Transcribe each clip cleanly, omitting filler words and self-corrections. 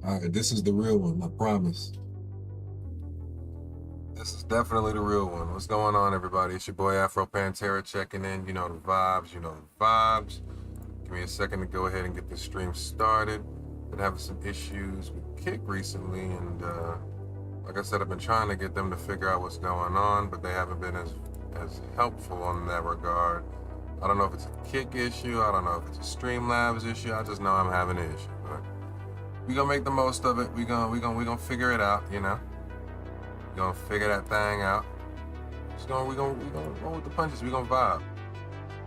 All right, this is the real one, I promise. This is definitely the real one. What's going on, everybody? It's your boy Afro Pantera checking in. You know the vibes, you know the vibes. Give me a second to go ahead and get this stream started. Been having some issues with Kick recently, and like I said, I've been trying to get them to figure out what's going on, but they haven't been as helpful in that regard. I don't know if it's a Kick issue. I don't know if it's a Streamlabs issue. I just know I'm having an issue, but we gonna make the most of it. We gonna figure it out. You know, we gonna figure that thing out. We gonna roll with the punches. We gonna vibe.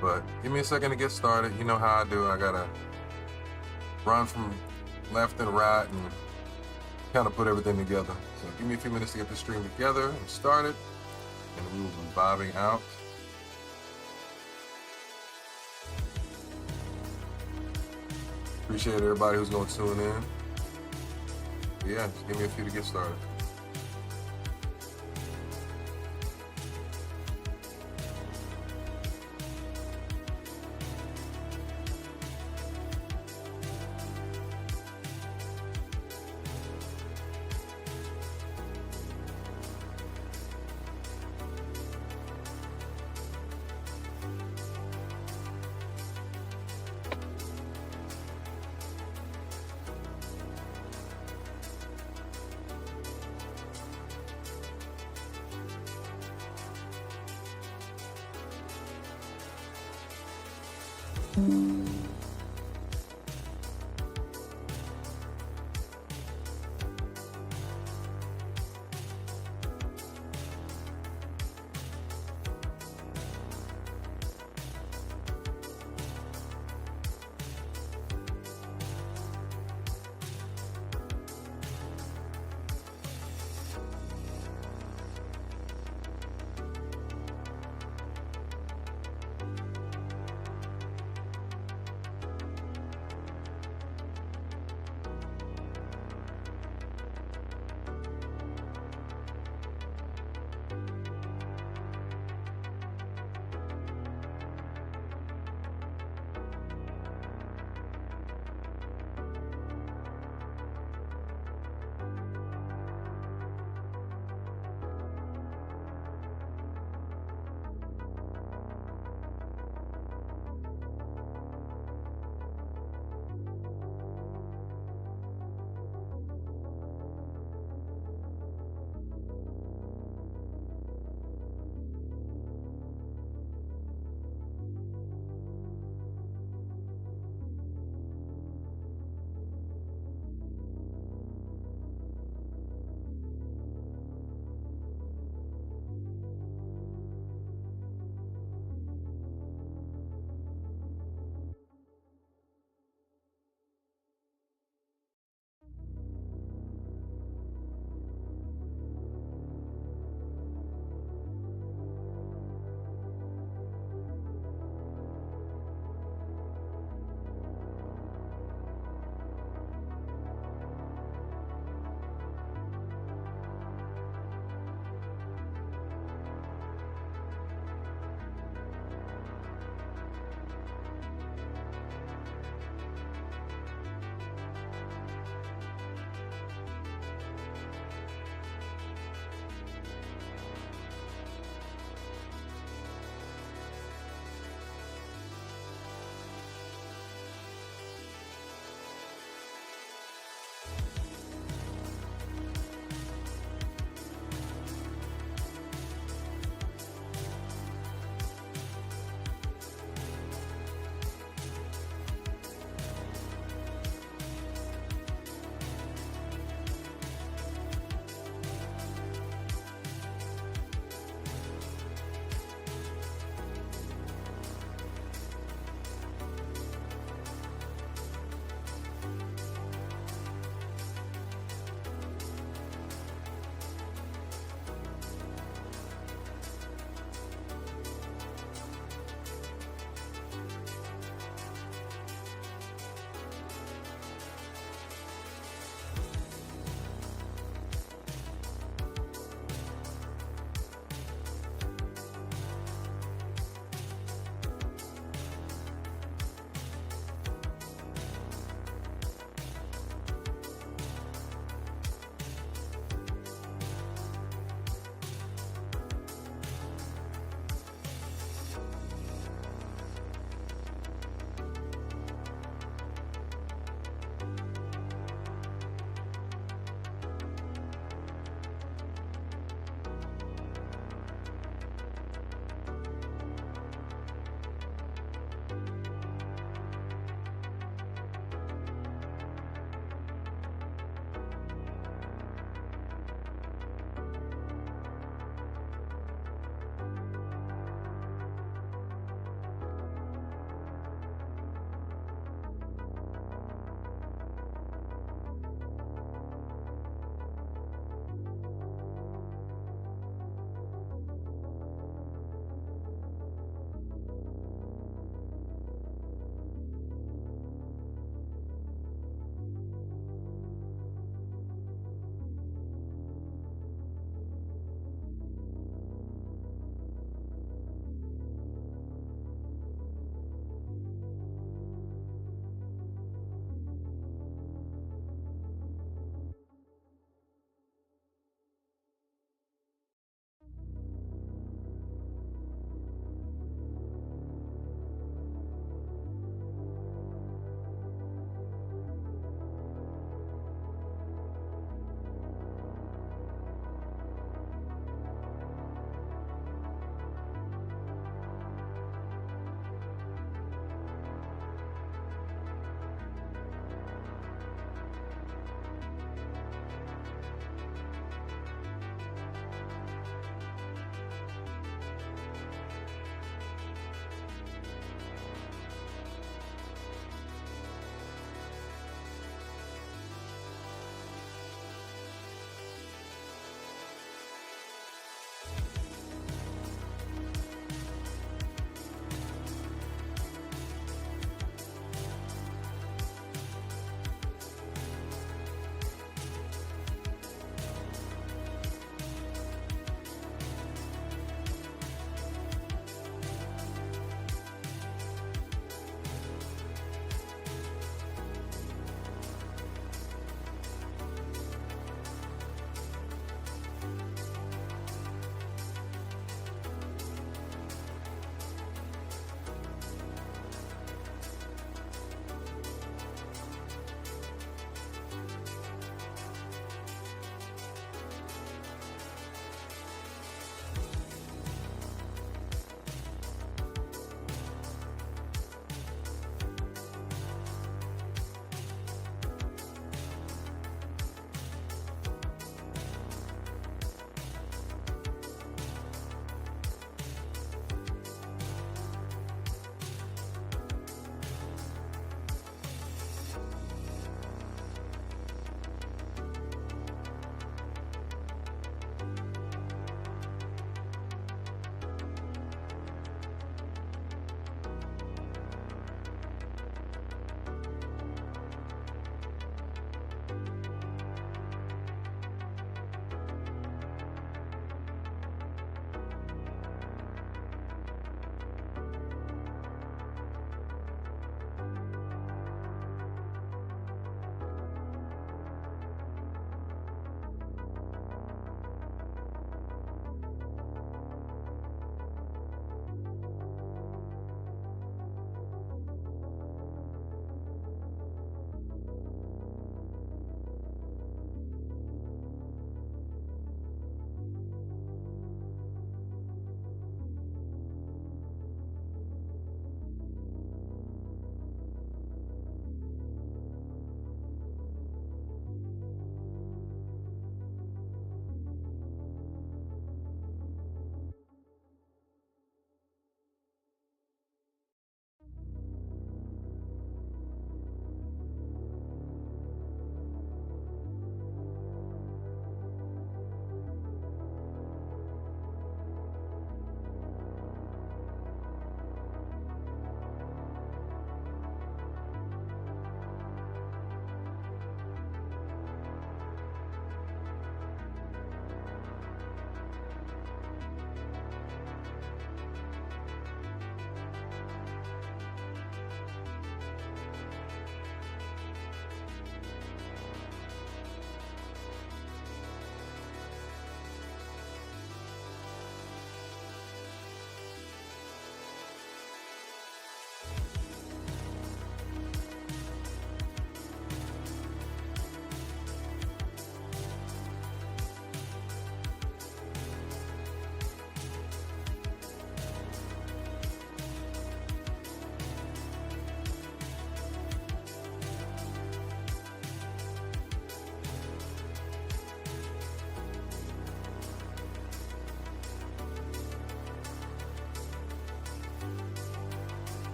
But give me a second to get started. You know how I do. I gotta run from left and right and kind of put everything together. So give me a few minutes to get the stream together and started, and we will be vibing out. Appreciate everybody who's gonna tune in. But yeah, just give me a few to get started.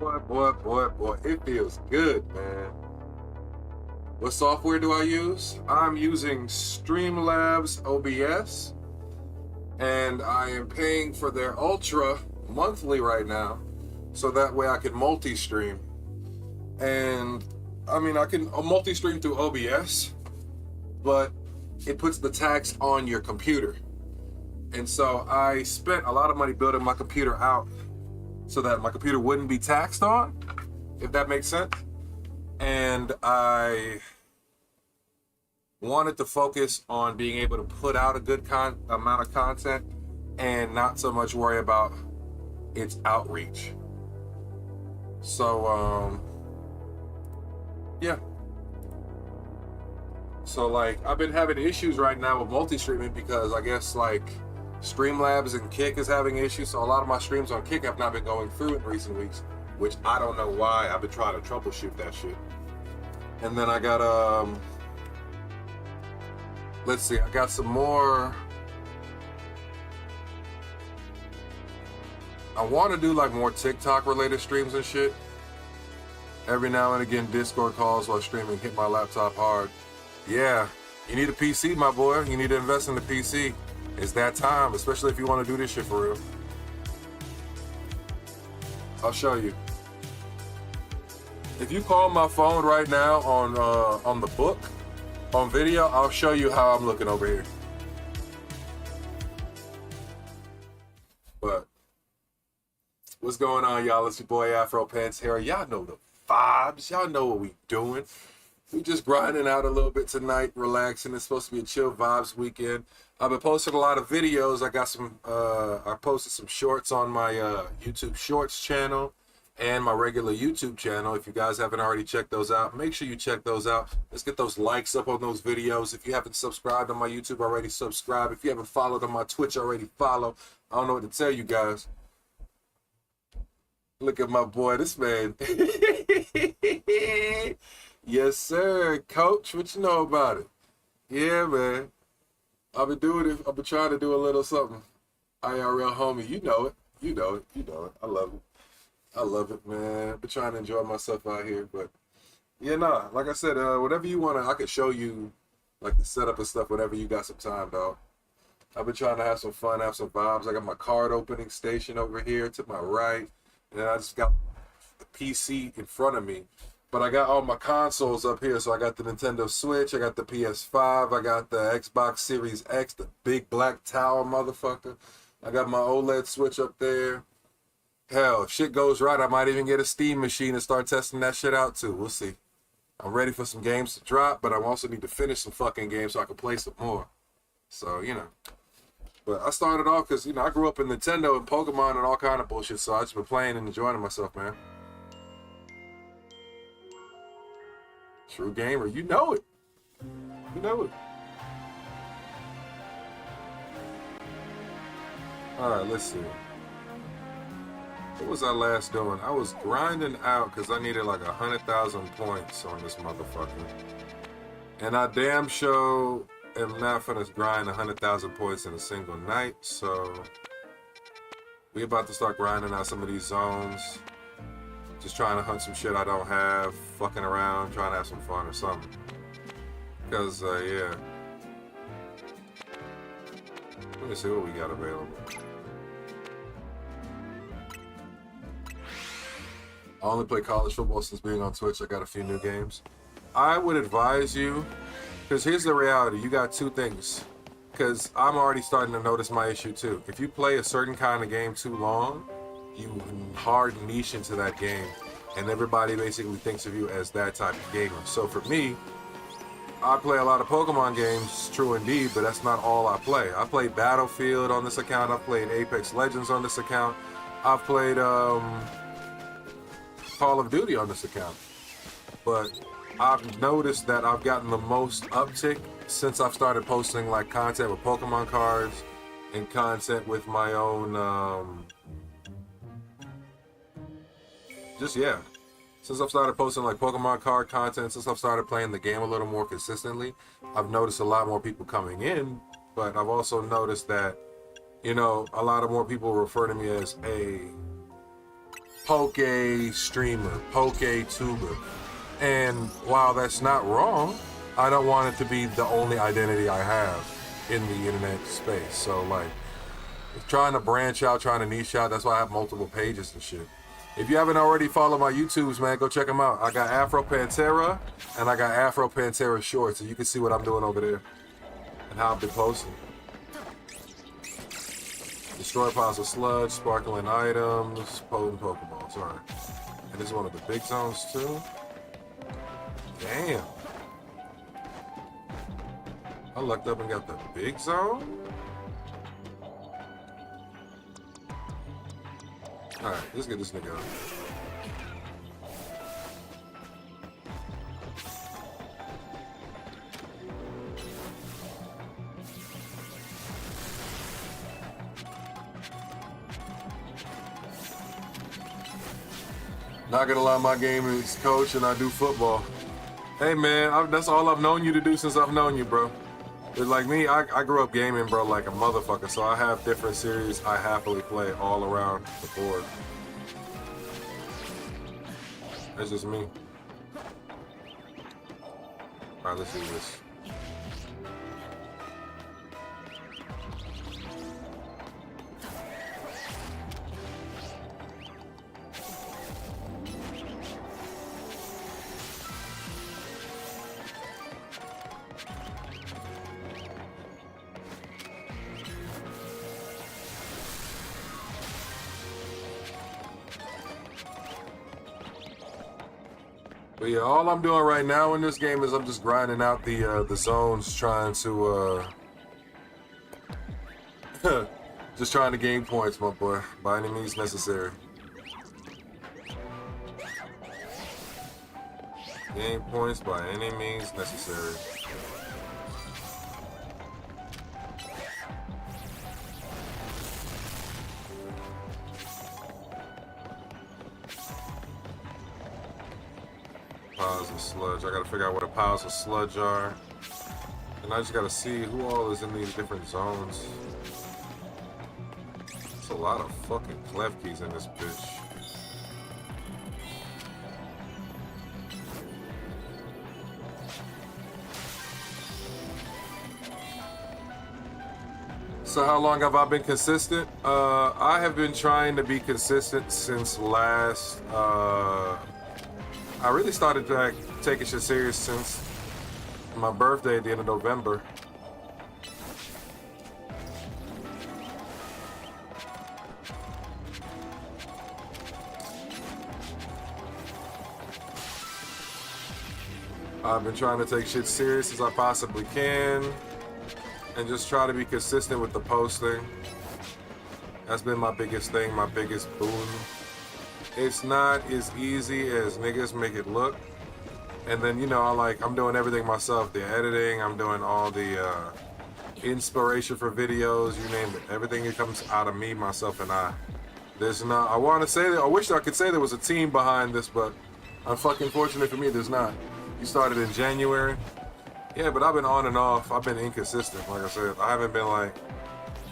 Boy, it feels good, man. What software do I use? I'm using Streamlabs OBS, and I am paying for their Ultra monthly right now, so that way I can multi-stream. And I mean, I can multi-stream through OBS, but it puts the tax on your computer. And so I spent a lot of money building my computer out so that my computer wouldn't be taxed on, if that makes sense. And I wanted to focus on being able to put out a good amount of content and not so much worry about its outreach. So, yeah. So, like, I've been having issues right now with multi-streaming because I guess, like, Streamlabs and Kick is having issues. So a lot of my streams on Kick have not been going through in recent weeks, which I don't know why. I've been trying to troubleshoot that shit. And then I got, let's see, I got some more. I want to do like more TikTok related streams and shit. Every now and again, Discord calls while streaming hit my laptop hard. Yeah, you need a PC, my boy. You need to invest in the PC. It's that time, especially if you want to do this shit for real. I'll show you. If you call my phone right now on the book, on video, I'll show you how I'm looking over here. But what's going on, y'all? It's your boy Afro Pantera. Y'all know the vibes. Y'all know what we doing. We just grinding out a little bit tonight, relaxing. It's supposed to be a chill vibes weekend. I've been posting a lot of videos. I got some, I posted some shorts on my YouTube Shorts channel and my regular YouTube channel. If you guys haven't already checked those out, make sure you check those out. Let's get those likes up on those videos. If you haven't subscribed on my YouTube already, subscribe. If you haven't followed on my Twitch already, follow. I don't know what to tell you guys. Look at my boy, this man. Yes, sir. Coach, what you know about it? Yeah, man. I've been doing it. I've been trying to do a little something. IRL homie, you know it. You know it. You know it. I love it. I love it, man. I've been trying to enjoy myself out here. But, yeah, nah. Like I said, whatever you want to, I can show you, like, the setup and stuff whenever you got some time, dog. I've been trying to have some fun, have some vibes. I got my card opening station over here to my right. And then I just got the PC in front of me. But I got all my consoles up here. So I got the Nintendo Switch, I got the PS5, I got the Xbox Series X, the big black tower motherfucker. I got my OLED Switch up there. Hell, if shit goes right, I might even get a Steam machine and start testing that shit out too. We'll see. I'm ready for some games to drop, but I also need to finish some fucking games so I can play some more. So, you know. But I started off because, you know, I grew up in Nintendo and Pokemon and all kind of bullshit, so I just been playing and enjoying myself, man. True gamer, you know it. You know it. Alright, let's see. What was I last doing? I was grinding out because I needed like 100,000 points on this motherfucker. And I damn sure am not finna grind 100,000 points in a single night, so we about to start grinding out some of these zones. Just trying to hunt some shit I don't have, fucking around, trying to have some fun or something. Because, yeah. Let me see what we got available. I only play college football since being on Twitch. I got a few new games. I would advise you, because here's the reality. You got two things. Because I'm already starting to notice my issue too. If you play a certain kind of game too long, you hard niche into that game. And everybody basically thinks of you as that type of gamer. So for me, I play a lot of Pokemon games, true indeed, but that's not all I play. I play Battlefield on this account. I've played Apex Legends on this account. I've played Call of Duty on this account. But I've noticed that I've gotten the most uptick since I've started posting like content with Pokemon cards and content with my own since I've started posting like Pokemon card content, since I've started playing the game a little more consistently, I've noticed a lot more people coming in. But I've also noticed that, you know, a lot of more people refer to me as a Poke streamer, Poke tuber. And while that's not wrong, I don't want it to be the only identity I have in the internet space. So like, trying to branch out, trying to niche out, that's why I have multiple pages and shit. If you haven't already followed my YouTubes, man, go check them out. I got Afro Pantera and I got Afro Pantera Shorts, so you can see what I'm doing over there and how I've been posting. Destroy piles of sludge, sparkling items, potent Pokeballs. Alright. And this is one of the big zones too. Damn. I lucked up and got the big zone? Alright, let's get this nigga out. Not gonna lie, my game is coach and I do football. Hey man, that's all I've known you to do since I've known you, bro. It's like me, I grew up gaming, bro, like a motherfucker, so I have different series I happily play all around the board. That's just me. Alright, let's do this. But yeah, all I'm doing right now in this game is I'm just grinding out the zones, trying to just trying to gain points, my boy, by any means necessary. Gain points by any means necessary. Piles of sludge. I gotta figure out what the piles of sludge are. And I just gotta see who all is in these different zones. There's a lot of fucking clef keys in this bitch. So how long have I been consistent? I have been trying to be consistent since last I really started like taking shit serious since my birthday at the end of November. I've been trying to take shit serious as I possibly can and just try to be consistent with the posting. That's been my biggest thing, my biggest boon. It's not as easy as niggas make it look. And then, you know, I'm doing everything myself. The editing, I'm doing all the inspiration for videos, you name it. Everything that comes out of me, myself, and I. There's not, I want to say that, I wish I could say there was a team behind this, but unfortunately for me, there's not. You started in January. Yeah, but I've been on and off. I've been inconsistent, like I said. I haven't been like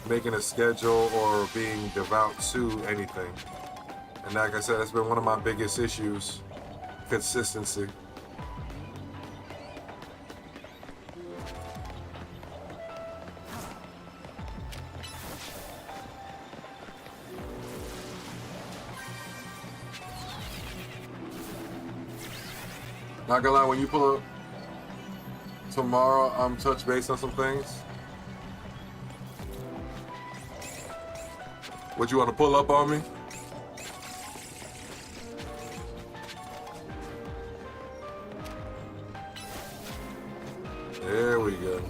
making a schedule or being devout to anything. And like I said, that's been one of my biggest issues, consistency. Not gonna lie, when you pull up tomorrow, I'm touch base on some things. What, you want to pull up on me? There we go.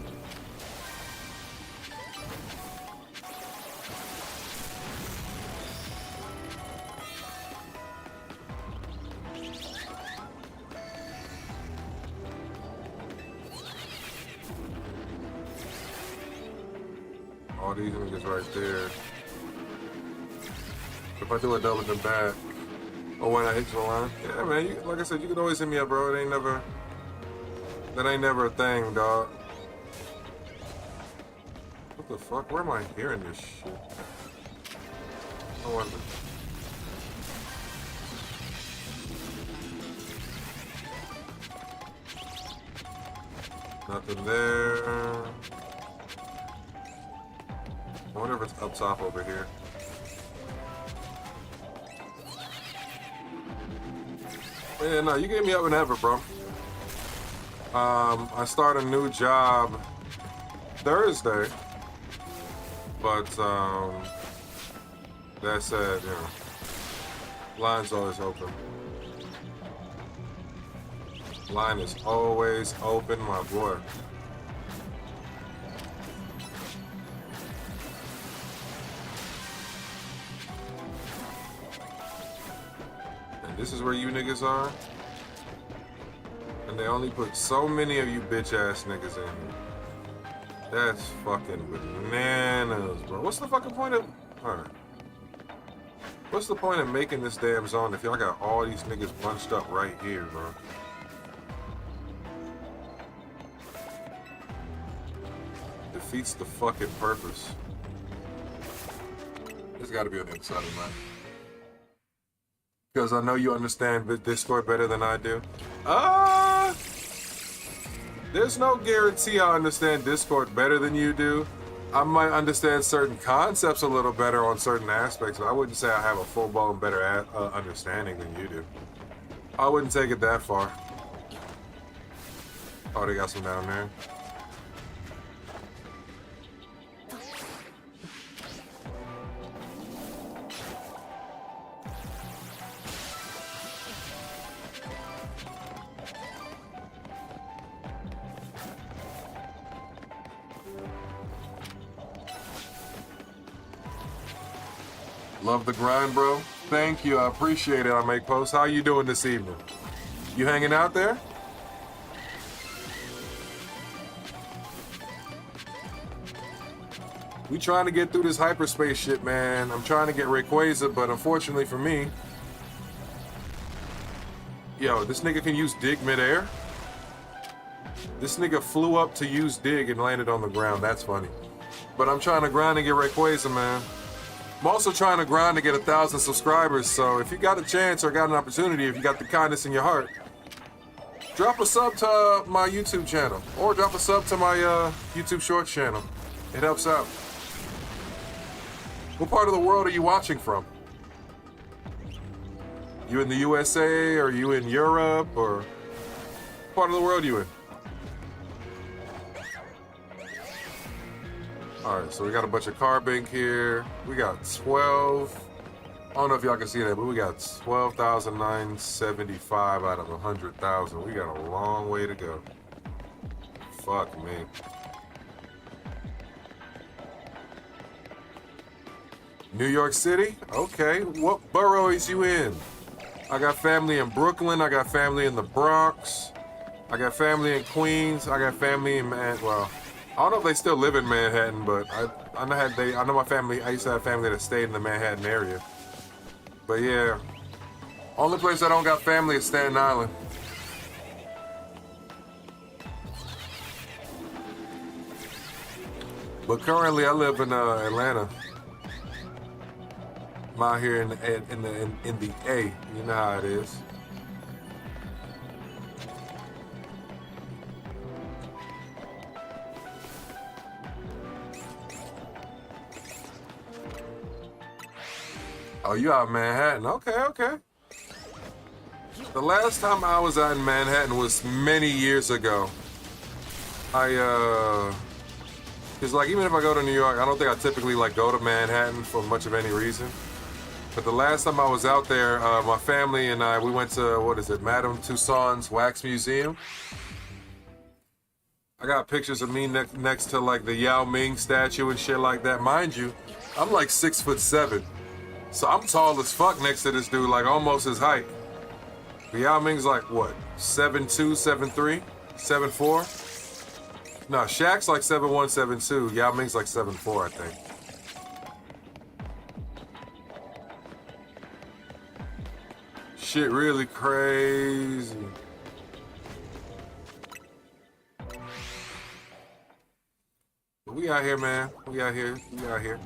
All these niggas right there. If I do a double then back. Oh, when I hit you line? Yeah, man, you, like I said, you can always hit me up, bro. It ain't never... That ain't never a thing, dog. What the fuck? Where am I hearing this shit? I wonder. Nothing there. I wonder if it's up top over here. Yeah, no, you gave me up and ever, bro. I start a new job Thursday, but that said, you know, line's always open. Line is always open, my boy. And this is where you niggas are? And they only put so many of you bitch ass niggas in here. That's fucking bananas, bro. What's the fucking point of... Alright. What's the point of making this damn zone if y'all got all these niggas bunched up right here, bro? Defeats the fucking purpose. There's gotta be on the other side of the map. Because I know you understand Discord better than I do. There's no guarantee I understand Discord better than you do. I might understand certain concepts a little better on certain aspects, but I wouldn't say I have a full-blown better understanding than you do. I wouldn't take it that far. Oh, they got some down there. Love the grind, bro. Thank you. I appreciate it. I make posts. How you doing this evening? You hanging out there? We trying to get through this hyperspace shit, man. I'm trying to get Rayquaza, but unfortunately for me... Yo, this nigga can use dig midair? This nigga flew up to use dig and landed on the ground. That's funny. But I'm trying to grind and get Rayquaza, man. I'm also trying to grind to get 1,000 subscribers, so if you got a chance or got an opportunity, if you got the kindness in your heart, drop a sub to my YouTube channel, or drop a sub to my YouTube Shorts channel. It helps out. What part of the world are you watching from? You in the USA, or you in Europe, or what part of the world are you in? Alright, so we got a bunch of carbink here. We got 12. I don't know if y'all can see that, but we got 12,975 out of 100,000. We got a long way to go. Fuck me. New York City? Okay. What borough is you in? I got family in Brooklyn. I got family in the Bronx. I got family in Queens. I got family in well, I don't know if they still live in Manhattan, but I know my family. I used to have family that stayed in the Manhattan area. But yeah, only place I don't got family is Staten Island. But currently, I live in Atlanta. I'm out here in the A. You know how it is. Oh, you out in Manhattan? Okay, okay. The last time I was out in Manhattan was many years ago. Cause like even if I go to New York, I don't think I typically like go to Manhattan for much of any reason. But the last time I was out there, my family and I, we went to, what is it, Madame Tussauds Wax Museum. I got pictures of me next to like the Yao Ming statue and shit like that. Mind you, I'm like 6'7". So I'm tall as fuck next to this dude, like almost his height. But Yao Ming's like what, 7'2", 7'3", 7'4"? No, Shaq's like 7'1", 7'2". Yao Ming's like 7'4", I think. Shit really crazy. But we out here, man. We out here. We out here.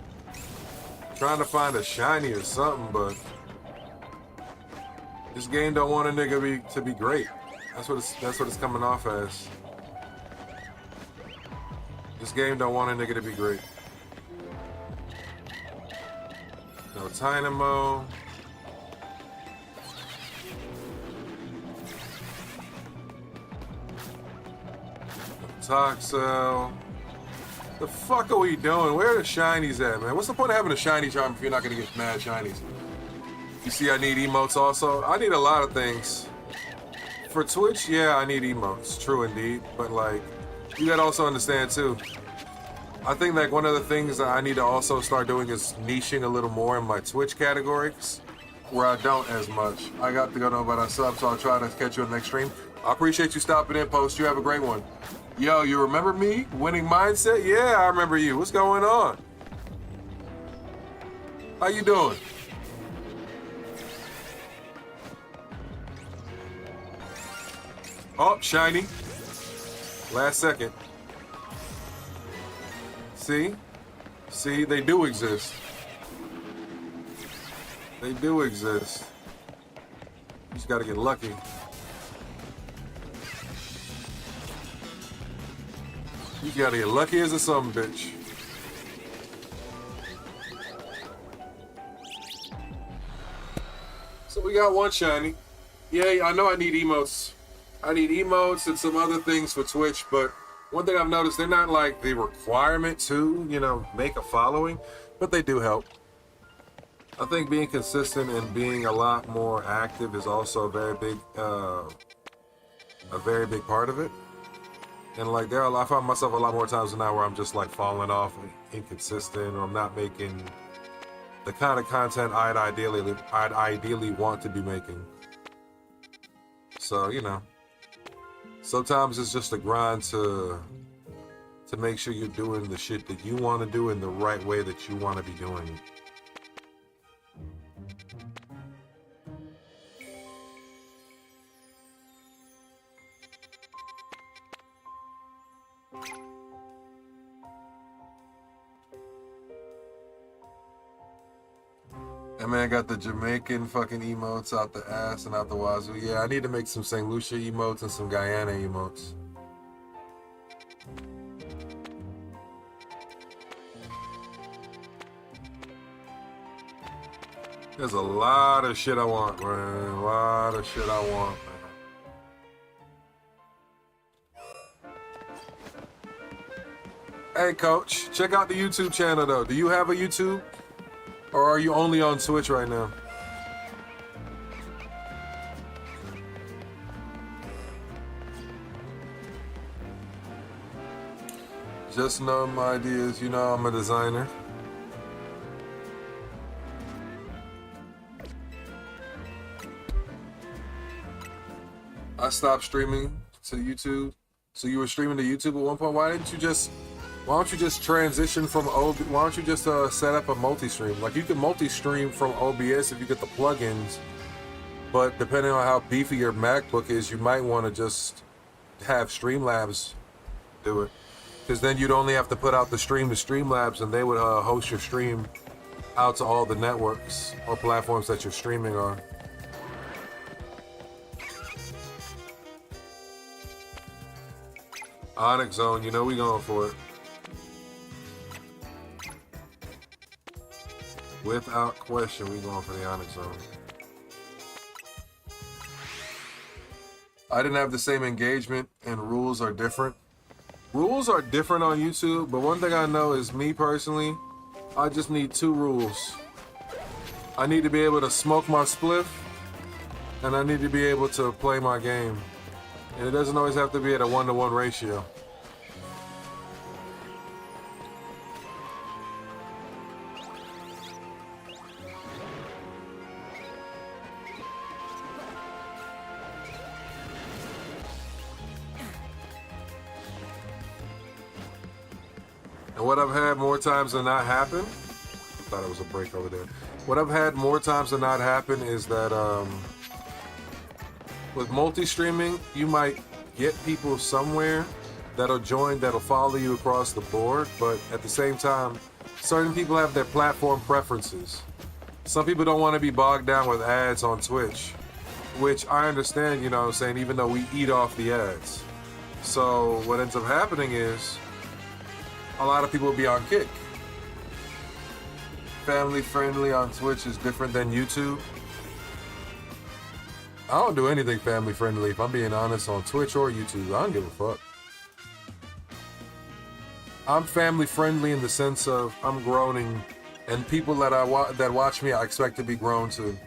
Trying to find a shiny or something, but this game don't want a nigga to be great. That's what it's coming off as. This game don't want a nigga to be great. No Dynamo. Toxel. The fuck are we doing? Where are the shinies at, man? What's the point of having a shiny charm if you're not gonna get mad shinies? You see I need emotes also. I need a lot of things. For Twitch, yeah, I need emotes. True indeed. But like, you gotta also understand too. I think like one of the things that I need to also start doing is niching a little more in my Twitch categories, where I don't as much. I got to go know about our sub, so I'll try to catch you in the next stream. I appreciate you stopping in, Post. You have a great one. Yo, you remember me? Winning Mindset? Yeah, I remember you. What's going on? How you doing? Oh, shiny. Last second. See? See, they do exist. They do exist. You just gotta get lucky. You gotta get lucky as a son bitch. So we got one shiny. Yeah, I know I need emotes. I need emotes and some other things for Twitch, but one thing I've noticed, they're not like the requirement to, you know, make a following, but they do help. I think being consistent and being a lot more active is also a very big part of it. And like I find myself a lot more times now where I'm just like falling off, inconsistent, or I'm not making the kind of content I'd ideally want to be making. So, you know, sometimes it's just a grind to make sure you're doing the shit that you want to do in the right way that you want to be doing it. That man got the Jamaican fucking emotes out the ass and out the wazoo. Yeah, I need to make some St. Lucia emotes and some Guyana emotes. There's a lot of shit I want, man. A lot of shit I want, man. Hey, Coach, check out the YouTube channel, though. Do you have a YouTube? Or are you only on Twitch right now? Just know my ideas. You know I'm a designer. I stopped streaming to YouTube. So you were streaming to YouTube at one point. Why don't you just transition from OBS? Why don't you just set up a multi-stream? Like, you can multi-stream from OBS if you get the plugins, but depending on how beefy your MacBook is, you might want to just have Streamlabs do it, because then you'd only have to put out the stream to Streamlabs, and they would host your stream out to all the networks or platforms that you're streaming on. Onix Zone, you know we going for it. Without question, we going for the Onix Zone. I didn't have the same engagement, and rules are different. Rules are different on YouTube, but one thing I know is, me personally, I just need 2 rules. I need to be able to smoke my spliff, and I need to be able to play my game. And it doesn't always have to be at a 1-to-1 ratio. And what I've had more times than not happen, I thought it was a break over there. What I've had more times than not happen is that with multi-streaming, you might get people somewhere that'll join, that'll follow you across the board, but at the same time, certain people have their platform preferences. Some people don't want to be bogged down with ads on Twitch, which I understand, you know what I'm saying, even though we eat off the ads. So what ends up happening is, a lot of people will be on Kick. Family friendly on Twitch is different than YouTube. I don't do anything family friendly, if I'm being honest, on Twitch or YouTube. I don't give a fuck. I'm family friendly in the sense of I'm groaning, and people that that watch me, I expect to be grown too.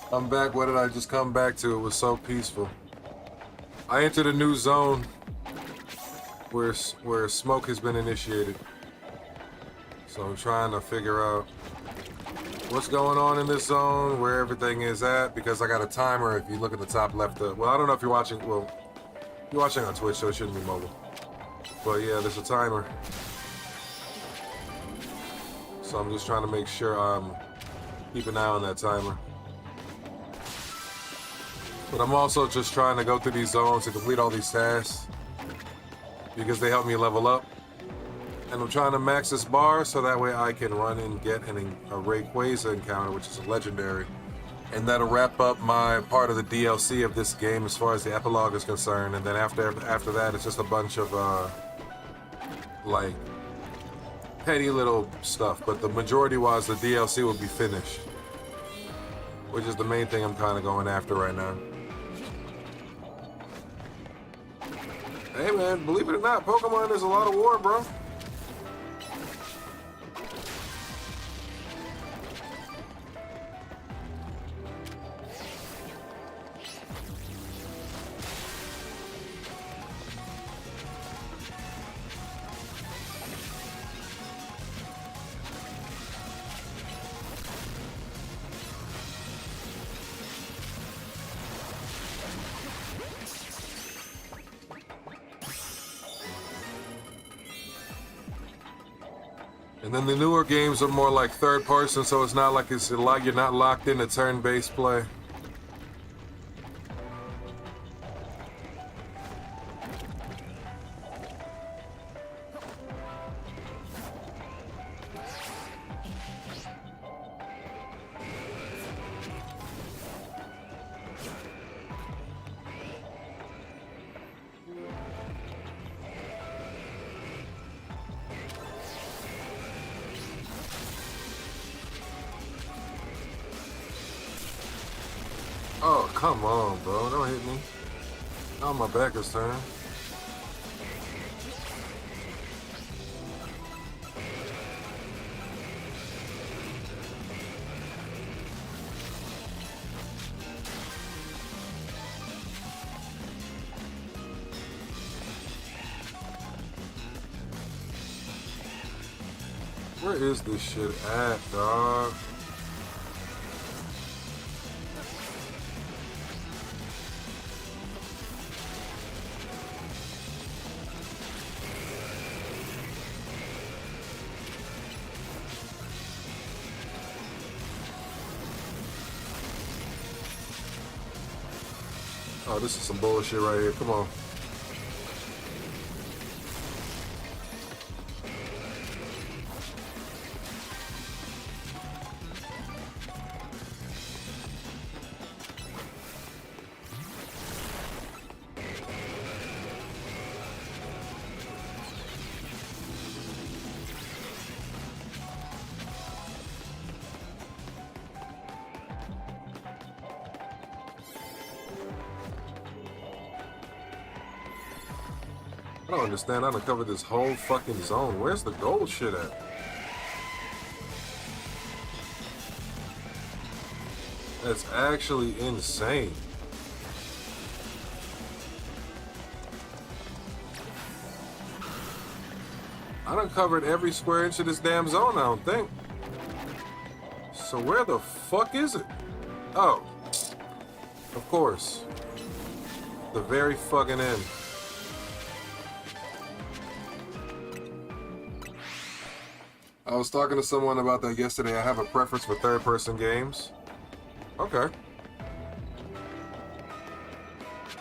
I'm back. What did I just come back to? It was so peaceful. I entered a new zone where smoke has been initiated. So I'm trying to figure out what's going on in this zone, where everything is at, because I got a timer. If you look at the top left, well, I don't know if you're watching. Well, you're watching on Twitch, so it shouldn't be mobile. But yeah, there's a timer. So I'm just trying to make sure I'm keeping an eye on that timer. But I'm also just trying to go through these zones to complete all these tasks because they help me level up. And I'm trying to max this bar so that way I can run and get a Rayquaza encounter, which is a legendary. And that'll wrap up my part of the DLC of this game as far as the epilogue is concerned. And then after that, it's just a bunch of like petty little stuff. But the majority-wise, the DLC will be finished, which is the main thing I'm kind of going after right now. Hey man, believe it or not, Pokemon is a lot of war, bro. And then the newer games are more like third person, so it's not like you're not locked into turn-based play. come on, bro. Don't hit me. Now my backer's turn. Where is this shit at, dog? Oh, this is some bullshit right here. Come on. I don't understand. I done covered this whole fucking zone. Where's the gold shit at? That's actually insane. I done covered every square inch of this damn zone, I don't think. So where the fuck is it? Oh. Of course. The very fucking end. I was talking to someone about that yesterday. I have a preference for third-person games. Okay.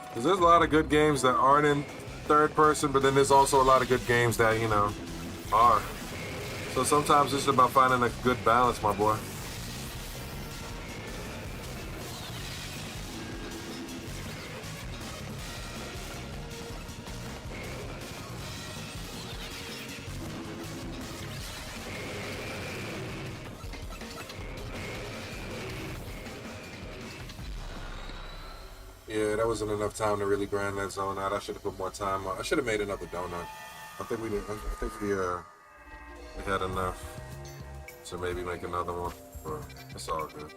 Because there's a lot of good games that aren't in third-person, but then there's also a lot of good games that, you know, are. So sometimes it's about finding a good balance, my boy. Yeah, that wasn't enough time to really grind that zone out. I should have put more time on. I should have made another donut. I think we did. I think we had enough to maybe make another one, but it's all good.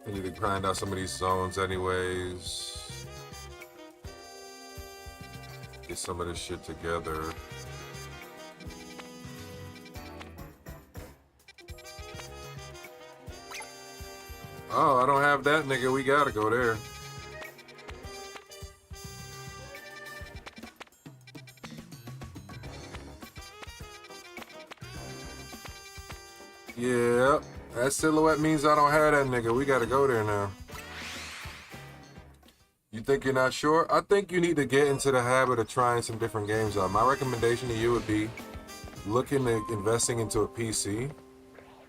I need to grind out some of these zones anyways. Get some of this shit together. Oh, I don't have that, nigga. We gotta go there. Yeah, that silhouette means I don't have that, nigga. We gotta go there now. You think you're not sure? I think you need to get into the habit of trying some different games out. My recommendation to you would be looking at investing into a PC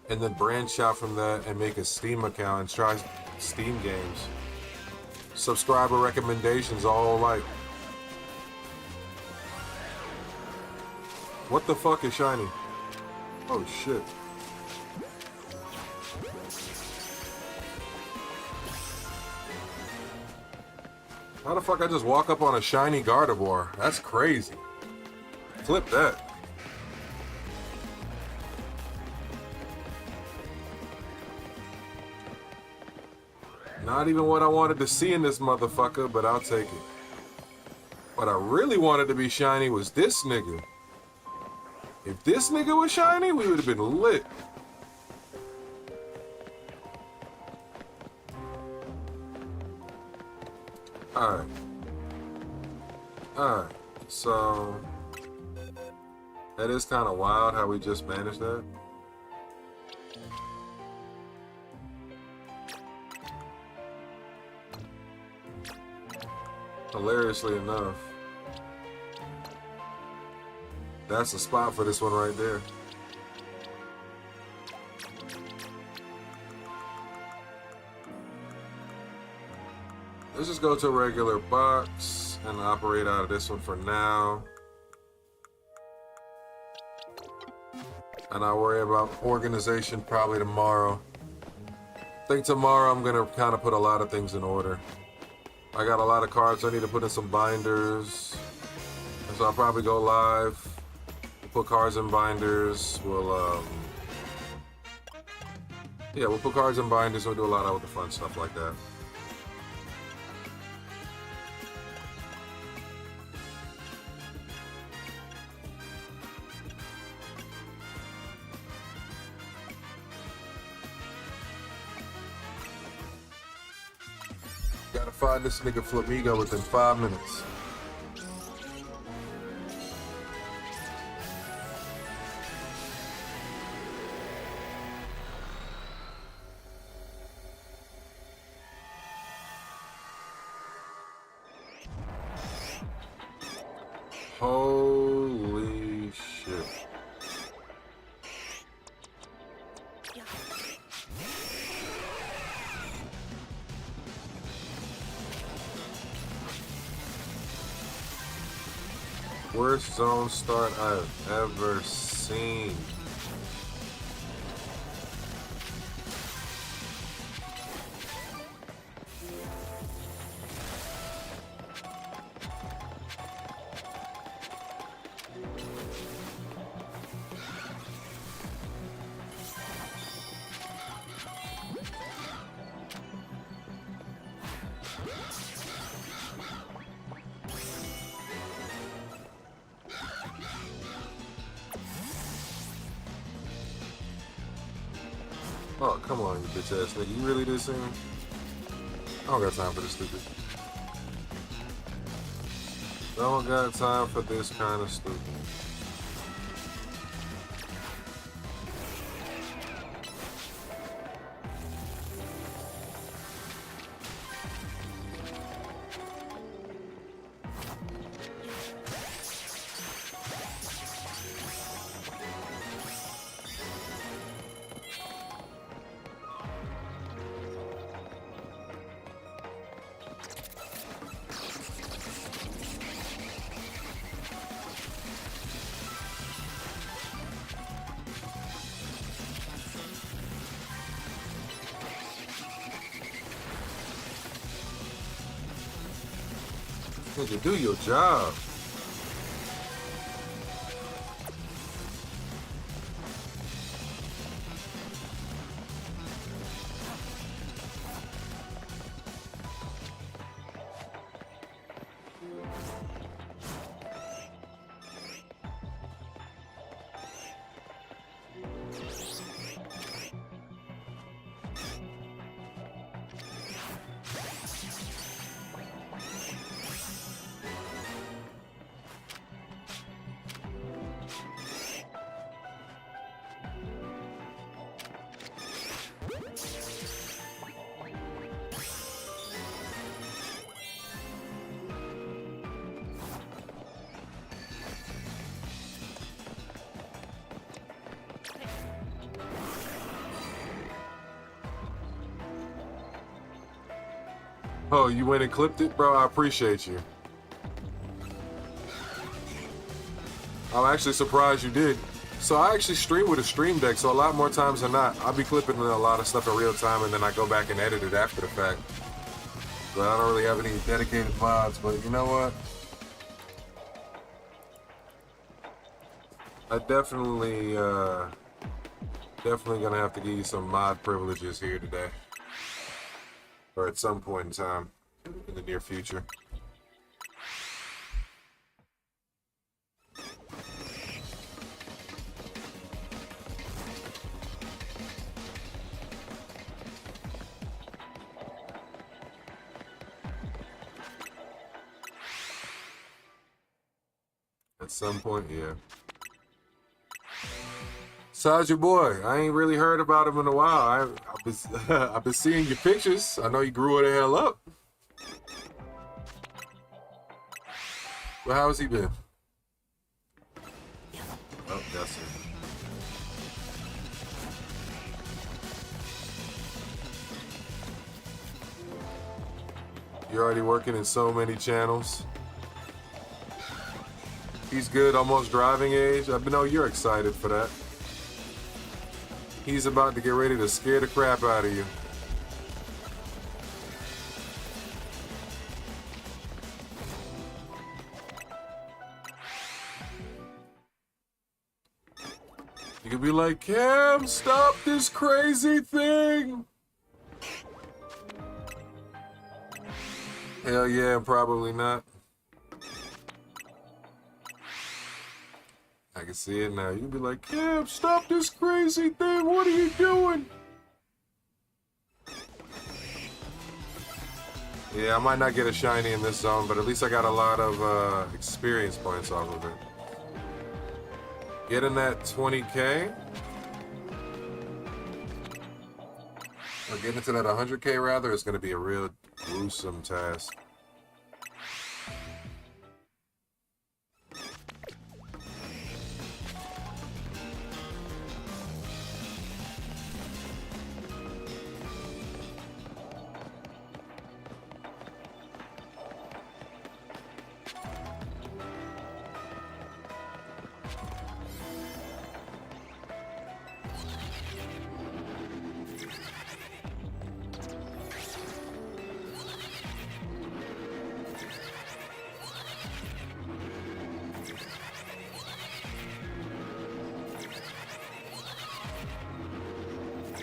and then branch out from that and make a Steam account and try Steam games. Subscriber recommendations all like. What the fuck is shiny? Oh shit. How the fuck I just walk up on a shiny Gardevoir? That's crazy. Flip that. Not even what I wanted to see in this motherfucker, but I'll take it. What I really wanted to be shiny was this nigga. If this nigga was shiny, we would have been lit. Alright. Alright. So that is kind of wild how we just managed that. Hilariously enough, that's the spot for this one right there. Let's just go to a regular box and operate out of this one for now. And I'll worry about organization probably tomorrow. I think tomorrow I'm gonna kind of put a lot of things in order. I got a lot of cards I need to put in some binders, and so I'll probably go live. We'll put cards in binders. We'll put cards in binders. We'll do a lot of the fun stuff like that. Gotta find this nigga Flamigo within 5 minutes. Holy shit. Worst zone start I've ever seen. Oh, come on, you bitch ass nigga. You really this thing? I don't got time for this stupid. Don't got time for this kind of stupid. Nigga, do your job. Oh, you went and clipped it? Bro, I appreciate you. I'm actually surprised you did. So I actually stream with a stream deck, so a lot more times than not, I'll be clipping a lot of stuff in real time and then I go back and edit it after the fact. But I don't really have any dedicated mods, but you know what? I definitely gonna have to give you some mod privileges here today. Or at some point in time in the near future. At some point, yeah. So how's your boy? I ain't really heard about him in a while. I've been seeing your pictures. I know you grew the hell up. Well, how's he been? Oh, that's it. You're already working in so many channels. He's good, almost driving age. I know you're excited for that. He's about to get ready to scare the crap out of you. You could be like, Cam, stop this crazy thing. Hell yeah, probably not. I can see it now. You could be like, Cam, stop this crazy thing. What are you doing? Yeah, I might not get a shiny in this zone, but at least I got a lot of experience points off of it. Getting that 20K. Or getting to that 100K rather is going to be a real gruesome task.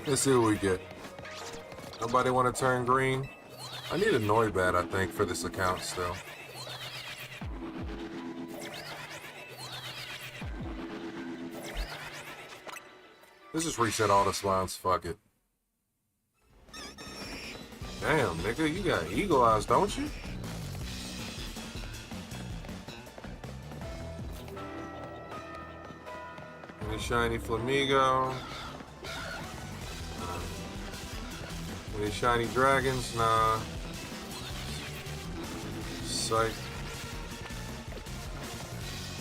Let's see what we get. Nobody want to turn green? I need a Noibat, I think, for this account still. Let's just reset all the spawns, fuck it. Damn, nigga, you got eagle eyes, don't you? Any shiny Flamigo? Any shiny dragons? Nah. Sight.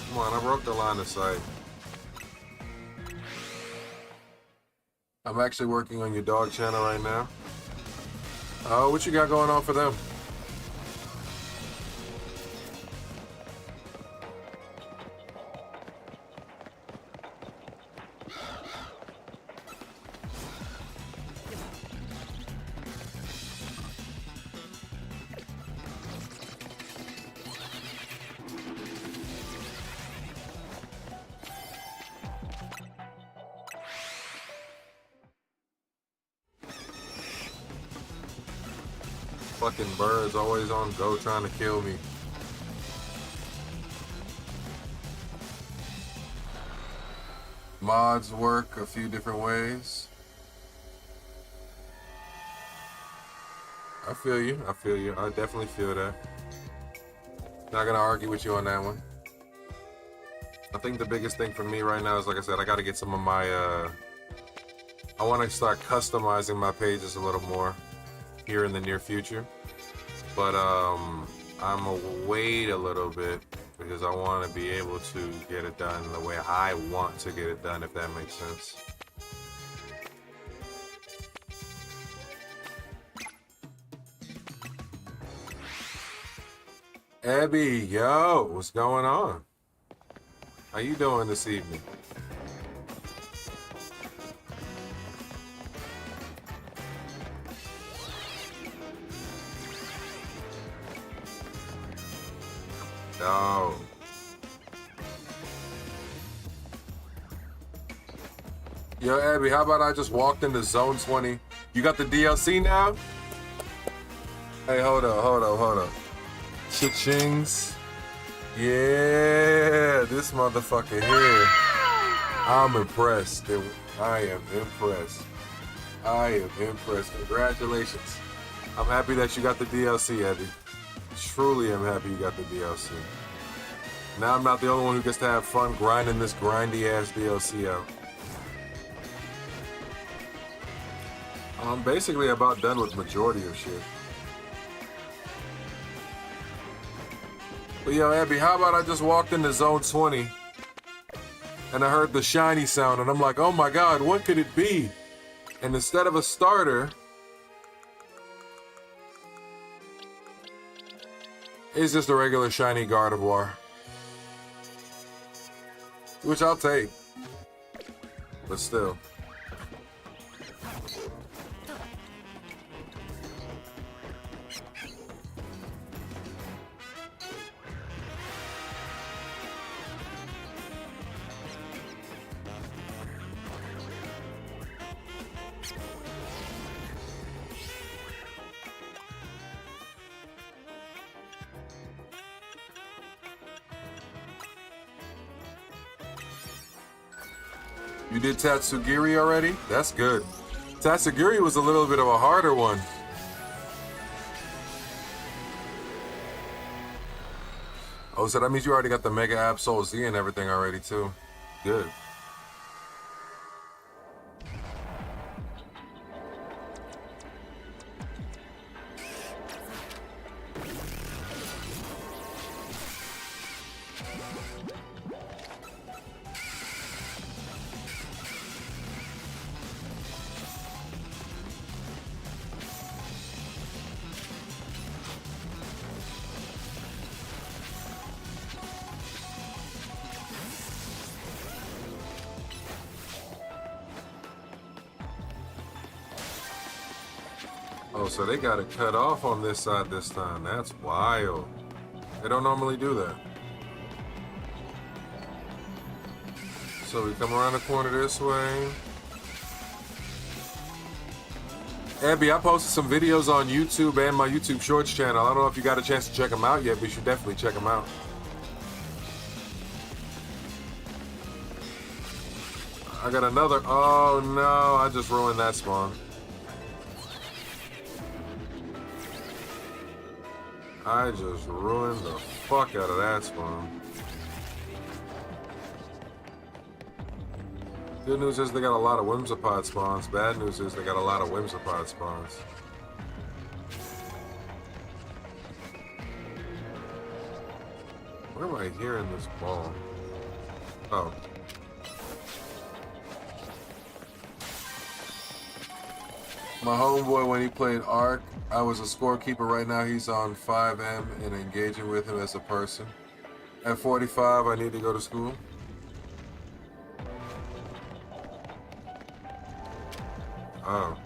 Come on, I broke the line of sight. I'm actually working on your dog channel right now. Oh, what you got going on for them? Fucking birds always on go trying to kill me. Mods work a few different ways. I feel you. I feel you. I definitely feel that. Not gonna argue with you on that one. I think the biggest thing for me right now is, like I said, I gotta get some of my, I wanna start customizing my pages a little more here in the near future. But I'm gonna wait a little bit because I want to be able to get it done the way I want to get it done, if that makes sense. Abby, yo, what's going on? How you doing this evening? No. Yo, Abby, how about I just walked into Zone 20? You got the DLC now? Hey, hold up. Cha-chings. Yeah, this motherfucker here. I'm impressed. I am impressed. Congratulations. I'm happy that you got the DLC, Abby. Truly am happy you got the DLC. Now I'm not the only one who gets to have fun grinding this grindy ass DLC out. I'm basically about done with majority of shit. But yo, Abby, how about I just walked into Zone 20 and I heard the shiny sound and I'm like, oh my god, what could it be? And instead of a starter, it's just a regular shiny Gardevoir. Which I'll take. But still. You did Tatsugiri already? That's good. Tatsugiri was a little bit of a harder one. Oh, so that means you already got the Mega Absol Z and everything already too. Good. Oh, so they got it cut off on this side this time. That's wild. They don't normally do that. So we come around the corner this way. Abby, I posted some videos on YouTube and my YouTube Shorts channel. I don't know if you got a chance to check them out yet, but you should definitely check them out. I got another. Oh no, I just ruined that spawn. I just ruined the fuck out of that spawn. Good news is they got a lot of Whimsipod spawns. Bad news is they got a lot of Whimsipod spawns. Where am I hearing this ball? Oh. My homeboy, when he played Ark, I was a scorekeeper. Right now he's on 5M and engaging with him as a person. At 45, I need to go to school. Oh.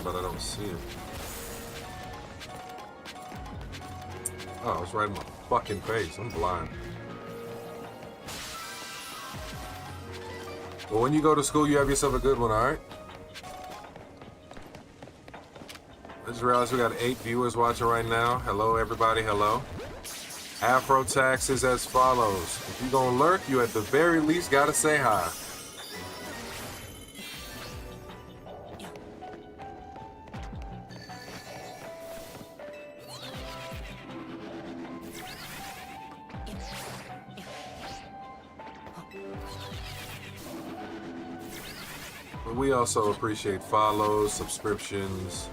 But I don't see it. Oh, it's right in my fucking face. I'm blind. Well, when you go to school, you have yourself a good one, alright? I just realized we got 8 viewers watching right now. Hello, everybody. Hello. Afro tax is as follows. If you're gonna lurk, you at the very least gotta say hi. We also appreciate follows, subscriptions,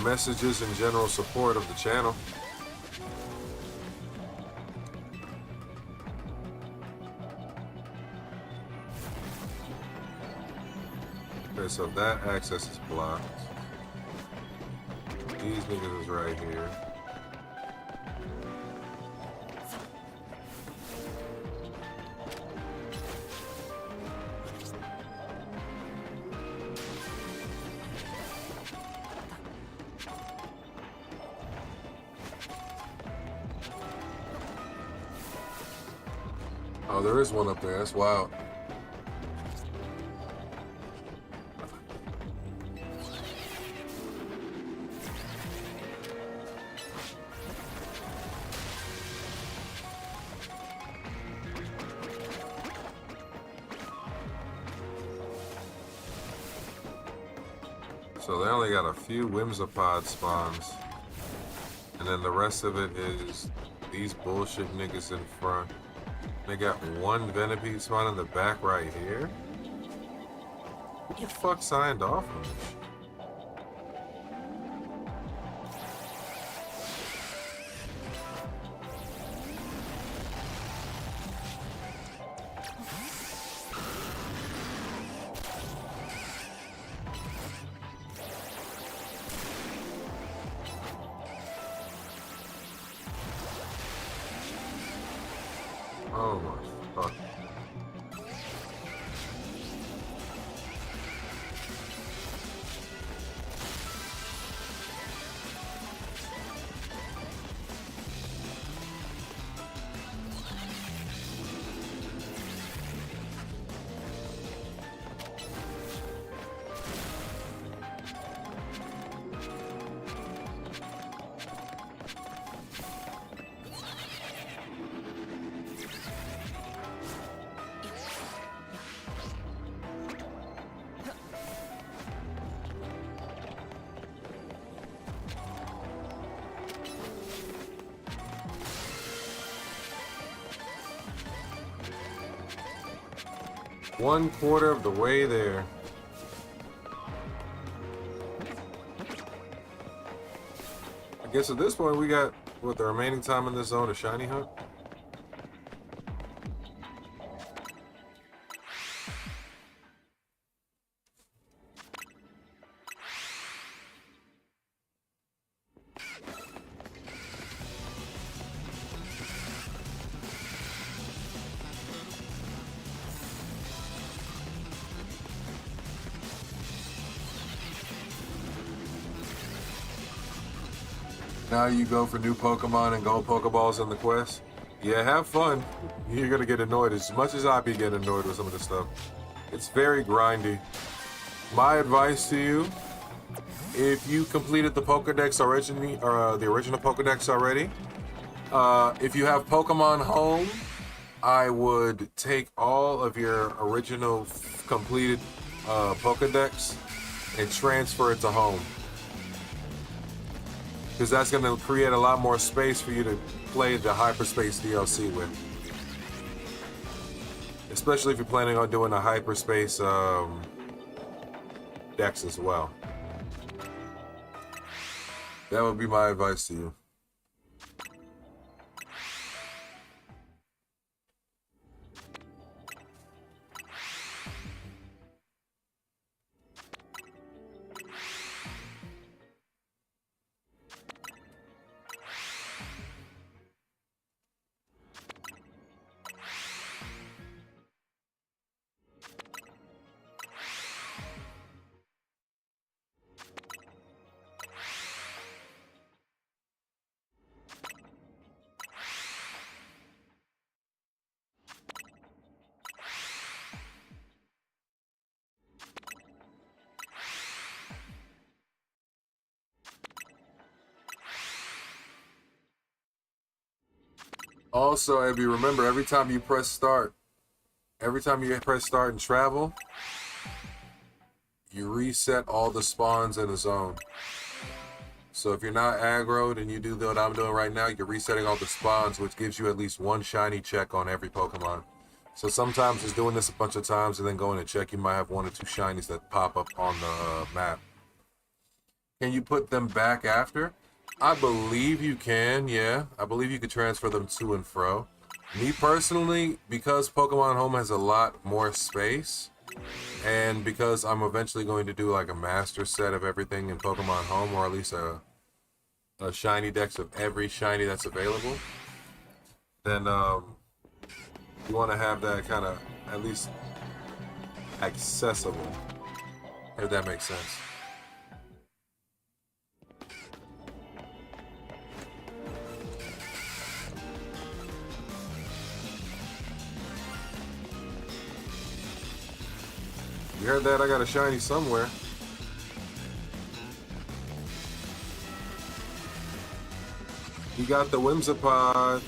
messages, and general support of the channel. Okay, so that access is blocked. These niggas is right here. Oh, there is one up there. That's wild. So they only got a few Whimsipod spawns. And then the rest of it is these bullshit niggas in front. They got one Venipede spawn in the back right here. Who the fuck signed off on this? Oh my fuck. One quarter of the way there. I guess at this point we got, what, the remaining time in this zone, a shiny hunt? Now you go for new Pokemon and gold Pokeballs in the quest. Yeah, have fun. You're gonna get annoyed as much as I be getting annoyed with some of this stuff. It's very grindy. My advice to you, if you completed the Pokedex originally, or the original Pokedex already, if you have Pokemon Home, I would take all of your original completed Pokedex and transfer it to Home. Because that's going to create a lot more space for you to play the Hyperspace DLC with. Especially if you're planning on doing a Hyperspace Dex as well. That would be my advice to you. Also, Abby, remember, every time you press start and travel, you reset all the spawns in the zone. So if you're not aggroed and you do what I'm doing right now, you're resetting all the spawns, which gives you at least one shiny check on every Pokemon. So sometimes just doing this a bunch of times and then going to check, you might have 1 or 2 shinies that pop up on the map. Can you put them back after? I believe you can, yeah. I believe you could transfer them to and fro. Me personally, because Pokemon Home has a lot more space, and because I'm eventually going to do like a master set of everything in Pokemon Home, or at least a shiny dex of every shiny that's available, then you want to have that kind of at least accessible, if that makes sense. You heard that? I got a shiny somewhere. You got the Whimsipod.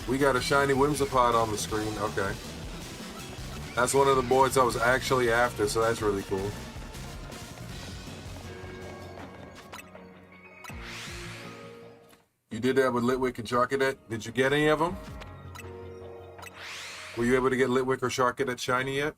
We got a shiny Whimsipod on the screen. Okay. That's one of the boys I was actually after, so that's really cool. You did that with Litwick and Sharkadet. Did you get any of them? Were you able to get Litwick or Sharkadet shiny yet?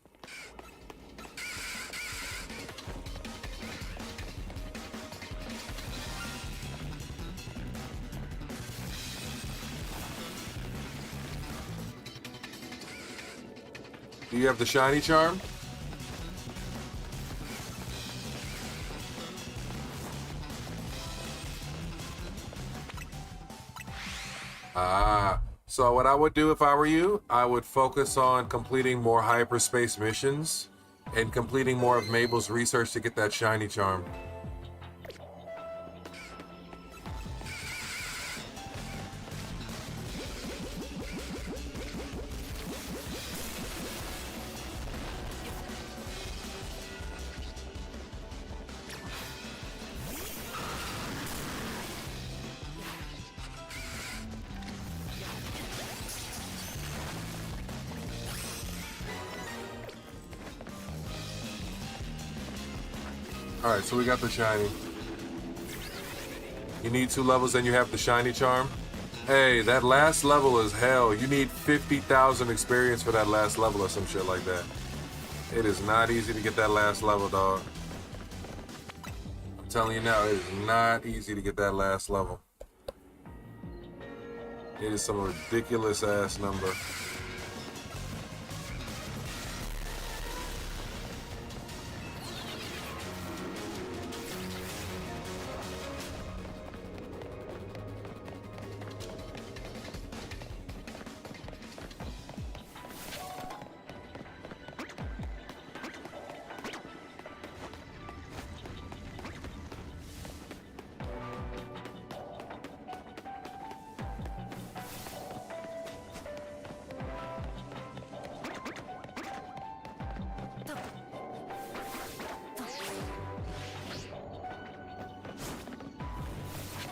Do you have the shiny charm? So what I would do if I were you, I would focus on completing more hyperspace missions and completing more of Mabel's research to get that shiny charm. Alright, so we got the shiny. You need 2 levels and you have the shiny charm. Hey, that last level is hell. You need 50,000 experience for that last level or some shit like that. It is not easy to get that last level, dog. I'm telling you now, it is not easy to get that last level. It is some ridiculous ass number.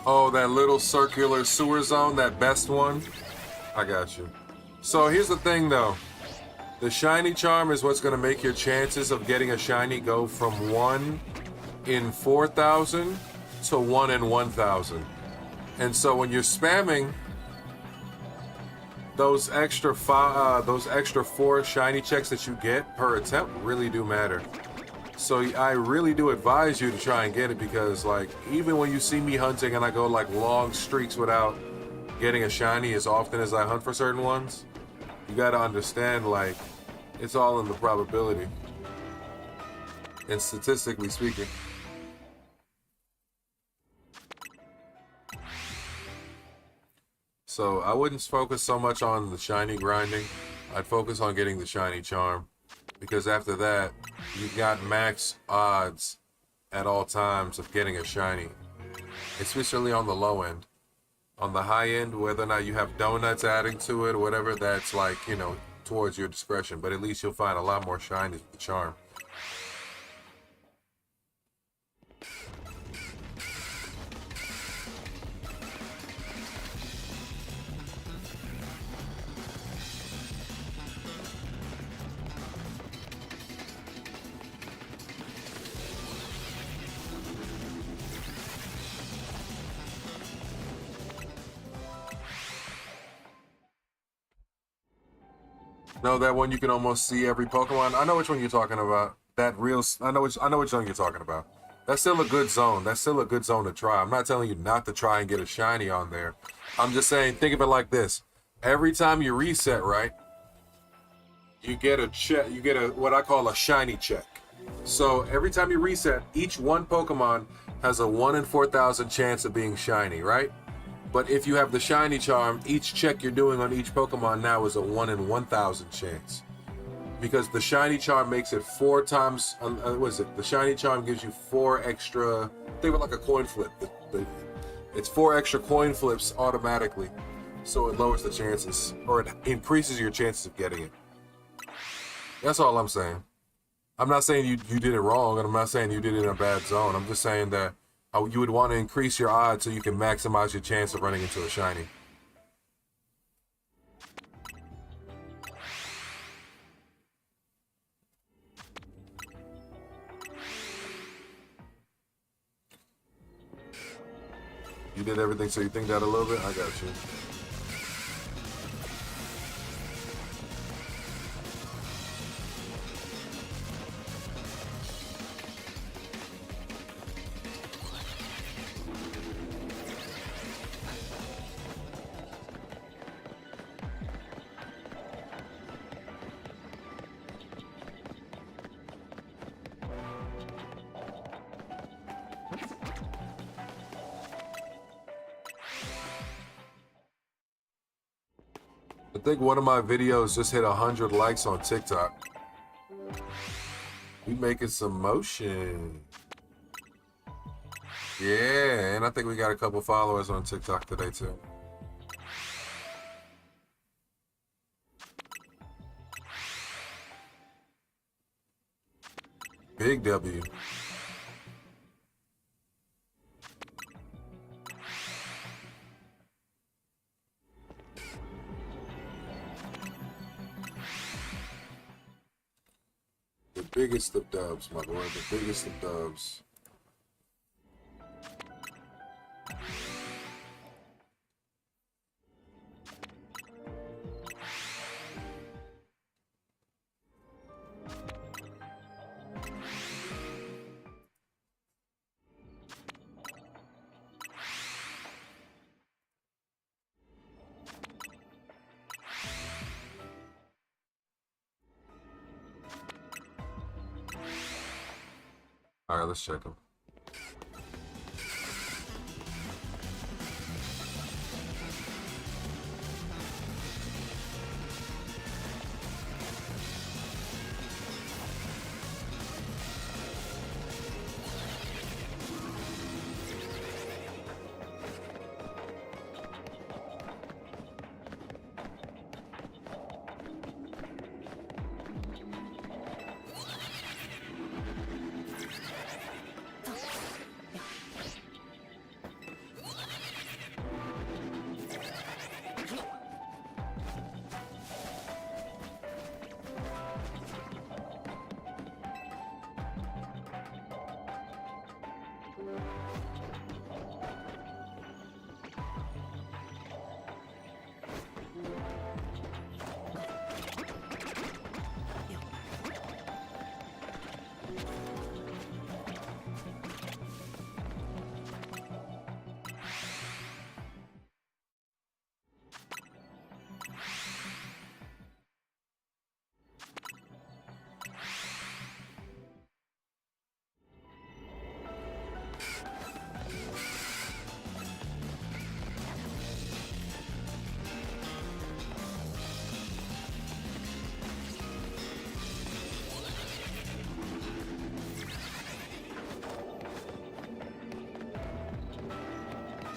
Oh, that little circular sewer zone, that best one? I got you. So here's the thing though. The shiny charm is what's going to make your chances of getting a shiny go from 1 in 4,000 to 1 in 1,000. And so when you're spamming those extra 4 shiny checks that you get per attempt really do matter. So I really do advise you to try and get it, because like even when you see me hunting and I go like long streaks without getting a shiny as often as I hunt for certain ones, you got to understand like it's all in the probability and statistically speaking. So I wouldn't focus so much on the shiny grinding. I'd focus on getting the shiny charm, because after that you've got max odds at all times of getting a shiny, especially on the low end. On the high end, whether or not you have donuts adding to it or whatever, that's like, you know, towards your discretion, but at least you'll find a lot more shinies with the charm. No, that one you can almost see every Pokemon. I know which one you're talking about. I know which zone you're talking about. That's still a good zone. That's still a good zone to try. I'm not telling you not to try and get a shiny on there. I'm just saying, think of it like this. Every time you reset, right, you get a check. You get what I call a shiny check. So every time you reset, each one Pokemon has a 1 in 4,000 chance of being shiny, right? But if you have the shiny charm, each check you're doing on each Pokemon now is a 1 in 1,000 chance. Because the shiny charm makes it 4 times, what is it? The shiny charm gives you 4 extra, think of it like a coin flip. It's 4 extra coin flips automatically. So it lowers the chances, or it increases your chances of getting it. That's all I'm saying. I'm not saying you did it wrong, and I'm not saying you did it in a bad zone. I'm just saying that you would want to increase your odds so you can maximize your chance of running into a shiny. You did everything, so you think that a little bit? I got you. I think one of my videos just hit 100 likes on TikTok. We making some motion. Yeah, and I think we got a couple followers on TikTok today too. Big W. The biggest of dubs, my boy. The biggest of dubs. All right, let's check them.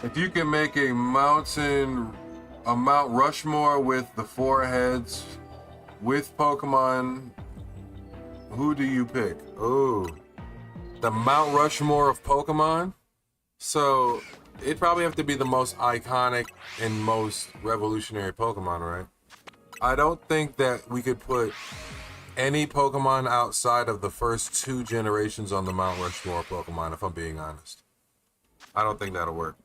If you can make a Mount Rushmore with the four heads with Pokemon, who do you pick? Oh, the Mount Rushmore of Pokemon? So it'd probably have to be the most iconic and most revolutionary Pokemon, right? I don't think that we could put any Pokemon outside of the first two generations on the Mount Rushmore of Pokemon, if I'm being honest. I don't think that'll work.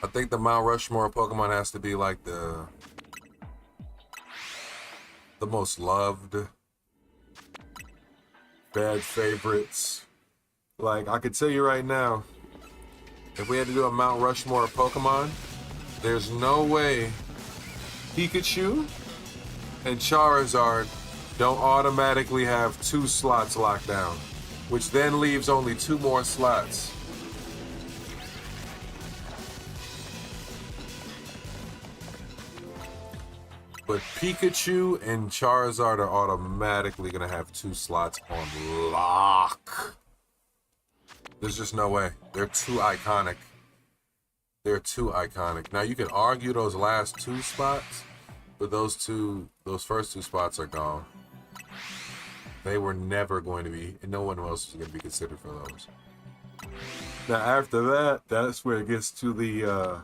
I think the Mount Rushmore of Pokemon has to be like the most loved, bad favorites. Like, I could tell you right now, if we had to do a Mount Rushmore of Pokemon, there's no way Pikachu and Charizard don't automatically have 2 slots locked down, which then leaves only 2 more slots. But Pikachu and Charizard are automatically going to have 2 slots on lock. There's just no way. They're too iconic. They're too iconic. Now, you can argue those last 2 spots, but those first 2 spots are gone. They were never going to be, and no one else was going to be considered for those. Now, after that, that's where it gets to the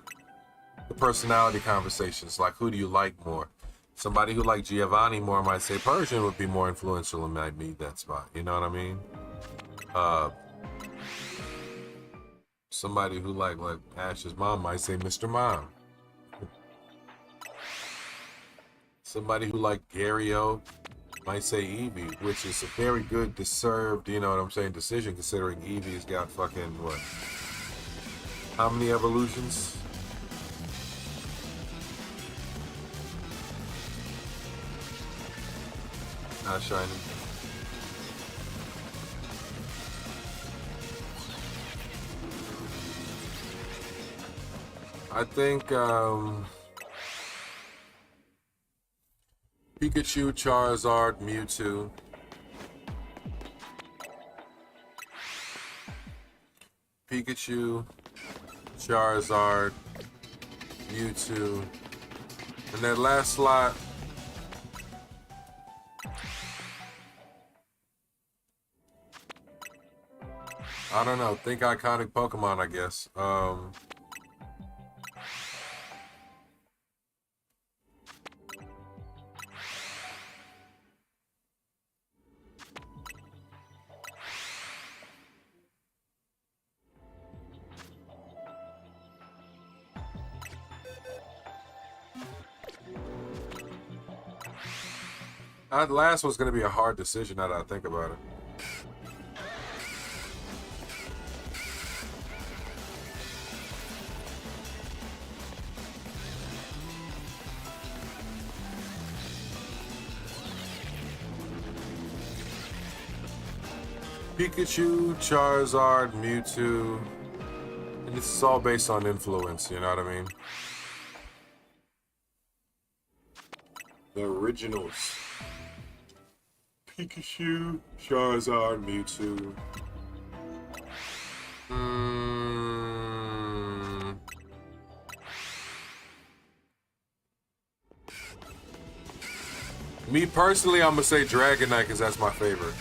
personality conversations. Like, who do you like more? Somebody who liked Giovanni more might say Persian would be more influential and might need that spot. You know what I mean? Somebody who like Ash's mom might say Mr. Mom. Somebody who like Gary O might say Eevee, which is a very good deserved, you know what I'm saying, decision considering Eevee's got fucking what? How many evolutions? Not shiny. I think Pikachu, Charizard, Mewtwo. Pikachu, Charizard, Mewtwo. And that last slot, I don't know, think iconic Pokemon, I guess. That last one's going to be a hard decision now that I think about it. Pikachu, Charizard, Mewtwo. And this is all based on influence, you know what I mean? The originals. Pikachu, Charizard, Mewtwo. Me personally, I'm gonna say Dragonite because that's my favorite.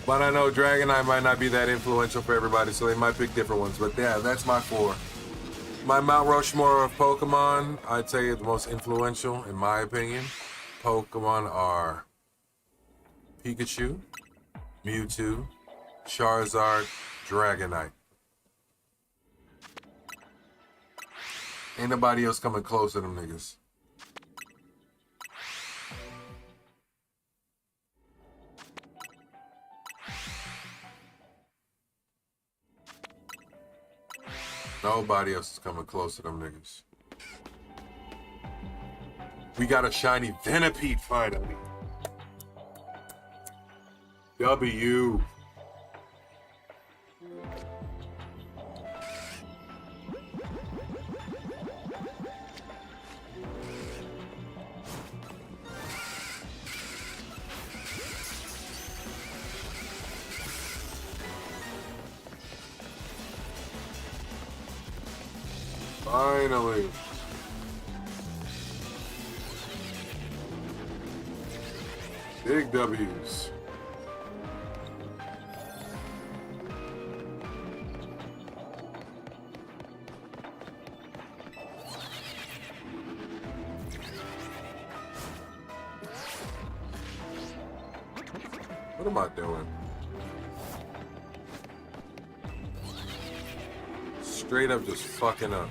But I know Dragonite might not be that influential for everybody, so they might pick different ones. But yeah, that's my 4. My Mount Rushmore of Pokemon, I'd say the most influential, in my opinion. Pokemon are Pikachu, Mewtwo, Charizard, Dragonite. Ain't nobody else coming close to them niggas. Nobody else is coming close to them niggas. We got a shiny Venipede finally. W. Finally. Big W's. What am I doing? Straight up just fucking up.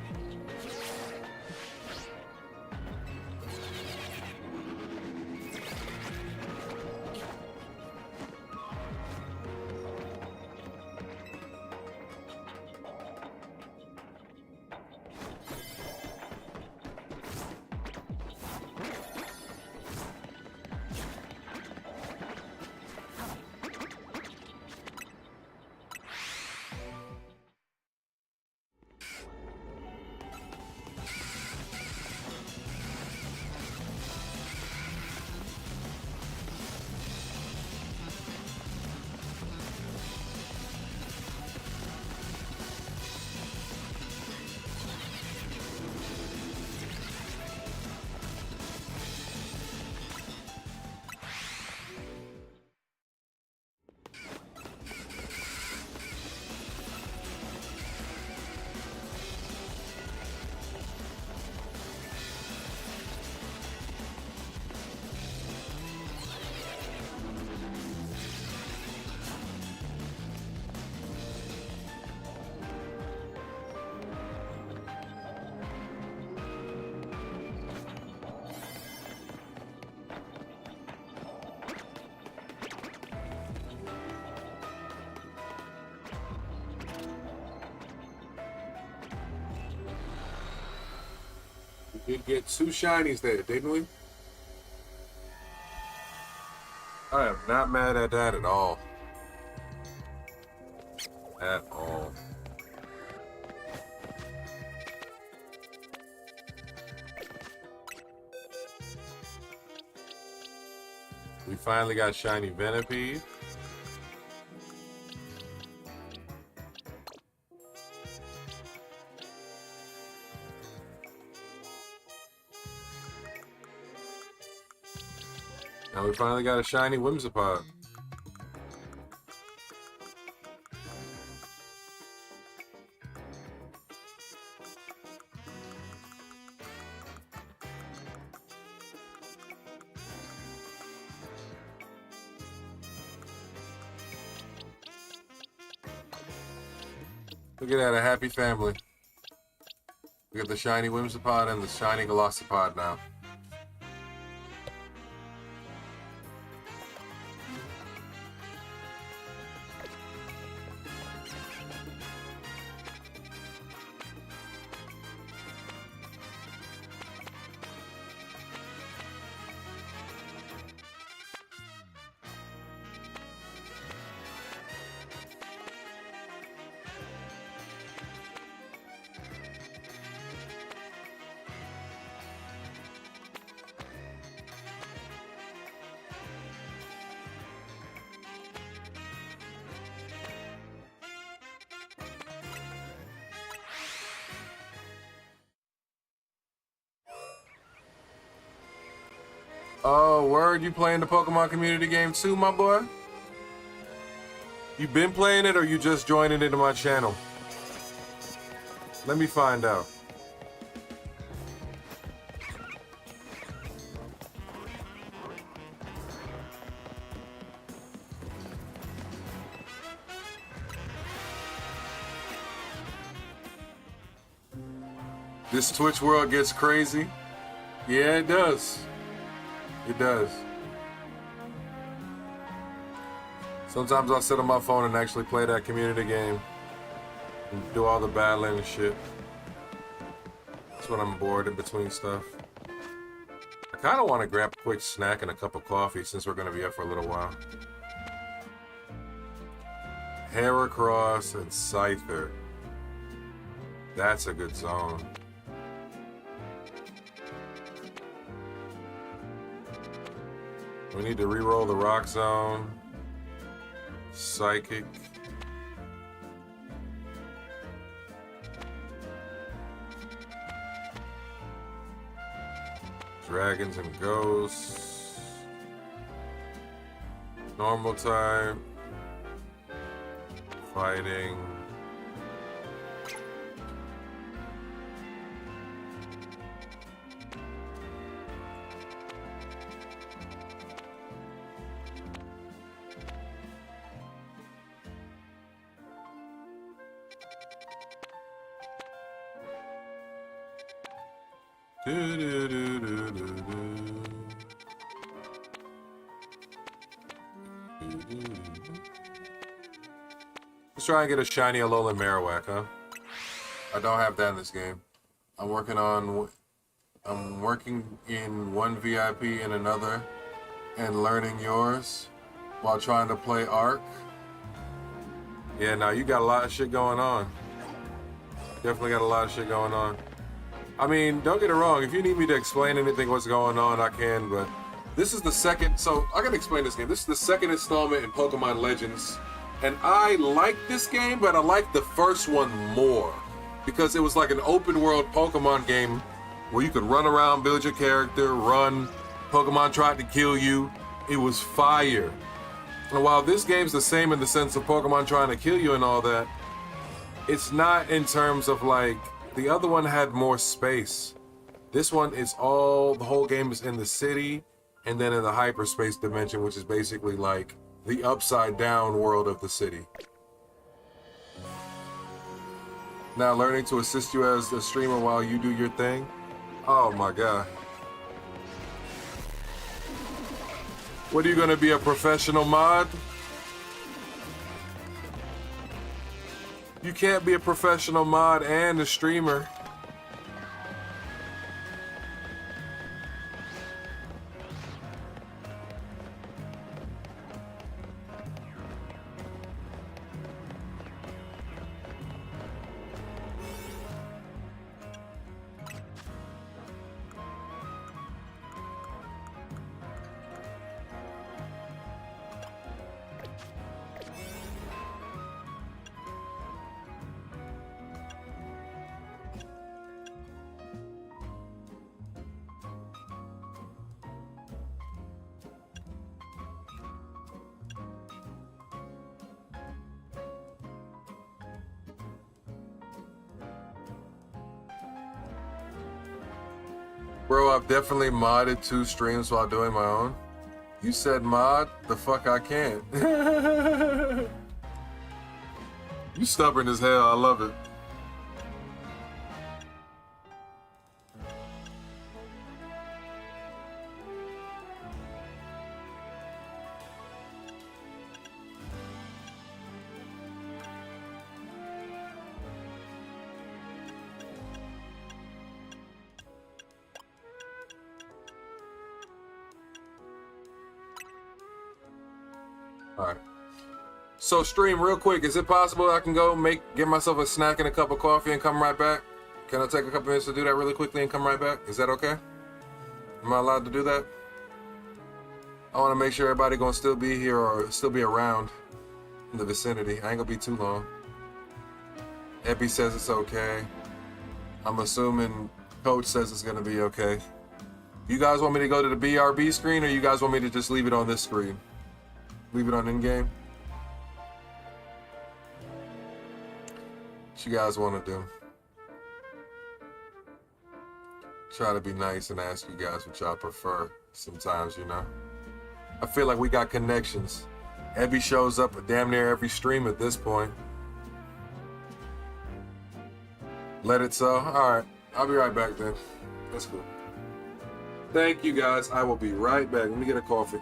Did get 2 shinies there, didn't we? I am not mad at that at all. At all. We finally got shiny Venipede. Now we finally got a shiny Whimsipod. Look at that, a happy family. We got the shiny Whimsipod and the shiny Glossopod now. Oh, word, you playing the Pokemon community game too, my boy? You been playing it or you just joining into my channel? Let me find out. This Twitch world gets crazy. Yeah, it does. It does. Sometimes I'll sit on my phone and actually play that community game and do all the battling and shit. That's when I'm bored in between stuff. I kind of want to grab a quick snack and a cup of coffee since we're going to be up for a little while. Heracross and Scyther. That's a good zone. We need to re-roll the Rock Zone. Psychic. Dragons and Ghosts. Normal type. Fighting. Let's try and get a shiny Alolan Marowak, huh? I don't have that in this game. I'm working in one VIP and another and learning yours while trying to play Arc. Yeah, now you got a lot of shit going on. Definitely got a lot of shit going on. I mean, don't get it wrong. If you need me to explain anything what's going on, I can, but this is the second, so I gotta explain this game. This is the second installment in Pokemon Legends, and I like this game, but I like the first one more because it was like an open world Pokemon game where you could run around, build your character, run, Pokemon tried to kill you. It was fire. And while this game's the same in the sense of Pokemon trying to kill you and all that, it's not in terms of like, the other one had more space. This one is the whole game is in the city and then in the hyperspace dimension, which is basically like the upside down world of the city. Now learning to assist you as a streamer while you do your thing. Oh my God. What are you gonna be, a professional mod? You can't be a professional mod and a streamer. Bro, I've definitely modded 2 streams while doing my own. You said mod? The fuck I can't. You stubborn as hell. I love it. All right. So stream real quick. Is it possible I can go get myself a snack and a cup of coffee and come right back? Can I take a couple minutes to do that really quickly and come right back? Is that okay? Am I allowed to do that? I want to make sure everybody gonna still be here or still be around in the vicinity. I ain't gonna be too long. Epi says it's okay. I'm assuming Coach says it's gonna be okay. You guys want me to go to the BRB screen or you guys want me to just leave it on this screen? Leave it on in-game? What you guys want to do? Try to be nice and ask you guys what y'all prefer sometimes, you know? I feel like we got connections. Ebby shows up at damn near every stream at this point. Let it so. Alright, I'll be right back then. That's cool. Thank you guys. I will be right back. Let me get a coffee.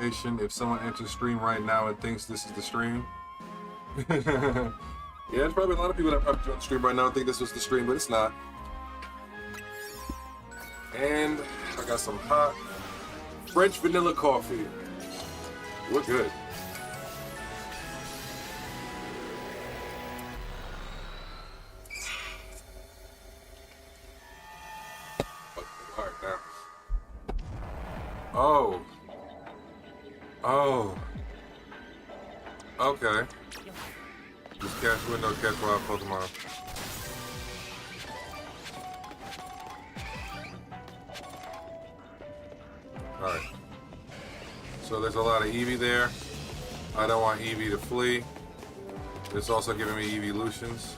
clarification. If someone enters stream right now and thinks this is the stream. Yeah, there's probably a lot of people that probably joined the stream right now and think this was the stream, but it's not. And I got some hot French vanilla coffee. We're good. All right, now. Oh. Oh. Okay. Just catch window, catch wild Pokemon. Alright. So there's a lot of Eevee there. I don't want Eevee to flee. It's also giving me evolutions.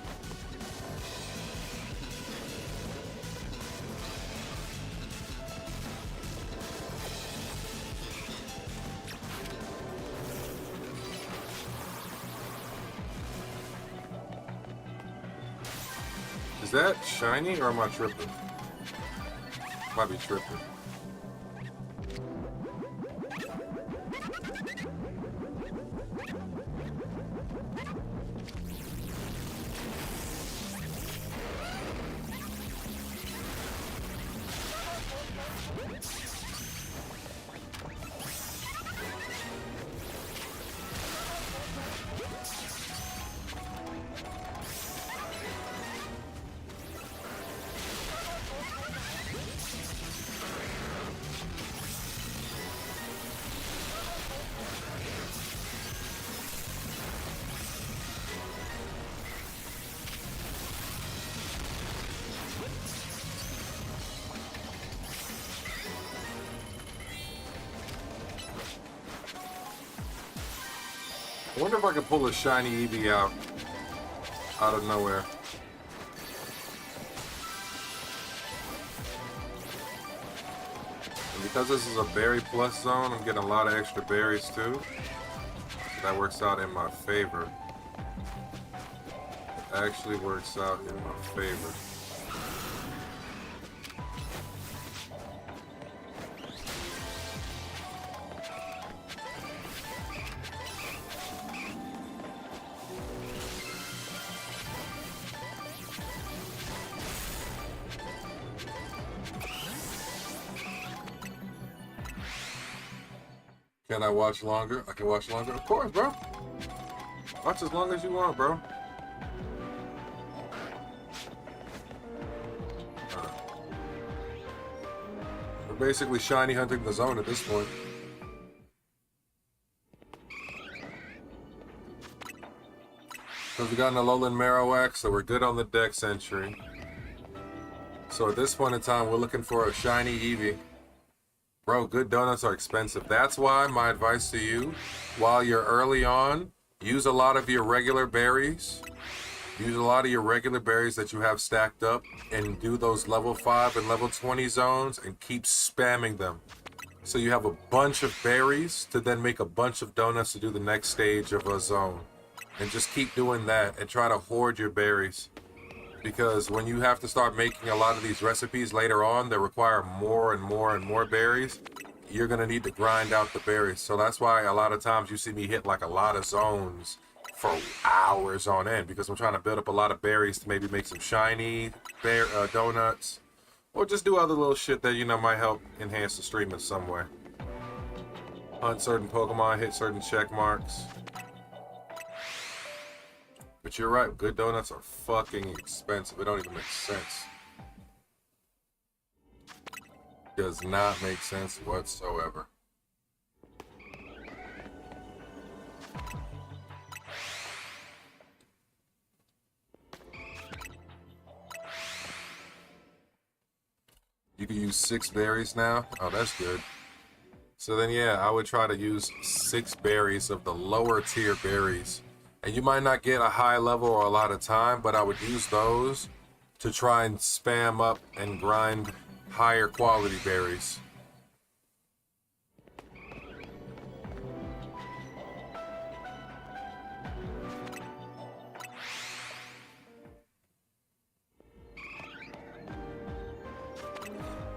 Is that shiny or am I tripping? Might be tripping. I wonder if I could pull a shiny Eevee out of nowhere. And because this is a berry plus zone, I'm getting a lot of extra berries too. So that works out in my favor. It actually works out in my favor. Can I watch longer? I can watch longer. Of course, bro. Watch as long as you want, bro. We're basically shiny hunting the zone at this point. Because we got an Alolan Marowak, so we're good on the Dex entry. So at this point in time, we're looking for a shiny Eevee. Bro, good donuts are expensive. That's why my advice to you, while you're early on, use a lot of your regular berries. Use a lot of your regular berries that you have stacked up and do those level 5 and level 20 zones and keep spamming them. So you have a bunch of berries to then make a bunch of donuts to do the next stage of a zone. And just keep doing that and try to hoard your berries. Because when you have to start making a lot of these recipes later on that require more and more and more berries, you're going to need to grind out the berries. So that's why a lot of times you see me hit like a lot of zones for hours on end, because I'm trying to build up a lot of berries to maybe make some shiny donuts, or just do other little shit that, you know, might help enhance the stream in some way. Hunt certain Pokemon, hit certain check marks. But you're right, good donuts are fucking expensive. It don't even make sense. Does not make sense whatsoever. You can use 6 berries now. Oh, that's good. So then, yeah, I would try to use 6 berries of the lower tier berries. And you might not get a high level or a lot of time, but I would use those to try and spam up and grind higher quality berries.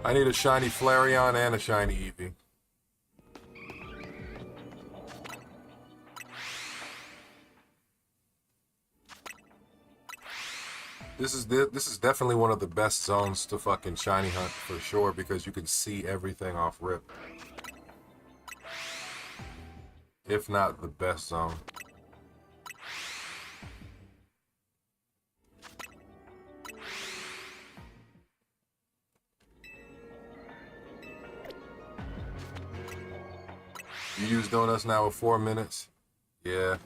I need a shiny Flareon and a shiny Eevee. This is definitely one of the best zones to fucking shiny hunt for sure because you can see everything off rip. If not the best zone. You use donuts now with 4 minutes? Yeah.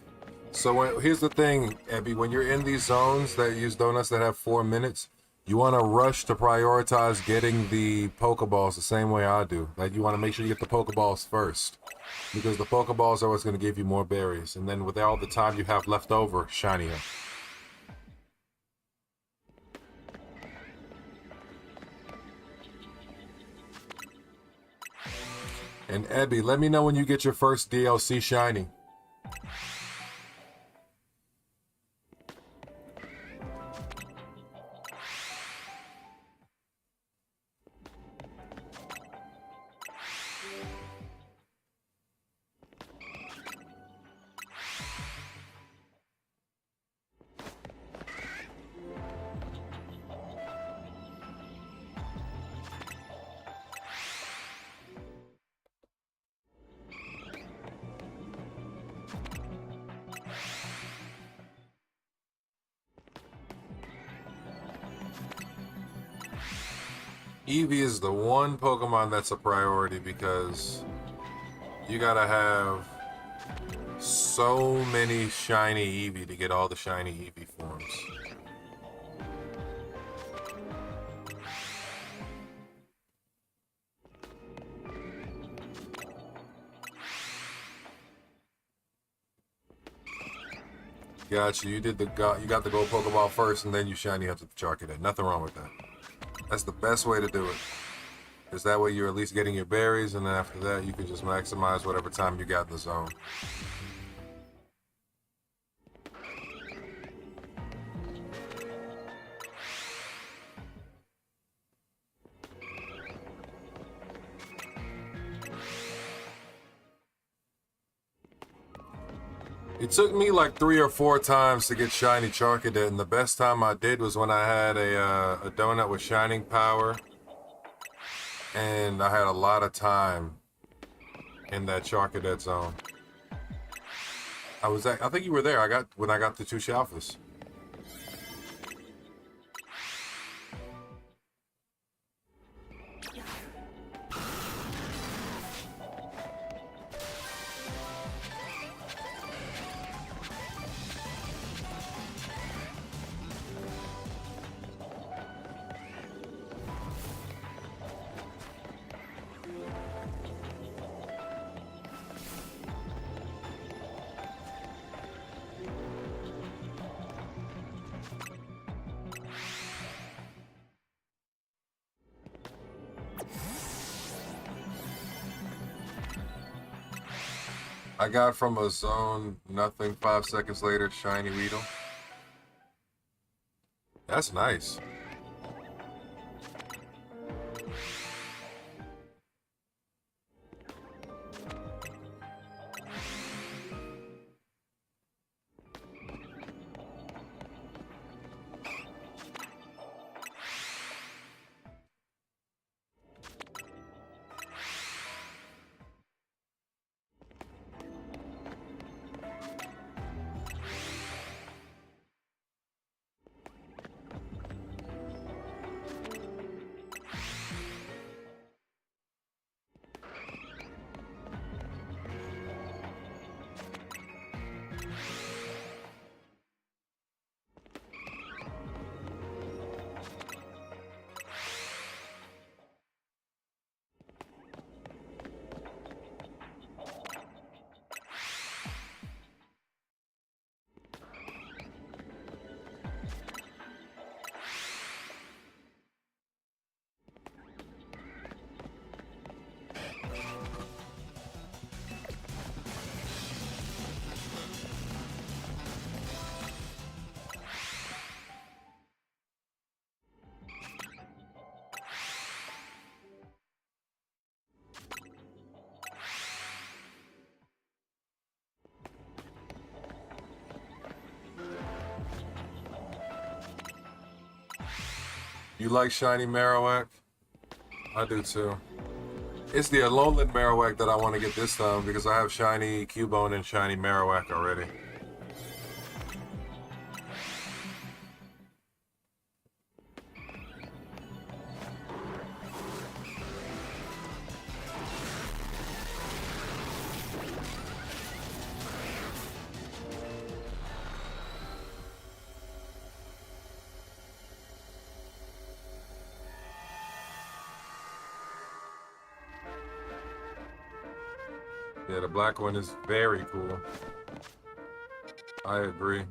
So here's the thing, Ebby. When you're in these zones that use donuts that have 4 minutes, you want to rush to prioritize getting the Pokeballs the same way I do. Like, you want to make sure you get the Pokeballs first. Because the Pokeballs are what's going to give you more berries. And then with all the time you have left over, shiny them. And Ebby, let me know when you get your first DLC shiny. Eevee is the one Pokemon that's a priority because you gotta have so many shiny Eevee to get all the shiny Eevee forms. Gotcha. You got the gold Pokeball first, and then you shiny up to the Charcadet. Nothing wrong with that. That's the best way to do it. Because that way you're at least getting your berries, and then after that you can just maximize whatever time you got in the zone. It took me like 3 or 4 times to get shiny Charcadet, and the best time I did was when I had a donut with shining power, and I had a lot of time in that Charcadet zone. I think you were there. When I got the 2 Shalphas. I got from a zone, nothing, 5 seconds later, shiny Weedle. That's nice. You like shiny Marowak? I do too. It's the Alolan Marowak that I want to get this time because I have shiny Cubone and shiny Marowak already. Yeah, the black one is very cool. I agree.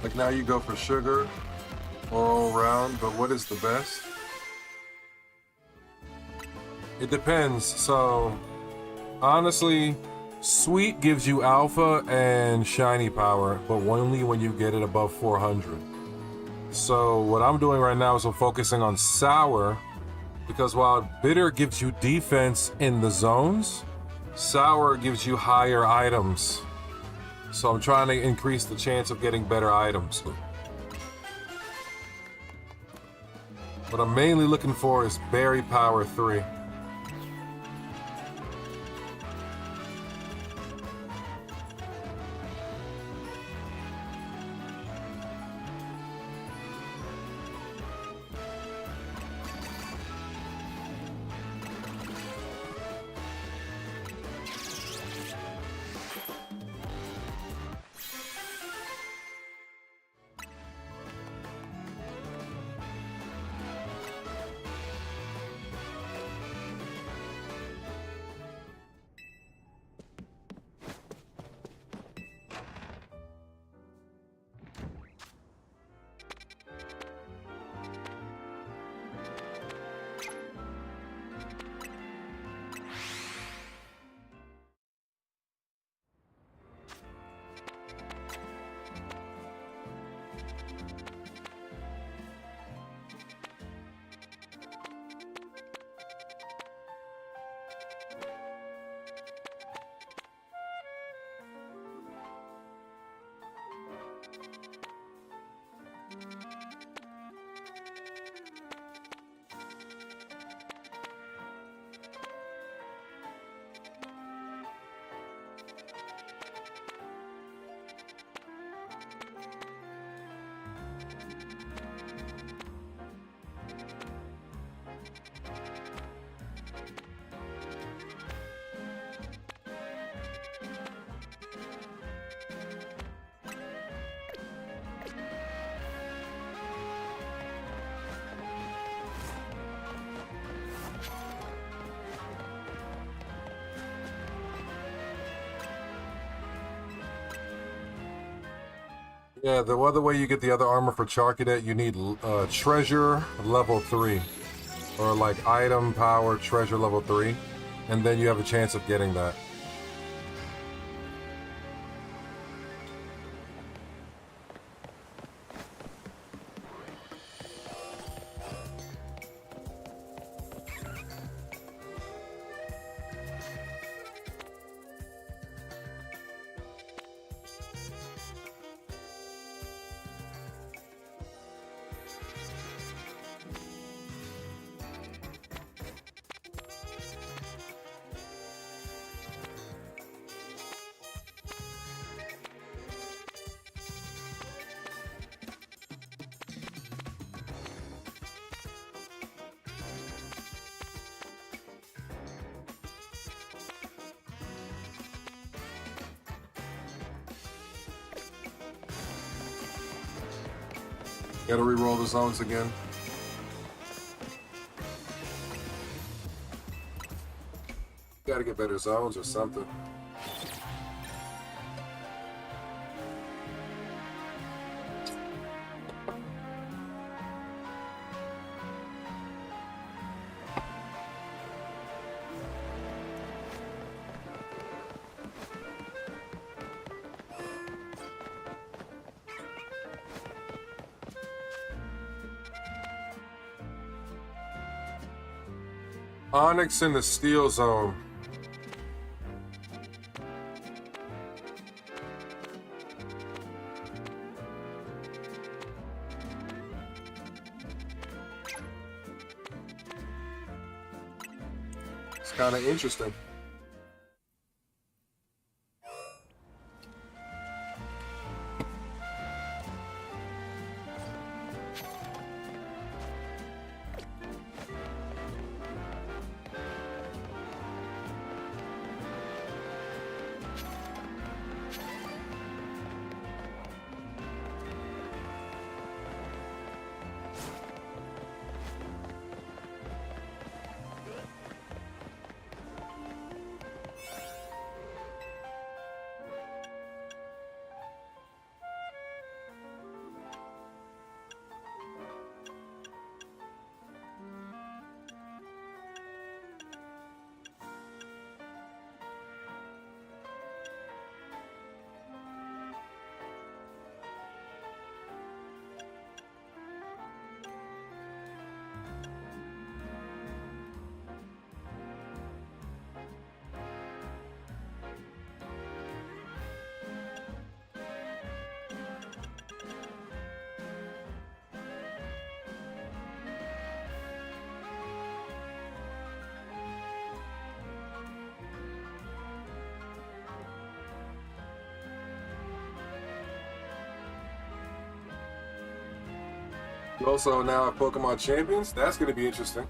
Like now you go for sugar all around, but what is the best? It depends. So honestly, sweet gives you alpha and shiny power, but only when you get it above 400. So what I'm doing right now is I'm focusing on sour, because while bitter gives you defense in the zones, sour gives you higher items. So I'm trying to increase the chance of getting better items. What I'm mainly looking for is Berry Power 3. Yeah, the other way you get the other armor for Charcadet, you need treasure level 3. Or like item power treasure level 3. And then you have a chance of getting that. Gotta re-roll the zones again. Gotta get better zones or something. Onix in the steel zone. It's kind of interesting. We also now have Pokemon Champions. That's going to be interesting.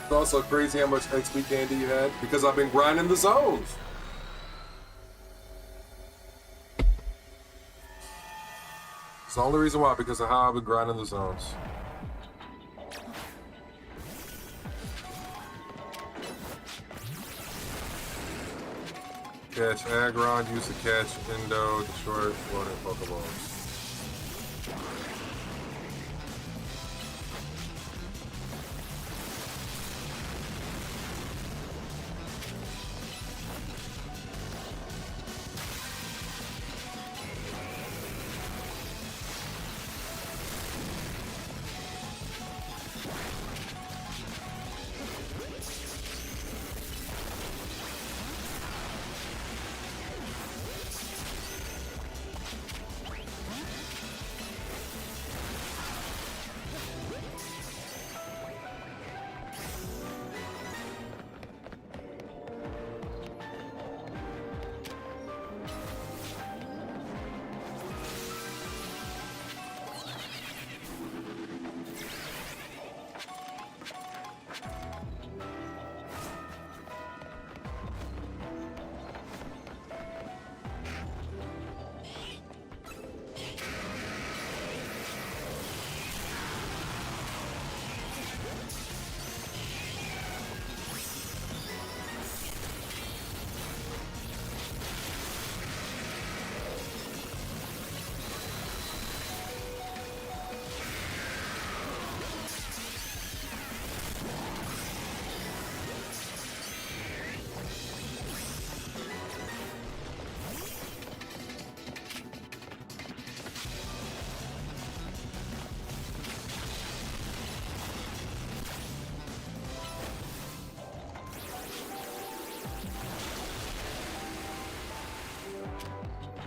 It's also crazy how much XP candy you had because I've been grinding the zones. It's the only reason why, because of how I've been grinding the zones. Catch Aggron, use to catch Indo, destroy floating Pokeballs.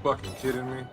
Fucking kidding me?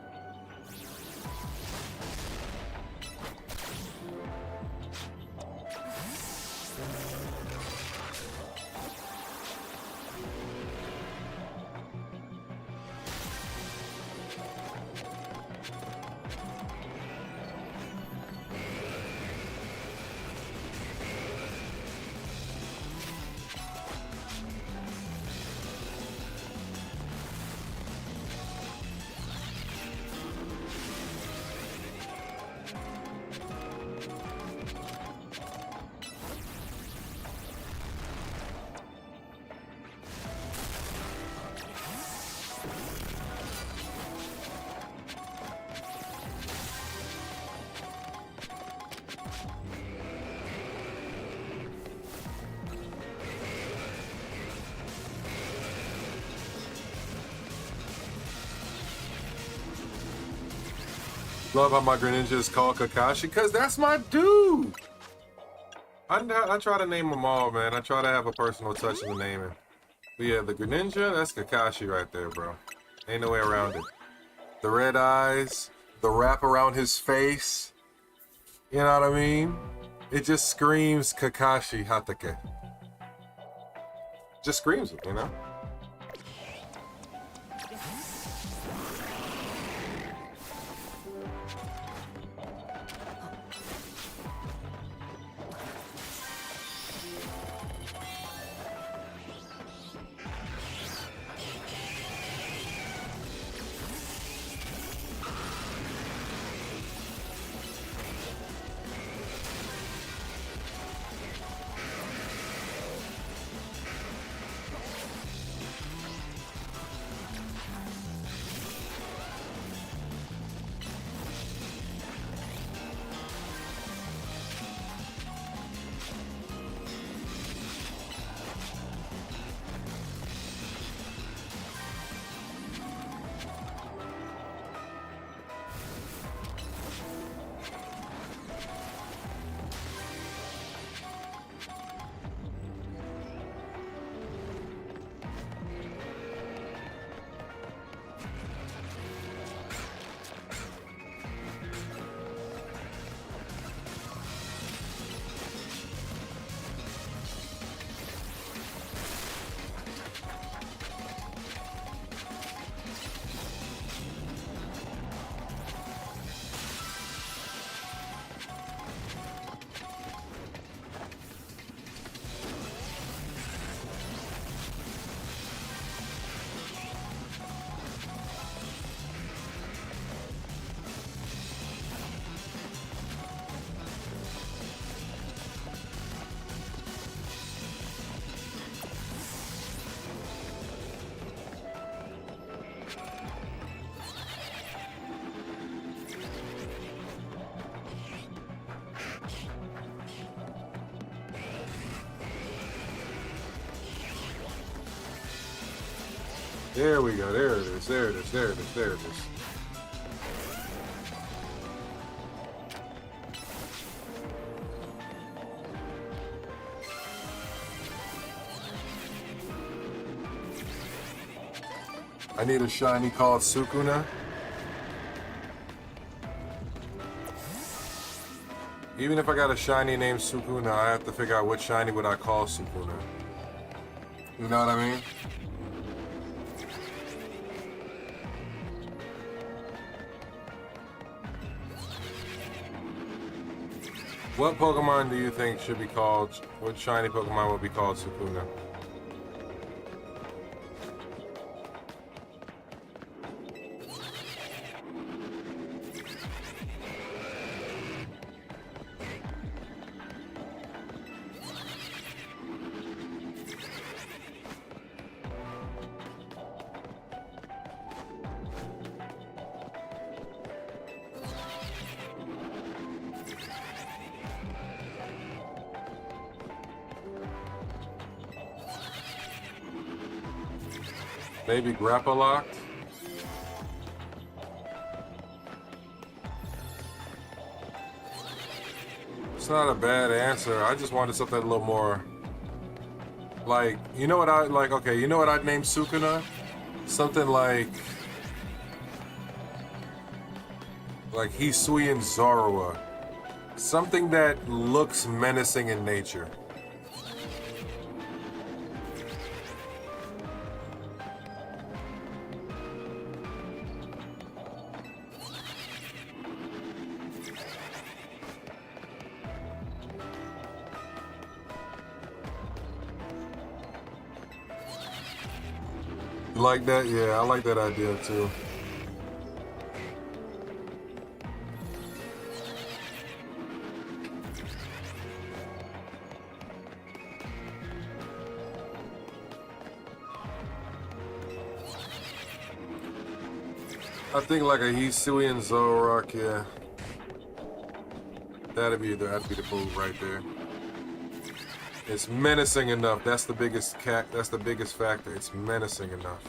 Love how my Greninja is called Kakashi, because that's my dude. I try to name them all, man. I try to have a personal touch in the naming. But yeah, the Greninja, that's Kakashi right there, bro. Ain't no way around it. The red eyes, the wrap around his face. You know what I mean? It just screams Kakashi Hatake. Just screams it, you know? There we go. There it is. There it is. There it is. There it is. I need a shiny called Sukuna. Even if I got a shiny named Sukuna, I have to figure out what shiny would I call Sukuna. You know what I mean? What Pokemon do you think should be called, what shiny Pokemon would be called Sukuna? Maybe Grapple Locked? It's not a bad answer. I just wanted something a little more like, you know what I like? Okay, you know what I'd name Sukuna? Something like Hisui and Zorua. Something that looks menacing in nature. Like that? Yeah, I like that idea too. I think like a Hisui and Zoroark, yeah. That'd be the move right there. It's menacing enough. That's the biggest that's the biggest factor. It's menacing enough.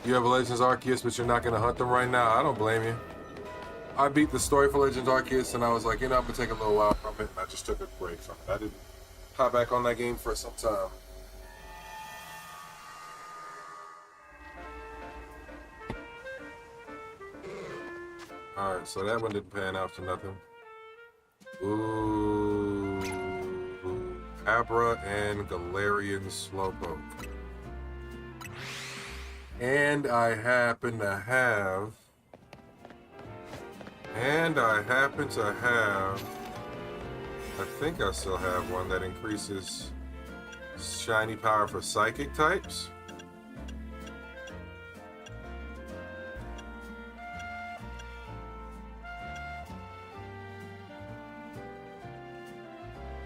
You have a Legends Arceus, but you're not going to hunt them right now? I don't blame you. I beat the story for Legends Arceus, and I was like, you know, I'm going to take a little while from it, and I just took a break from it. I didn't hop back on that game for some time. Alright, so that one didn't pan out to nothing. Ooh. Abra and Galarian Slowpoke. And I happen to have, I think I still have one that increases shiny power for psychic types.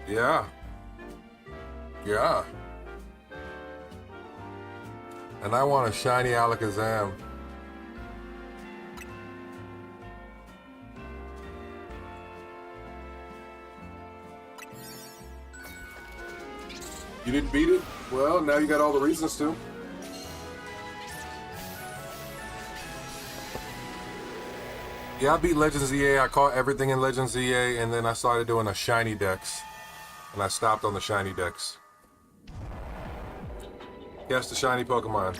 Yeah. And I want a shiny Alakazam. You didn't beat it? Well, now you got all the reasons to. Yeah, I beat Legends Z-A. I caught everything in Legends Z-A, and then I started doing a shiny dex. And I stopped on the shiny dex. Catch the shiny Pokemon.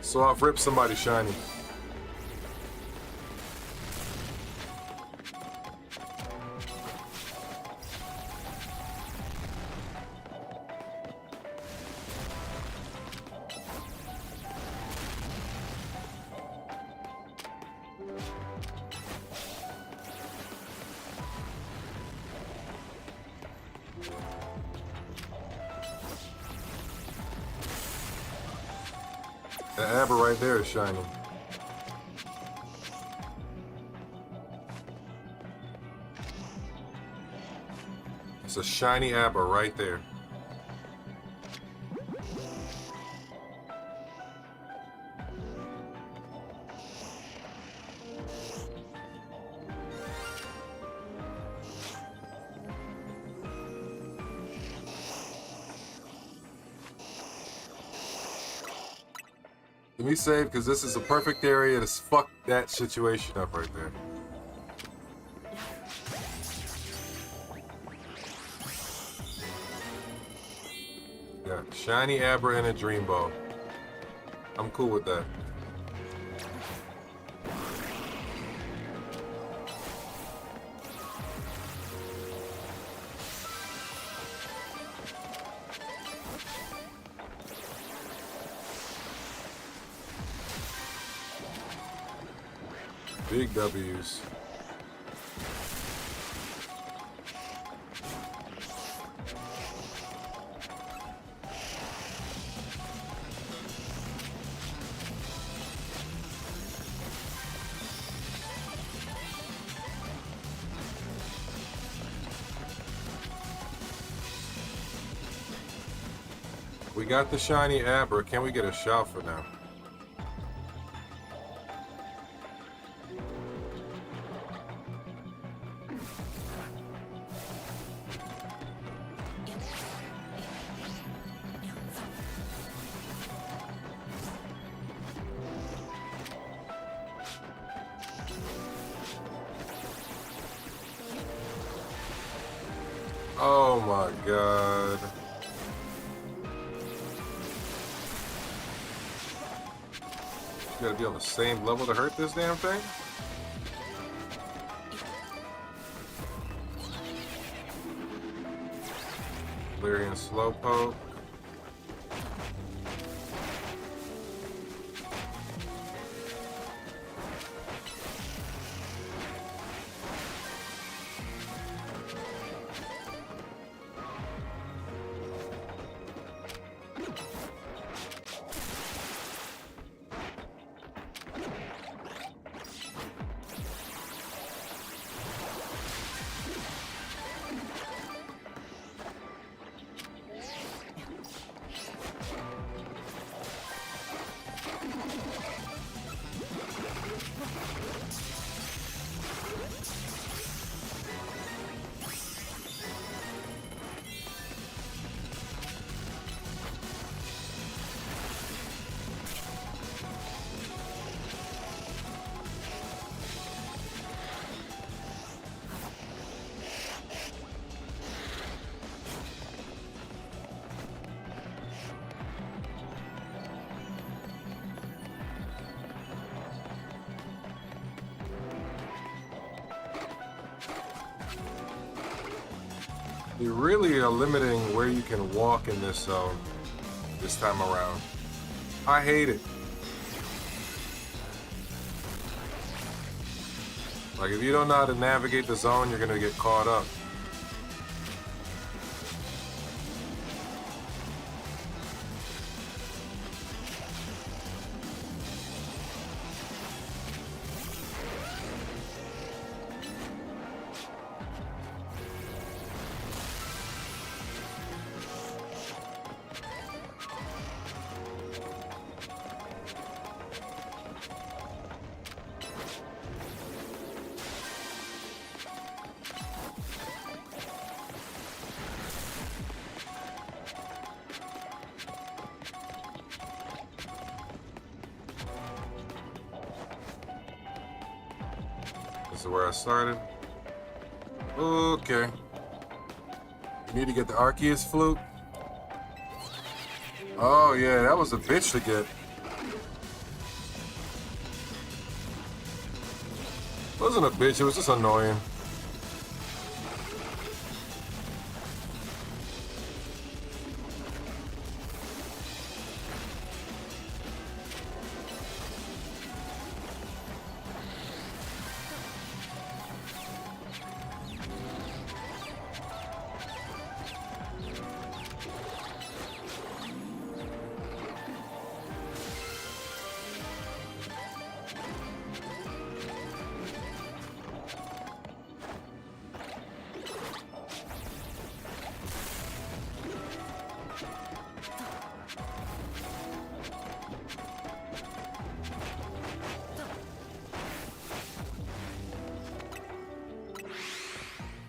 So I've ripped somebody shiny. That Abra right there is shiny. It's a shiny Abra right there. Let me save, because this is a perfect area to fuck that situation up right there. Yeah, shiny Abra and a Dream Ball. I'm cool with that. Big W's. We got the shiny Abra. Can we get a Shalpha now? Oh my god. You gotta be on the same level to hurt this damn thing? Lyrian Slowpoke. You really are limiting where you can walk in this zone this time around. I hate it. Like, if you don't know how to navigate the zone, you're gonna get caught up. This is where I started. Okay. You need to get the Arceus flute. Oh yeah, that was a bitch to get. It wasn't a bitch, it was just annoying.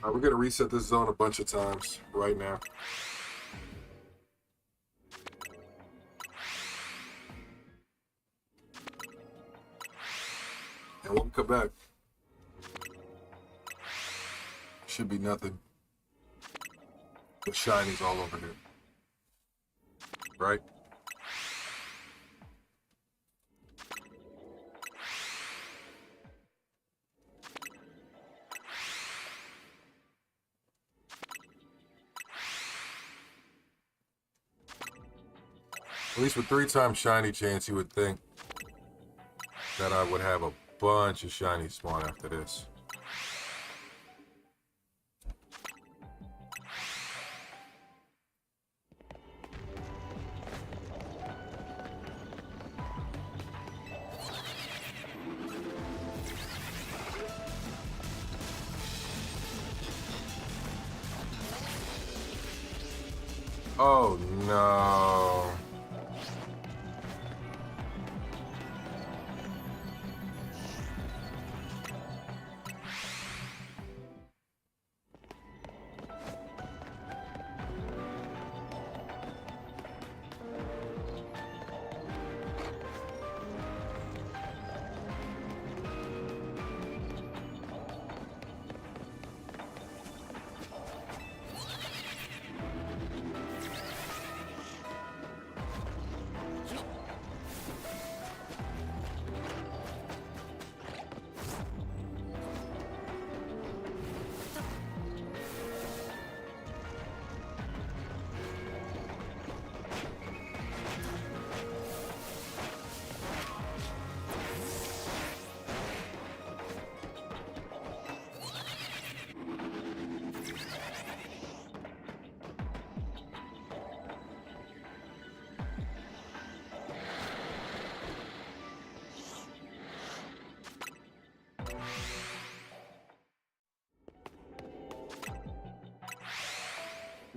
We're gonna reset this zone a bunch of times right now. And when we come back, should be nothing but shinies all over here. Right? At least with 3-time shiny chance, you would think that I would have a bunch of shiny spawn after this. Oh no.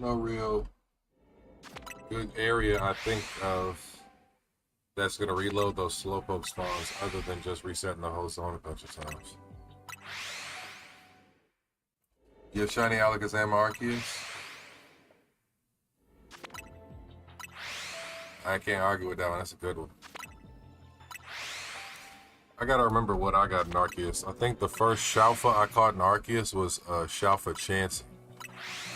No real good area I think of that's gonna reload those slowpoke spawns other than just resetting the whole zone a bunch of times. You have shiny Alakazam Arceus? I can't argue with that one, that's a good one. I gotta remember what I got in Arceus. I think the first Shalpha I caught in Arceus was Shalpha Chansey.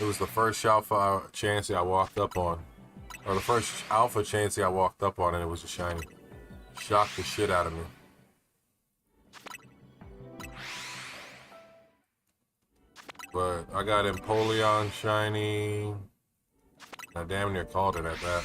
It was the first Shalpha Chansey I walked up on. Or the first Alpha Chansey I walked up on and it was a shiny. Shocked the shit out of me. But I got Empoleon shiny. I damn near called it at that.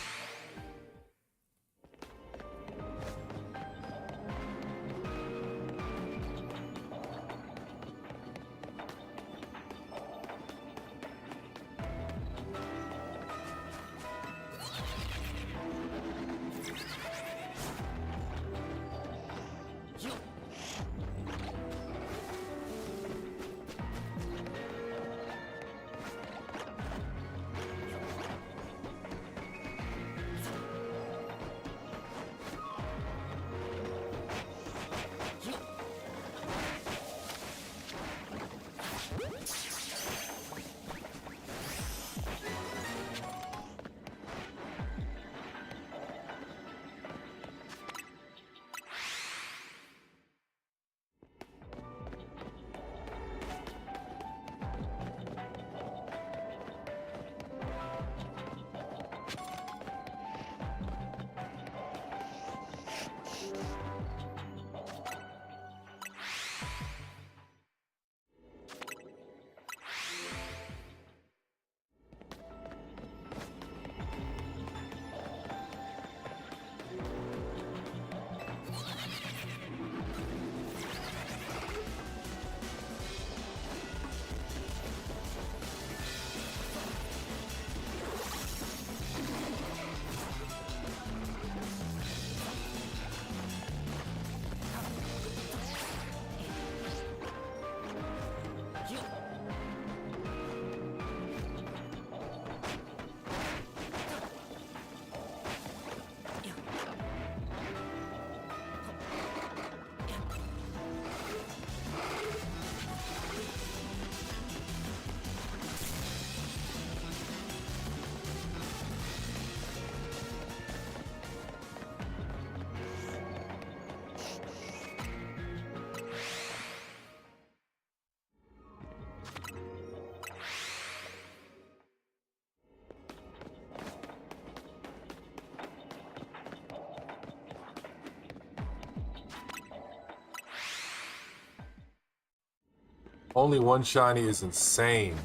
Only one shiny is insane.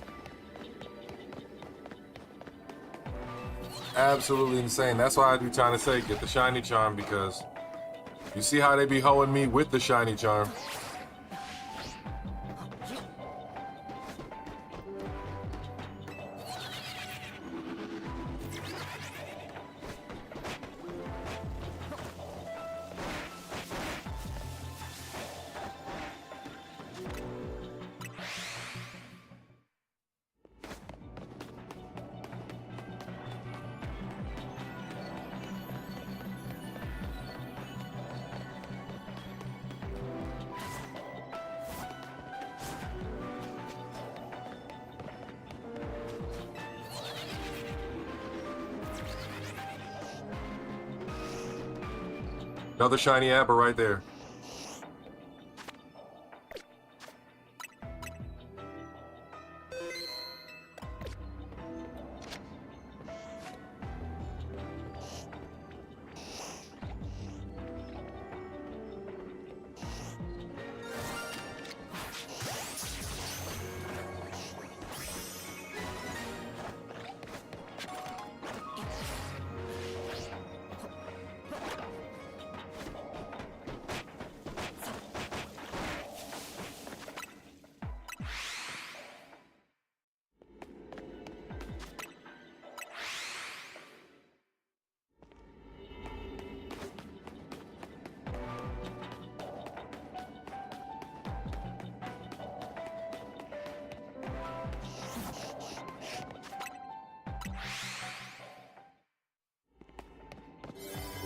Absolutely insane. That's why I be trying to say get the shiny charm, because you see how they be hoeing me with the shiny charm. Another shiny Abra right there.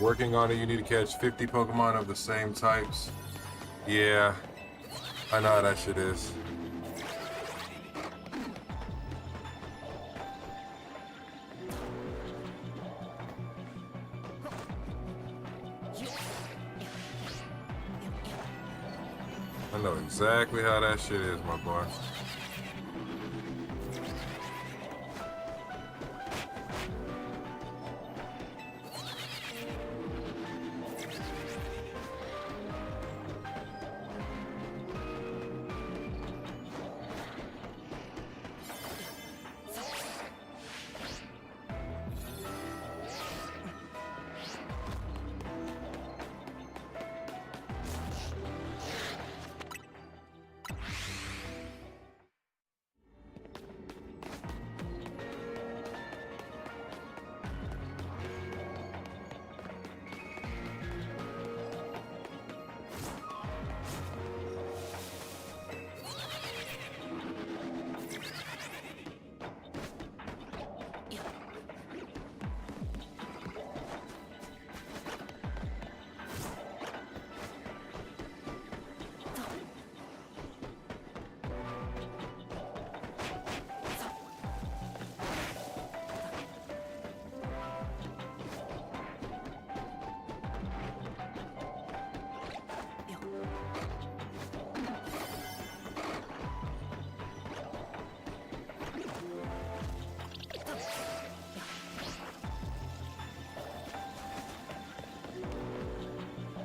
Working on it, you need to catch 50 Pokemon of the same types. Yeah, I know how that shit is. I know exactly how that shit is, my boy.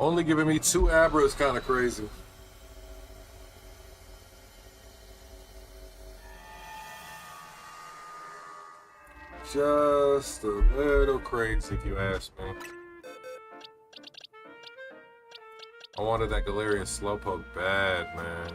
Only giving me 2 Abra is kind of crazy. Just a little crazy, if you ask me. I wanted that Galarian Slowpoke bad, man.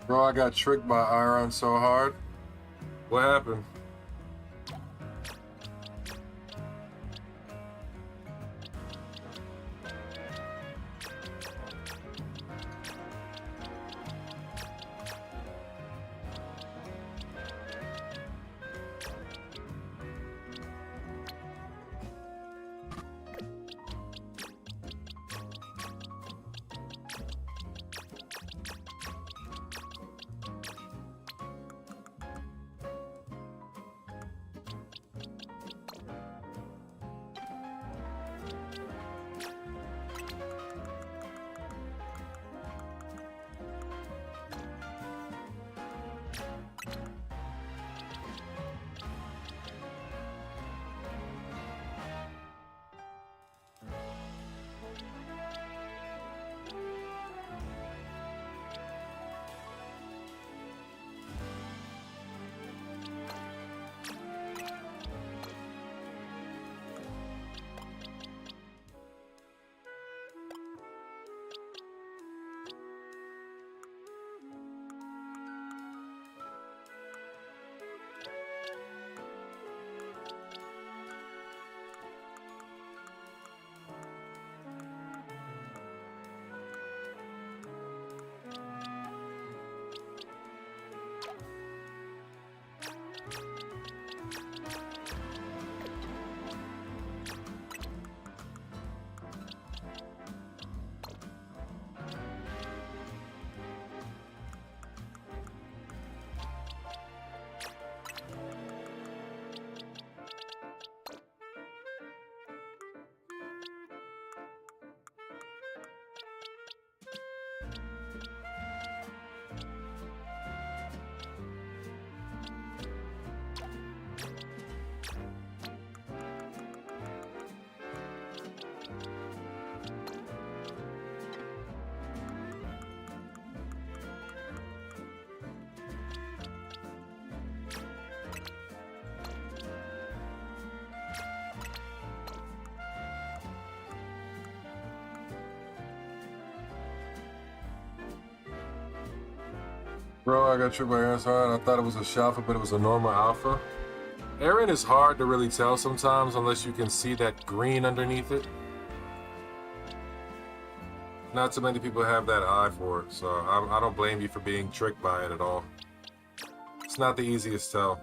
Bro, I got tricked by Iron so hard. What happened? Bro, I got tricked by Aaron's hard. I thought it was a Shalpha, but it was a normal Alpha. Aaron is hard to really tell sometimes unless you can see that green underneath it. Not too many people have that eye for it, so I don't blame you for being tricked by it at all. It's not the easiest tell.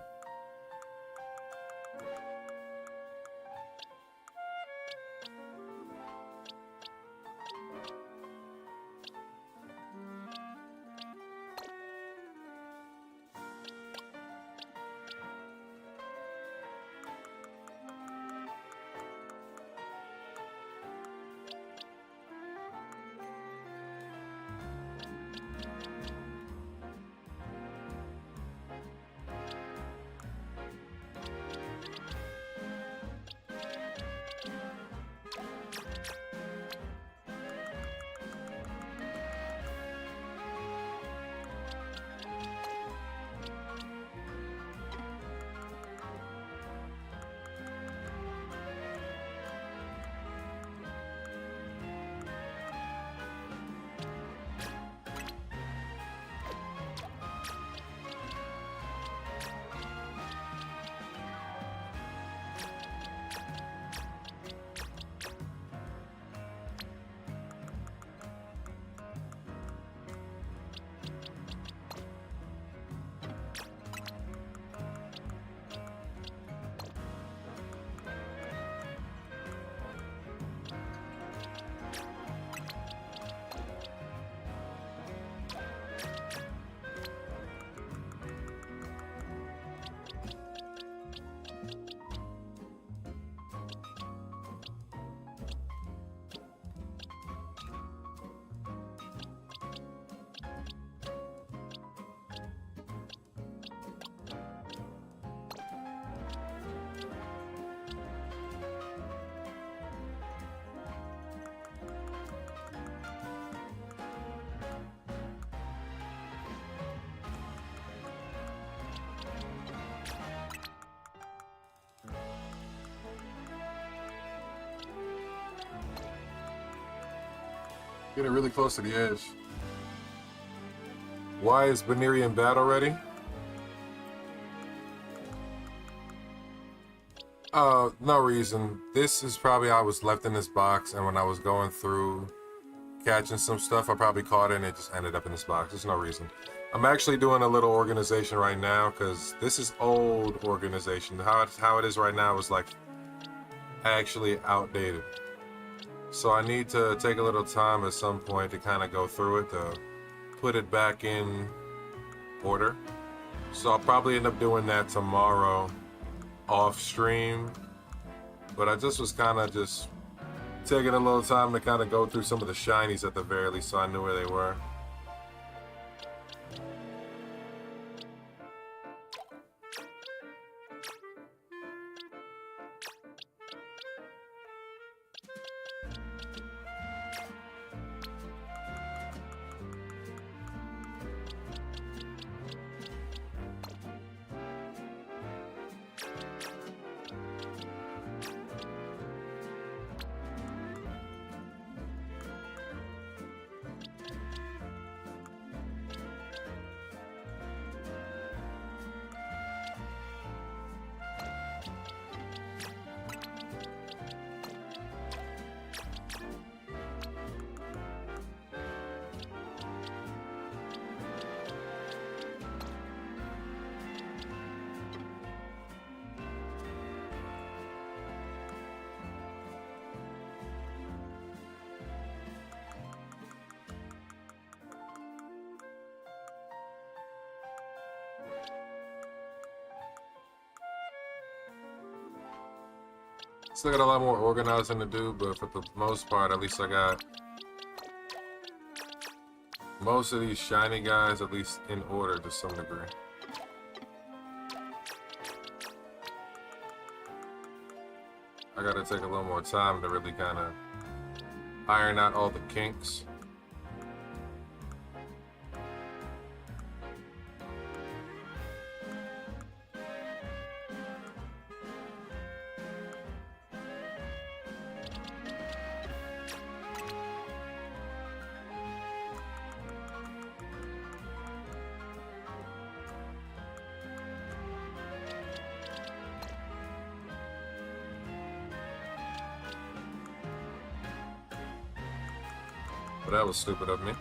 Getting really close to the edge. Why is Baneri in battle ready? No reason. This is probably I was left in this box, and when I was going through catching some stuff, I probably caught it and it just ended up in this box. There's no reason. I'm actually doing a little organization right now because this is old organization. How it is right now is like actually outdated. So I need to take a little time at some point to kind of go through it to put it back in order. So I'll probably end up doing that tomorrow off stream. But I just was kind of just taking a little time to kind of go through some of the shinies at the very least so I knew where they were. Still got a lot more organizing to do, but for the most part, at least I got most of these shiny guys at least in order to some degree. I gotta take a little more time to really kind of iron out all the kinks. But that was stupid of me.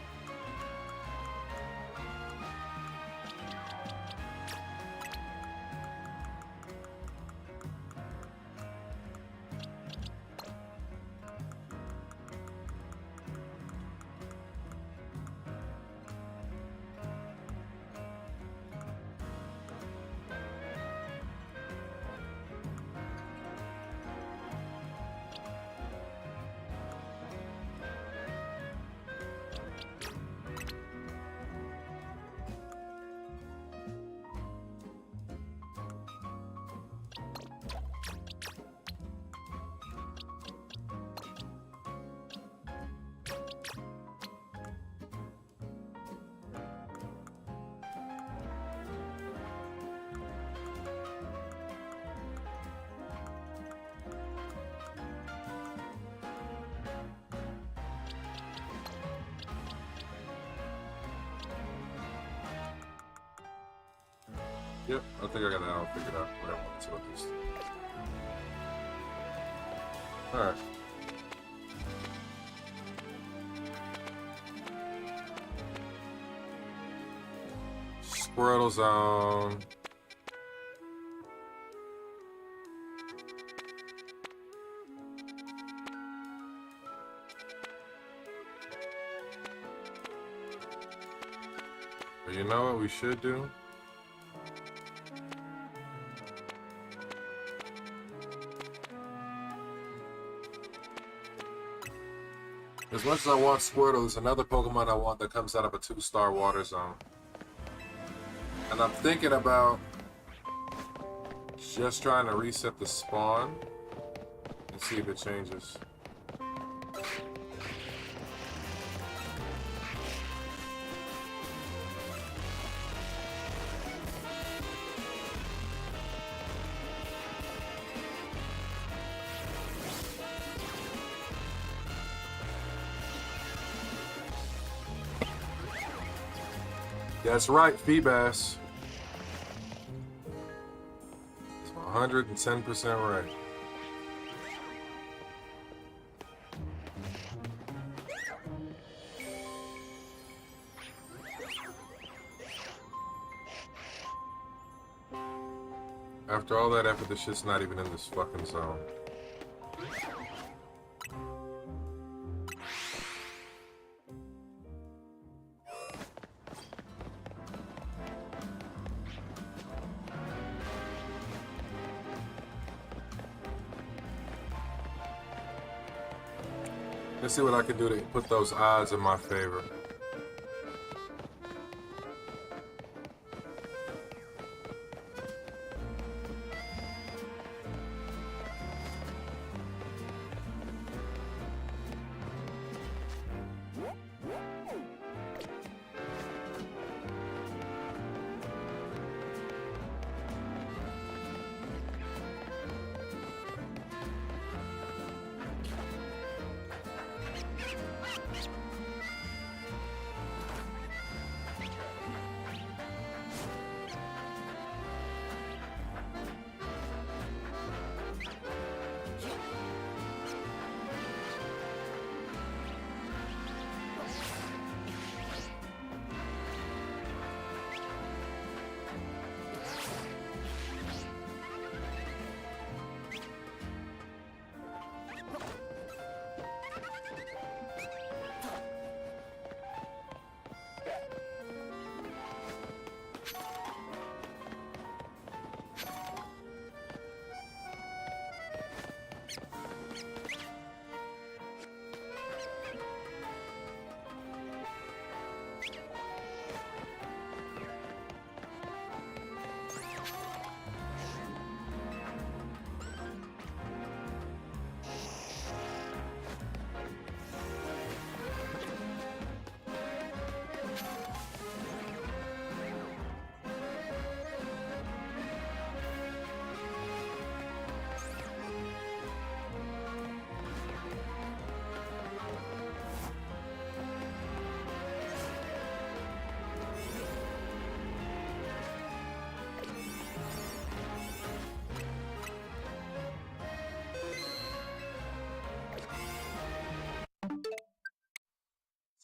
Yep, I think I got that all figured out. Whatever, let's see what this. Alright. Squirtle Zone. But you know what we should do? As much as I want Squirtle, there's another Pokemon I want that comes out of a 2-star water zone. And I'm thinking about just trying to reset the spawn and see if it changes. That's right, Feebas. It's 110% right. After all that effort, this shit's not even in this fucking zone. Let's see what I can do to put those odds in my favor.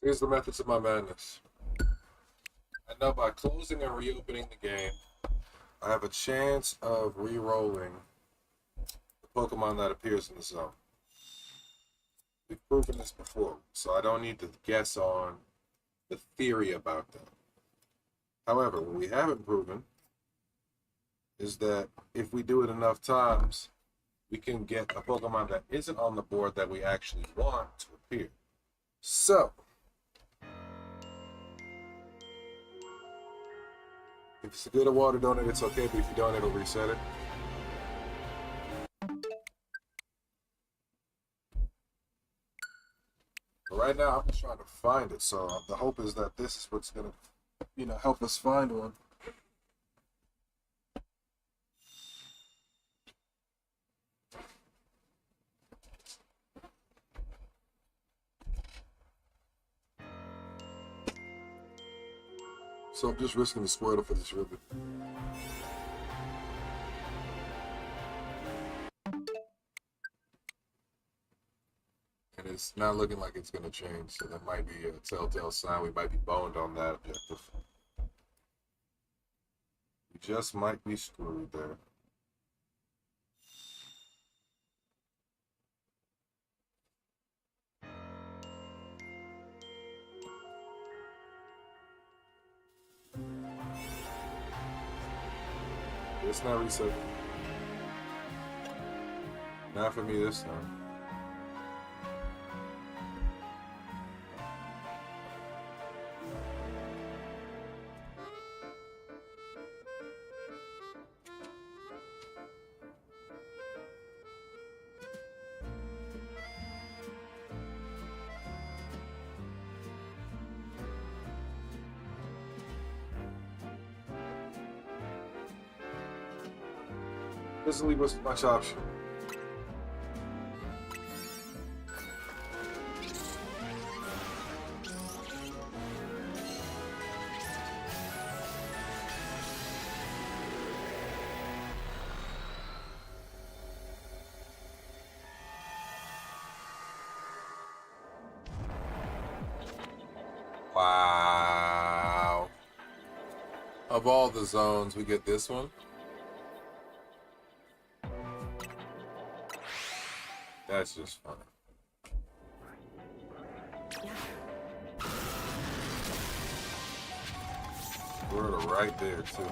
Here's the methods of my madness. I know by closing and reopening the game, I have a chance of re-rolling the Pokemon that appears in the zone. We've proven this before, so I don't need to guess on the theory about them. However, what we haven't proven is that if we do it enough times, we can get a Pokemon that isn't on the board that we actually want to appear. So, if it's a good water donut, it's okay, but if you don't, it'll reset it. But right now, I'm just trying to find it, so the hope is that this is what's going to, help us find one. So I'm just risking the Squirtle for this ribbon. And it's not looking like it's going to change, so that might be a telltale sign we might be boned on that objective. We just might be screwed there. It's not resetting. Not for me this time. Doesn't leave us much option. Of all the zones, we get this one. That's just fun. Squirtle right there, too.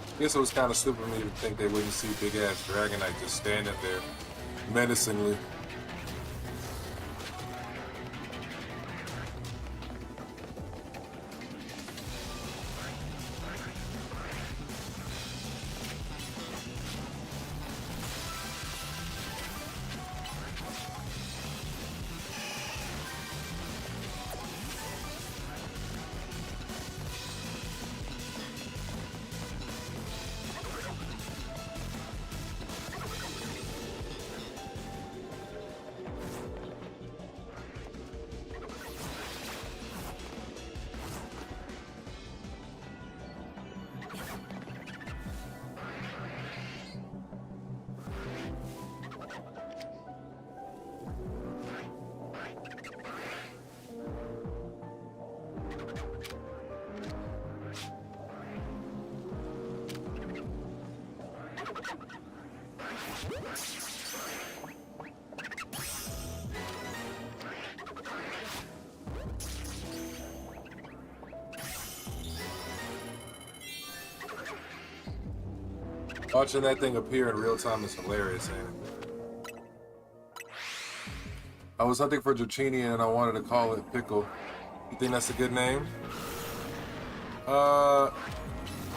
I guess it was kind of stupid of me to think they wouldn't see big ass Dragonite just standing there menacingly. Watching that thing appear in real time is hilarious, man. I was hunting for Dratini and I wanted to call it Pickle. You think that's a good name? Are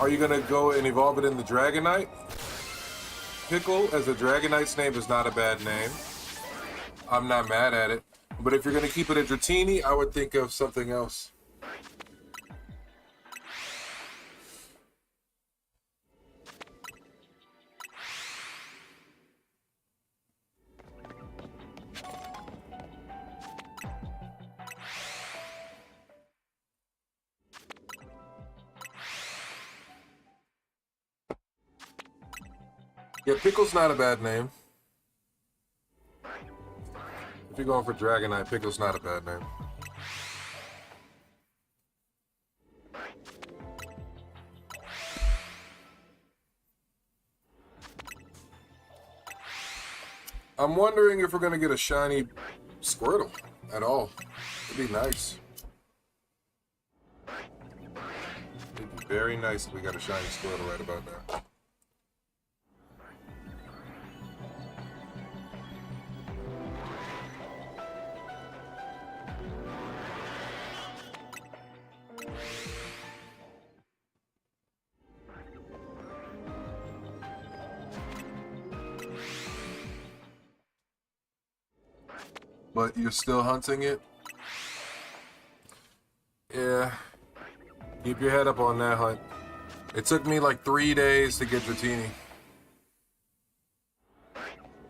you gonna go and evolve it in the Dragonite? Pickle as a Dragonite's name is not a bad name. I'm not mad at it. But if you're gonna keep it a Dratini, I would think of something else. Yeah, Pickle's not a bad name. If you're going for Dragonite, Pickle's not a bad name. I'm wondering if we're going to get a shiny Squirtle at all. It'd be nice. It'd be very nice if we got a shiny Squirtle right about now. But you're still hunting it? Yeah. Keep your head up on that hunt. It took me like 3 days to get Dratini.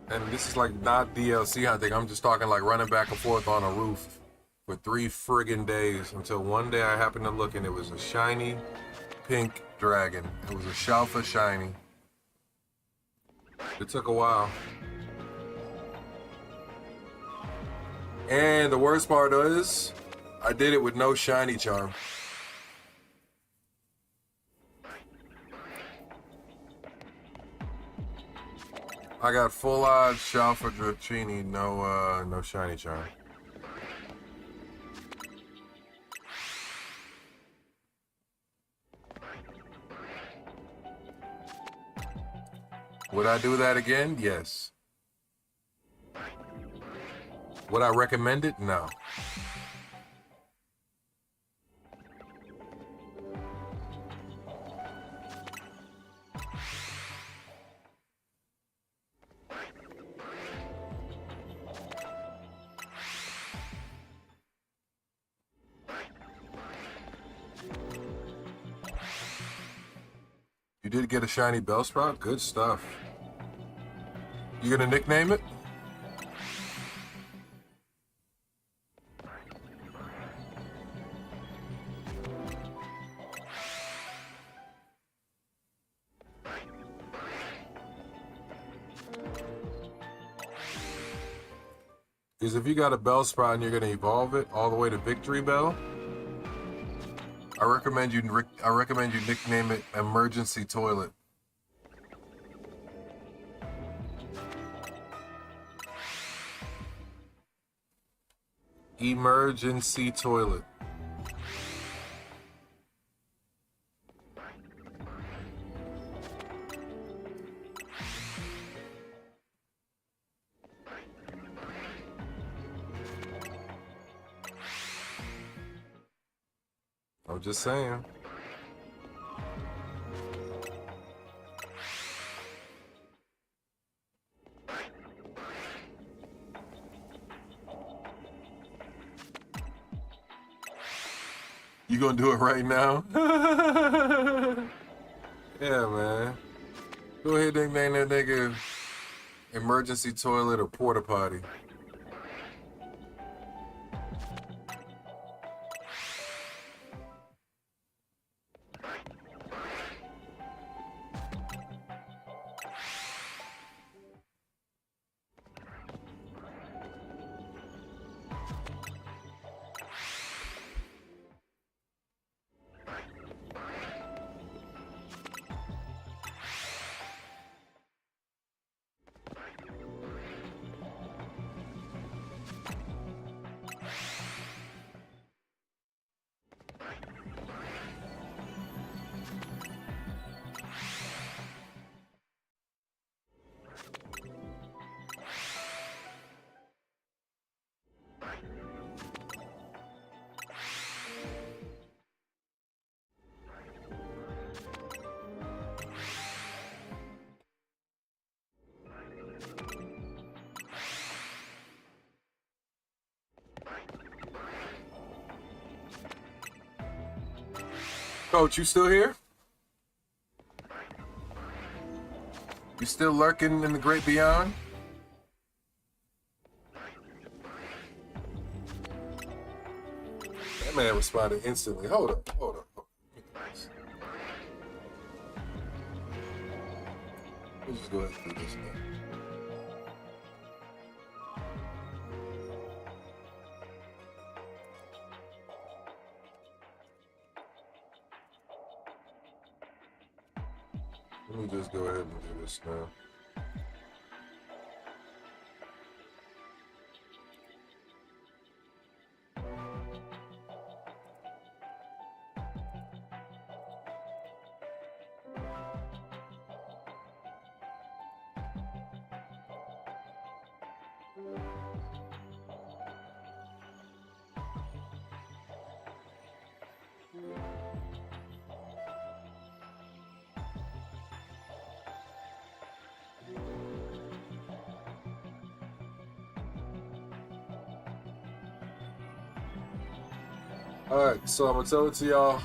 And this is like not DLC hunting. I'm just talking like running back and forth on a roof for 3 friggin' days until one day I happened to look and it was a shiny pink dragon. It was a Shalpha shiny. It took a while. And the worst part is, I did it with no shiny charm. I got full odds Shalpha Dratini, no shiny charm. Would I do that again? Yes. Would I recommend it? No. You did get a shiny Bellsprout? Good stuff. You gonna nickname it? Because if you got a Bellsprout and you're gonna evolve it all the way to Victory Bell, I recommend you nickname it Emergency Toilet. Emergency Toilet. I'm just saying. You gonna do it right now? Yeah, man. Go ahead and name that nigga Emergency Toilet or Porta Potty. Coach, you still here? You still lurking in the great beyond? That man responded instantly. Hold up. Let's just go ahead and do this now. Let me just go ahead and do this now. Alright, so I'm gonna tell it to y'all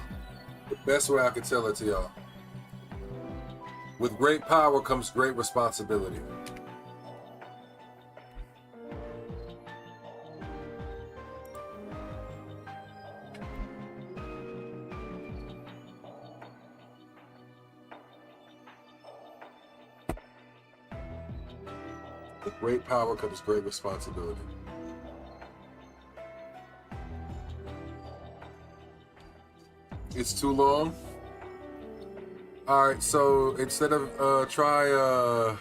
the best way I can tell it to y'all. With great power comes great responsibility. With great power comes great responsibility. It's too long. All right, so instead of try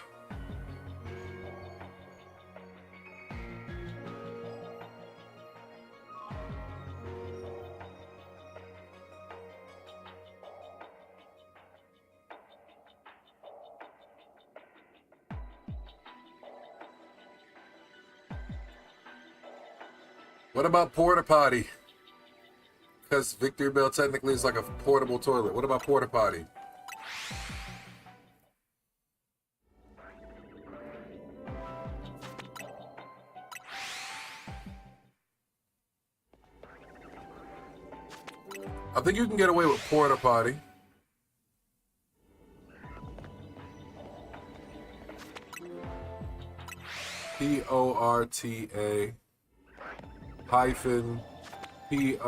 What about porta potty? Because Victory Bell technically is like a portable toilet. What about porta potty? I think you can get away with porta potty. Porta hyphen potty.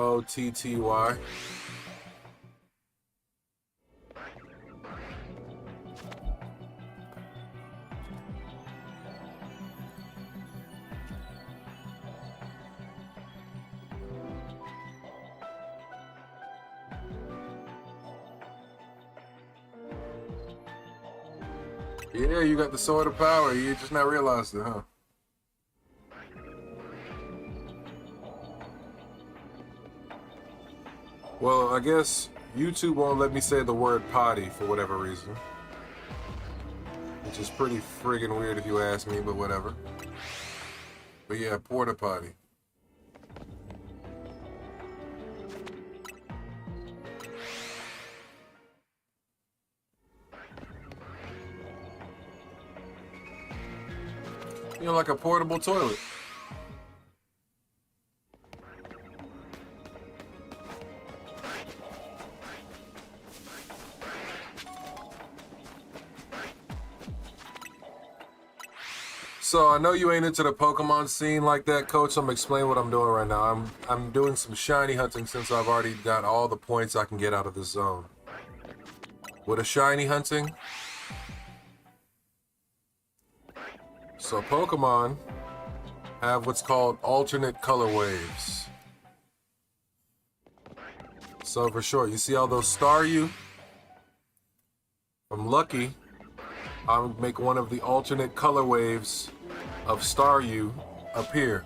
Yeah, you got the sword of power. You just not realized it, huh? Well, I guess YouTube won't let me say the word potty for whatever reason. Which is pretty friggin' weird if you ask me, but whatever. But yeah, porta potty. You know, like a portable toilet. So I know you ain't into the Pokemon scene like that, Coach. So I'm explaining what I'm doing right now. I'm doing some shiny hunting since I've already got all the points I can get out of this zone. With a shiny hunting, so Pokemon have what's called alternate color waves. So for short, you see all those Staryu? If I'm lucky, I'll make one of the alternate color waves of Staryu appear.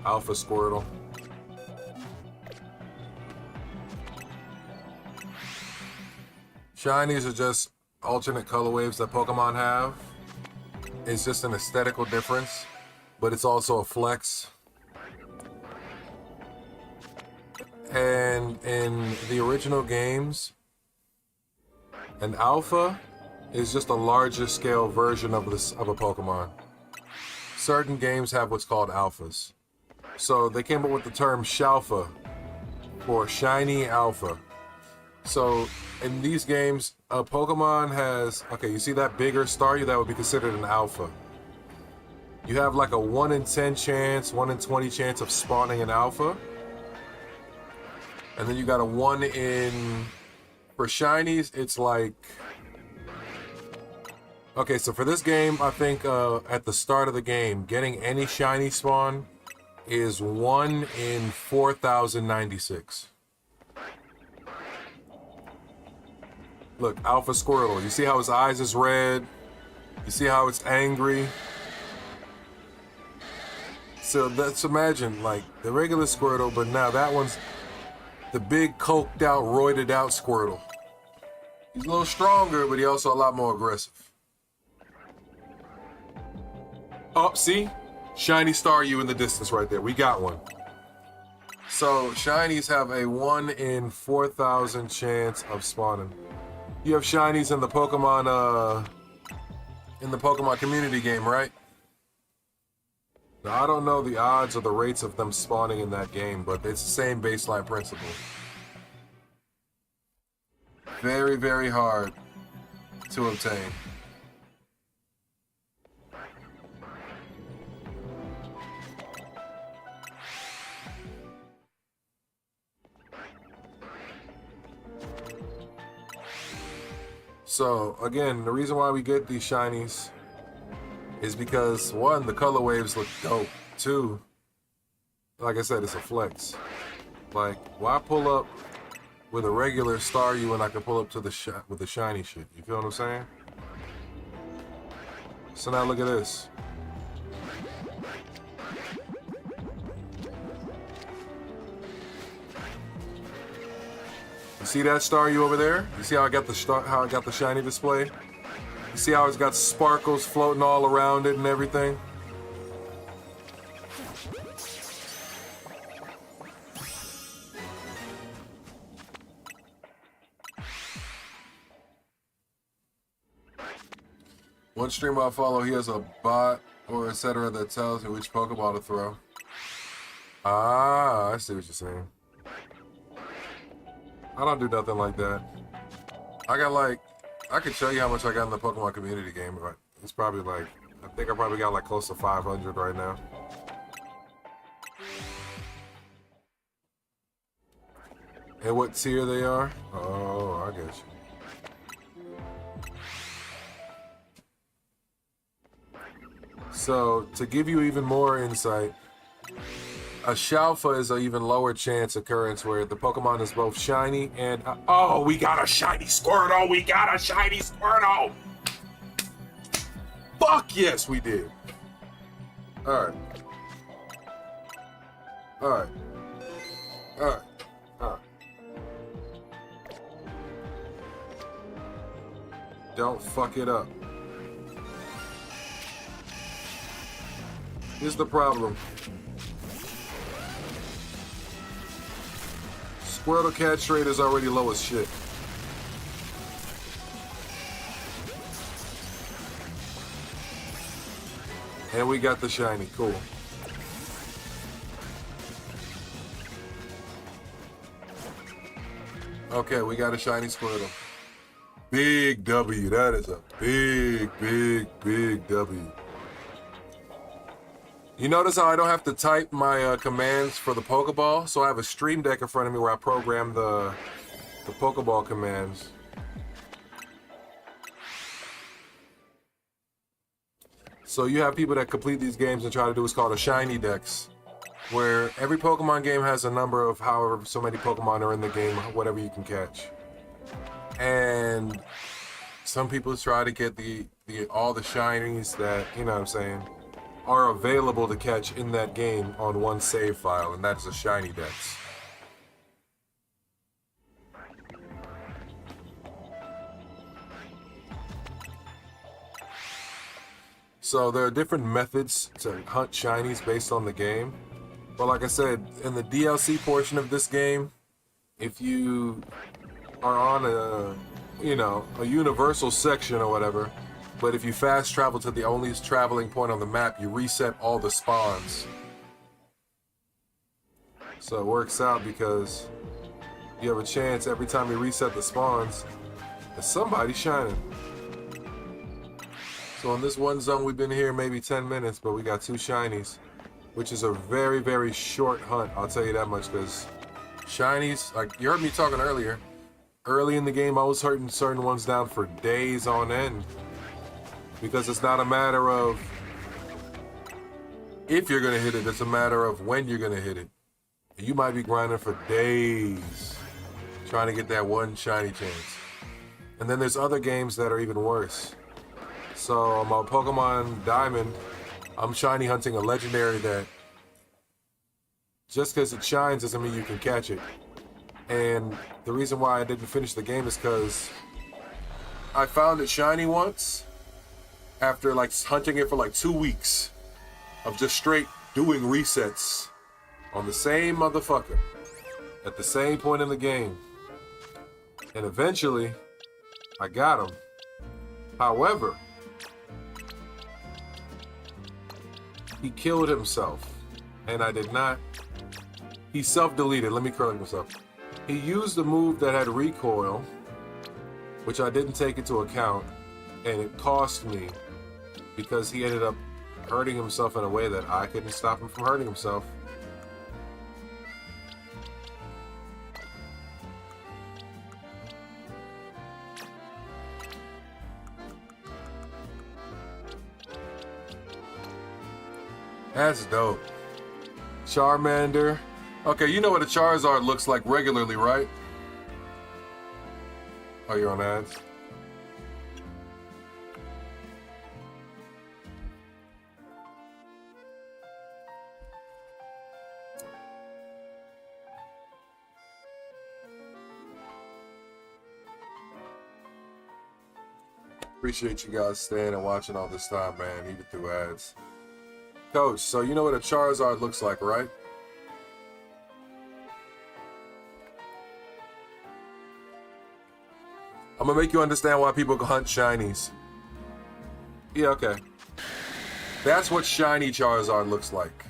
Alpha Squirtle. Shinies are just alternate color waves that Pokemon have. It's just an aesthetical difference, but it's also a flex. And in the original games, an alpha is just a larger scale version of a Pokemon. Certain games have what's called alphas. So they came up with the term Shalpha for shiny alpha. So in these games, a Pokemon has, okay, you see that bigger Staryu, that would be considered an alpha. You have like a 1 in 10 chance, 1 in 20 chance of spawning an alpha. And then you got a 1 in, for shinies, it's like, okay, so for this game, I think at the start of the game, getting any shiny spawn is 1 in 4,096. Look, Alpha Squirtle. You see how his eyes is red? You see how it's angry? So let's imagine like the regular Squirtle, but now that one's the big coked out, roided out Squirtle. He's a little stronger, but he also a lot more aggressive. Oh, see? Shiny Staryu in the distance right there. We got one. So shinies have a 1 in 4,000 chance of spawning. You have shinies in the Pokemon community game, right? Now I don't know the odds or the rates of them spawning in that game, but it's the same baseline principle. Very, very hard to obtain. So again, the reason why we get these shinies is because 1, the color waves look dope. 2, like I said, it's a flex. Like, why pull up with a regular Staryu when I can pull up to the with the shiny shit? You feel what I'm saying? So now look at this. You see that Staryu over there? You see how I got the shiny display? See how it's got sparkles floating all around it and everything? One streamer I follow, he has a bot or etc. that tells you which Pokeball to throw. Ah, I see what you're saying. I don't do nothing like that. I got like, I could show you how much I got in the Pokemon community game, but it's probably like, I think I probably got like close to 500 right now. And what tier they are? Oh, I get you. So, to give you even more insight, a Shalpha is an even lower chance occurrence where the Pokemon is both shiny and... oh, we got a shiny Squirtle! We got a shiny Squirtle! Fuck yes, we did. Alright. Alright. Alright. Alright. Don't fuck it up. Here's the problem. Squirtle catch rate is already low as shit. And we got the shiny, cool. Okay, we got a shiny Squirtle. Big W, that is a big, big, big W. You notice how I don't have to type my commands for the Pokeball? So I have a Stream Deck in front of me where I program the Pokeball commands. So you have people that complete these games and try to do what's called a Shiny Dex, where every Pokemon game has a number of however so many Pokemon are in the game, whatever you can catch. And some people try to get all the shinies that, you know what I'm saying, are available to catch in that game on one save file, and that is a Shiny Dex. So there are different methods to hunt shinies based on the game. But like I said, in the DLC portion of this game, if you are on a universal section or whatever, but if you fast travel to the only traveling point on the map, you reset all the spawns. So it works out because you have a chance every time you reset the spawns that somebody's shining. So in this one zone, we've been here maybe 10 minutes, but we got 2 shinies, which is a very, very short hunt, I'll tell you that much, because shinies, like you heard me talking earlier, early in the game I was hunting certain ones down for days on end. Because it's not a matter of if you're gonna hit it, it's a matter of when you're gonna hit it. You might be grinding for days trying to get that one shiny chance. And then there's other games that are even worse. So on my Pokemon Diamond, I'm shiny hunting a legendary that just because it shines doesn't mean you can catch it. And the reason why I didn't finish the game is because I found it shiny once, after like hunting it for like 2 weeks of just straight doing resets on the same motherfucker at the same point in the game. And eventually I got him. However, he killed himself and I did not. He self-deleted. Let me correct myself. He used a move that had recoil, which I didn't take into account, and it cost me because he ended up hurting himself in a way that I couldn't stop him from hurting himself. That's dope. Charmander. Okay, you know what a Charizard looks like regularly, right? Oh, you're on ads? Appreciate you guys staying and watching all this time, man, even through ads. Coach, so you know what a Charizard looks like, right? I'm gonna make you understand why people hunt shinies. Yeah, okay. That's what shiny Charizard looks like.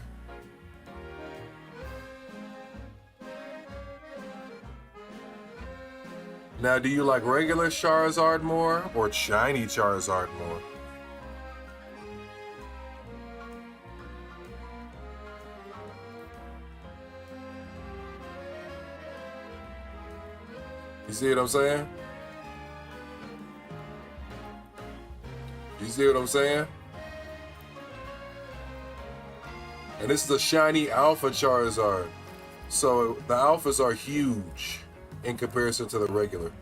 Now, do you like regular Charizard more or shiny Charizard more? You see what I'm saying? You see what I'm saying? And this is a shiny Alpha Charizard. So the Alphas are huge in comparison to the regular.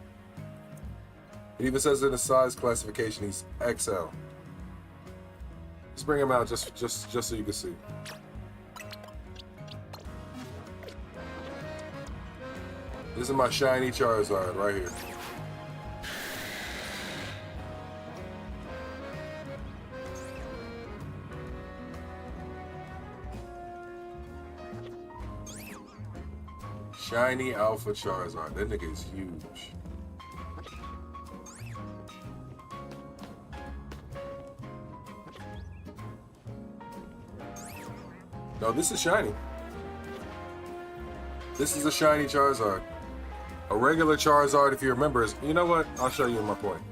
It even says in the size classification he's XL. Let's bring him out just so you can see. This is my shiny Charizard right here. Shiny Alpha Charizard. That nigga is huge. No, this is shiny. This is a shiny Charizard. A regular Charizard, if you remember, is... You know what? I'll show you my point.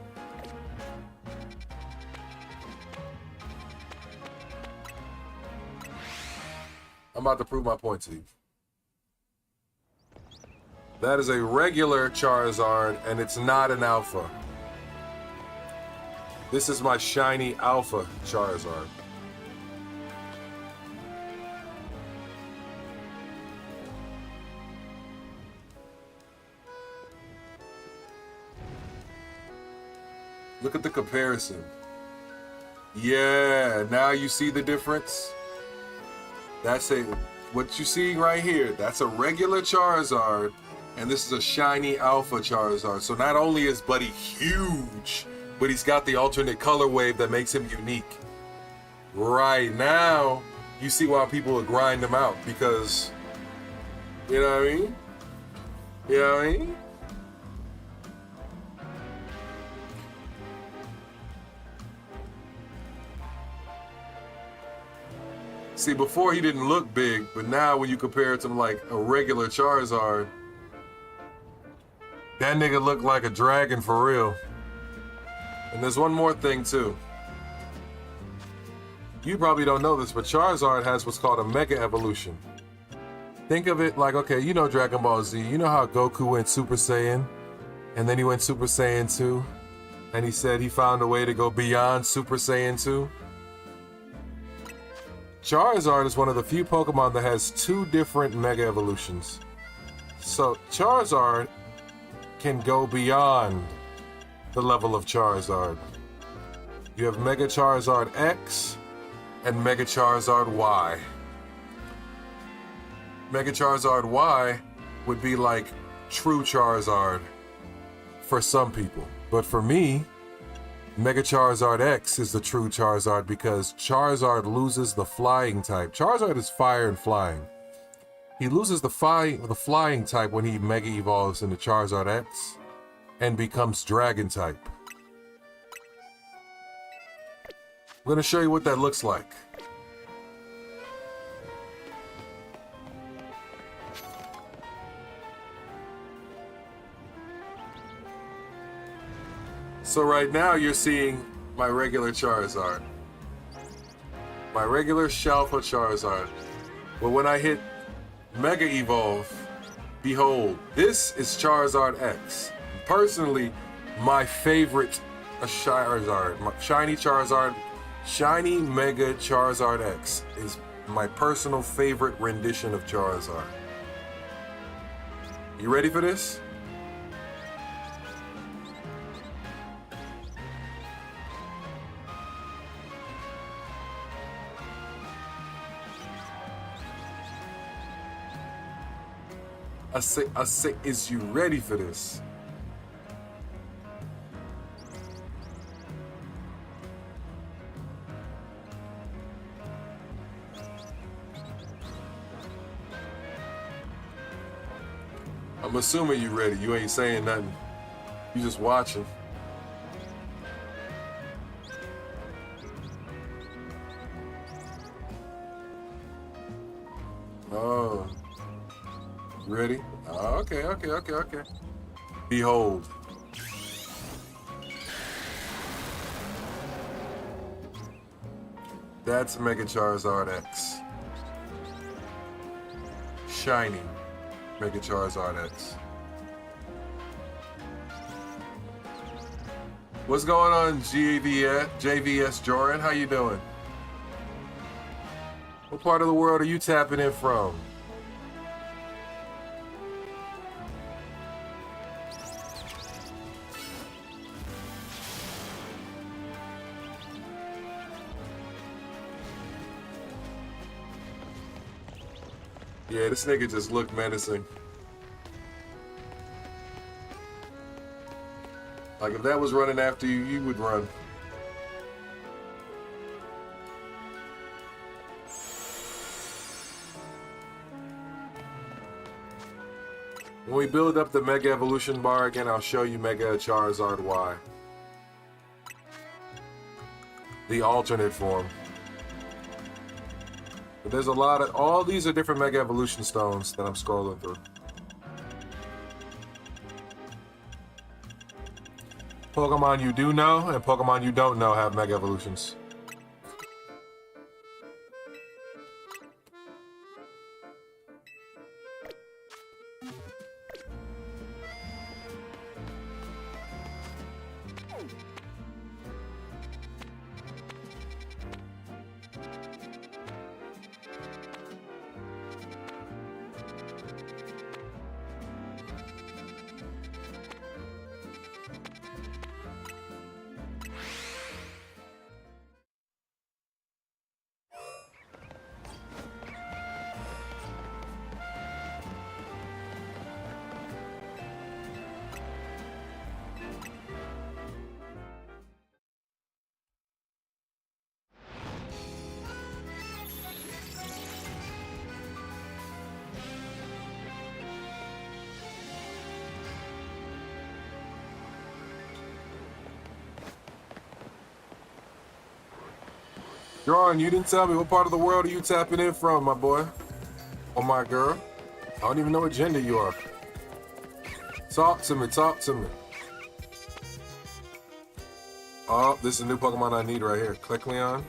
I'm about to prove my point to you. That is a regular Charizard, and it's not an Alpha. This is my shiny Alpha Charizard. Look at the comparison. Yeah, now you see the difference? That's what you see right here. That's a regular Charizard. And this is a shiny Alpha Charizard. So not only is Buddy huge, but he's got the alternate color wave that makes him unique. Right now, you see why people would grind him out, because, you know what I mean? You know what I mean? See, before he didn't look big, but now when you compare it to like a regular Charizard, that nigga look like a dragon for real. And there's one more thing too. You probably don't know this, but Charizard has what's called a Mega Evolution. Think of it like, okay, you know Dragon Ball Z. You know how Goku went Super Saiyan, and then he went Super Saiyan 2, and he said he found a way to go beyond Super Saiyan 2? Charizard is one of the few Pokemon that has two different Mega Evolutions. So Charizard can go beyond the level of Charizard. You have Mega Charizard X and Mega Charizard Y. Mega Charizard Y would be like true Charizard for some people. But for me, Mega Charizard X is the true Charizard because Charizard loses the flying type. Charizard is fire and flying. He loses the flying type when he Mega Evolves into Charizard X and becomes Dragon type. I'm going to show you what that looks like. So right now you're seeing my regular Charizard. My regular Shalpha Charizard. But when I hit Mega Evolve, behold, this is Charizard X. Personally, my favorite Charizard, my shiny Charizard, shiny Mega Charizard X is my personal favorite rendition of Charizard. You ready for this? I say, is you ready for this? I'm assuming you ready. You ain't saying nothing. You just watching. Oh. Ready? Oh, okay. Behold. That's Mega Charizard X. Shiny Mega Charizard X. What's going on, JVS Jordan? How you doing? What part of the world are you tapping in from? Yeah, this nigga just looked menacing. Like if that was running after you, you would run. When we build up the Mega Evolution bar again, I'll show you Mega Charizard Y. The alternate form. But there's a lot of, all these are different Mega Evolution stones that I'm scrolling through. Pokemon you do know and Pokemon you don't know have Mega Evolutions. John, you didn't tell me what part of the world are you tapping in from, my boy? Or my girl? I don't even know what gender you are. Talk to me, talk to me. Oh, this is a new Pokemon I need right here. Click Leon.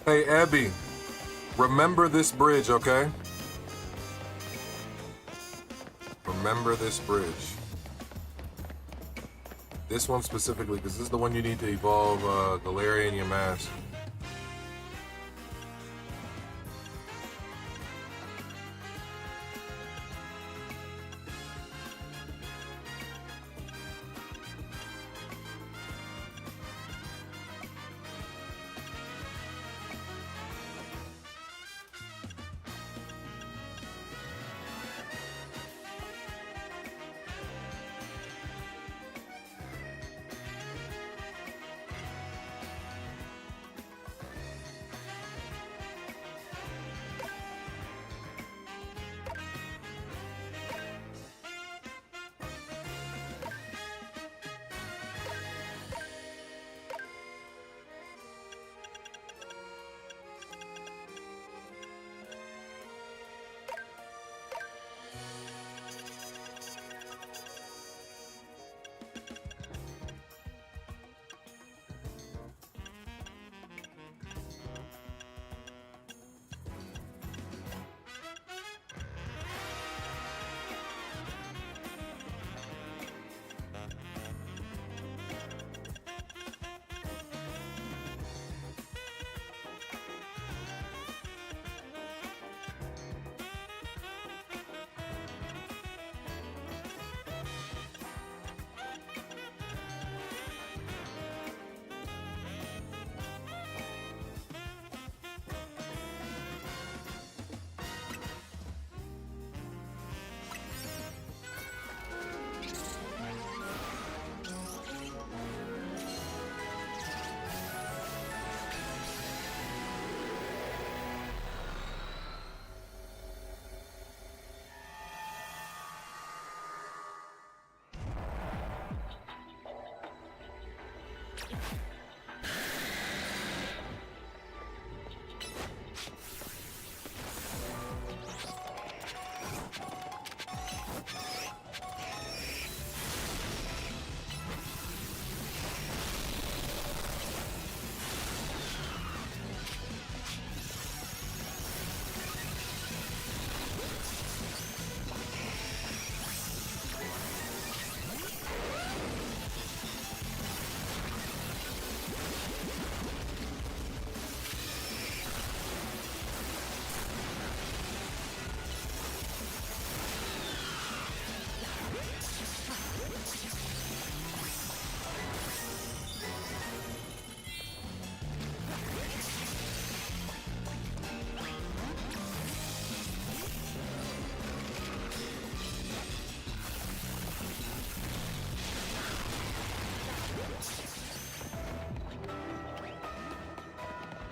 Hey, Abby, remember this bridge, okay? Remember this bridge. This one specifically, because this is the one you need to evolve Galarian Yamask.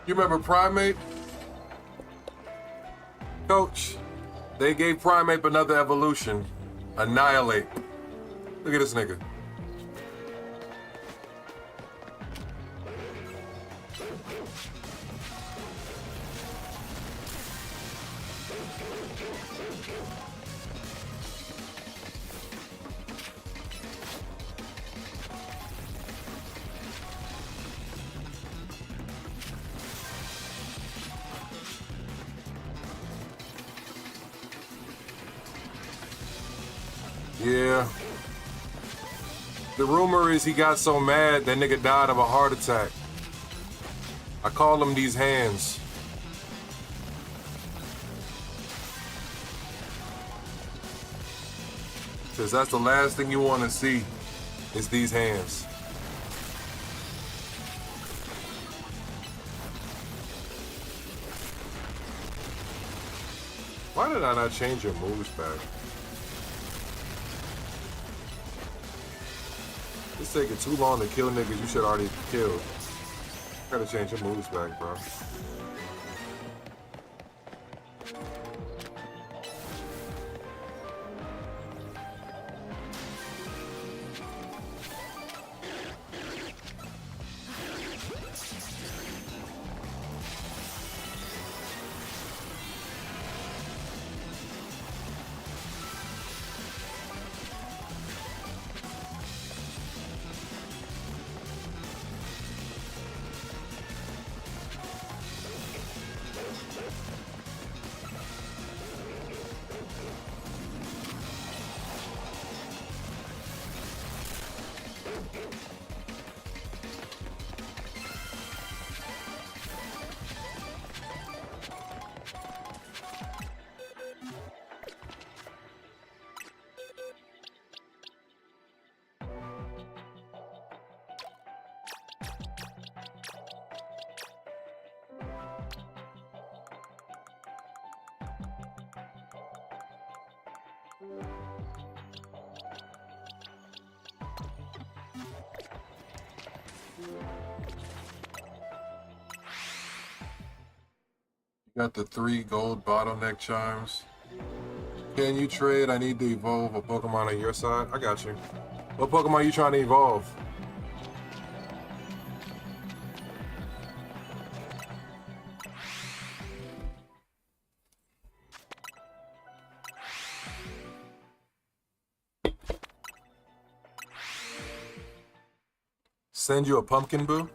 You remember Primate? Coach, they gave Primate another evolution. Annihilate. Look at this nigga. Yeah. The rumor is he got so mad that nigga died of a heart attack. I call him these hands. Cause that's the last thing you want to see is these hands. Why did I not change your moves back? It's taking too long to kill niggas you should already killed. Gotta change your moves back, bro. Got the 3 gold bottleneck charms. Can you trade? I need to evolve a Pokemon on your side. I got you. What Pokemon are you trying to evolve? Send you a Pumpkin Boo?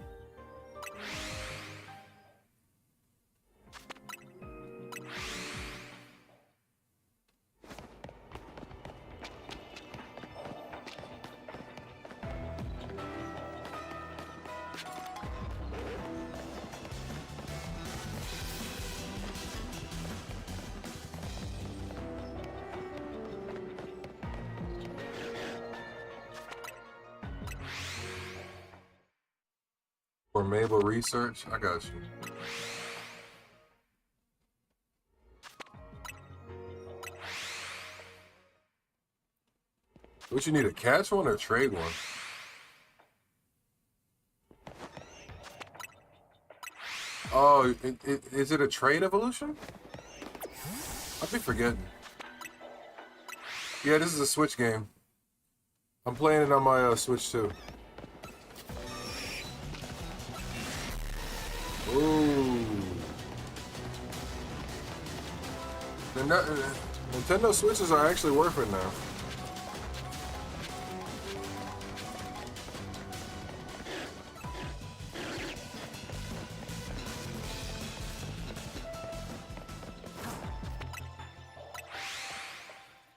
For Mabel research? I got you. What you need, a catch one or trade one? Oh, is it a trade evolution? I be forgetting. Yeah, this is a Switch game. I'm playing it on my Switch too. And Nintendo Switches are actually worth it now.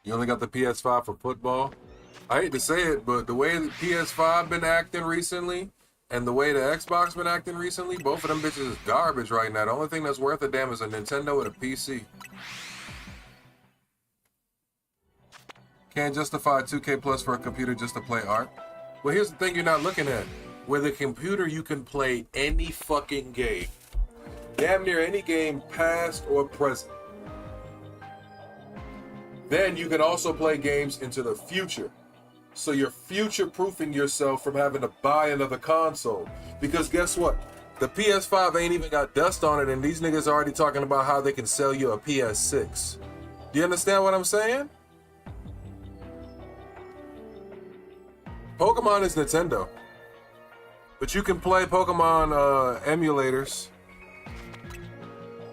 You only got the PS5 for football? I hate to say it, but the way the PS5 been acting recently and the way the Xbox been acting recently, both of them bitches is garbage right now. The only thing that's worth a damn is a Nintendo and a PC. Can't justify 2K Plus for a computer just to play art. Well, here's the thing you're not looking at. With a computer, you can play any fucking game. Damn near any game, past or present. Then you can also play games into the future. So you're future-proofing yourself from having to buy another console. Because guess what? The PS5 ain't even got dust on it, and these niggas are already talking about how they can sell you a PS6. Do you understand what I'm saying? Pokemon is Nintendo. But you can play Pokemon emulators.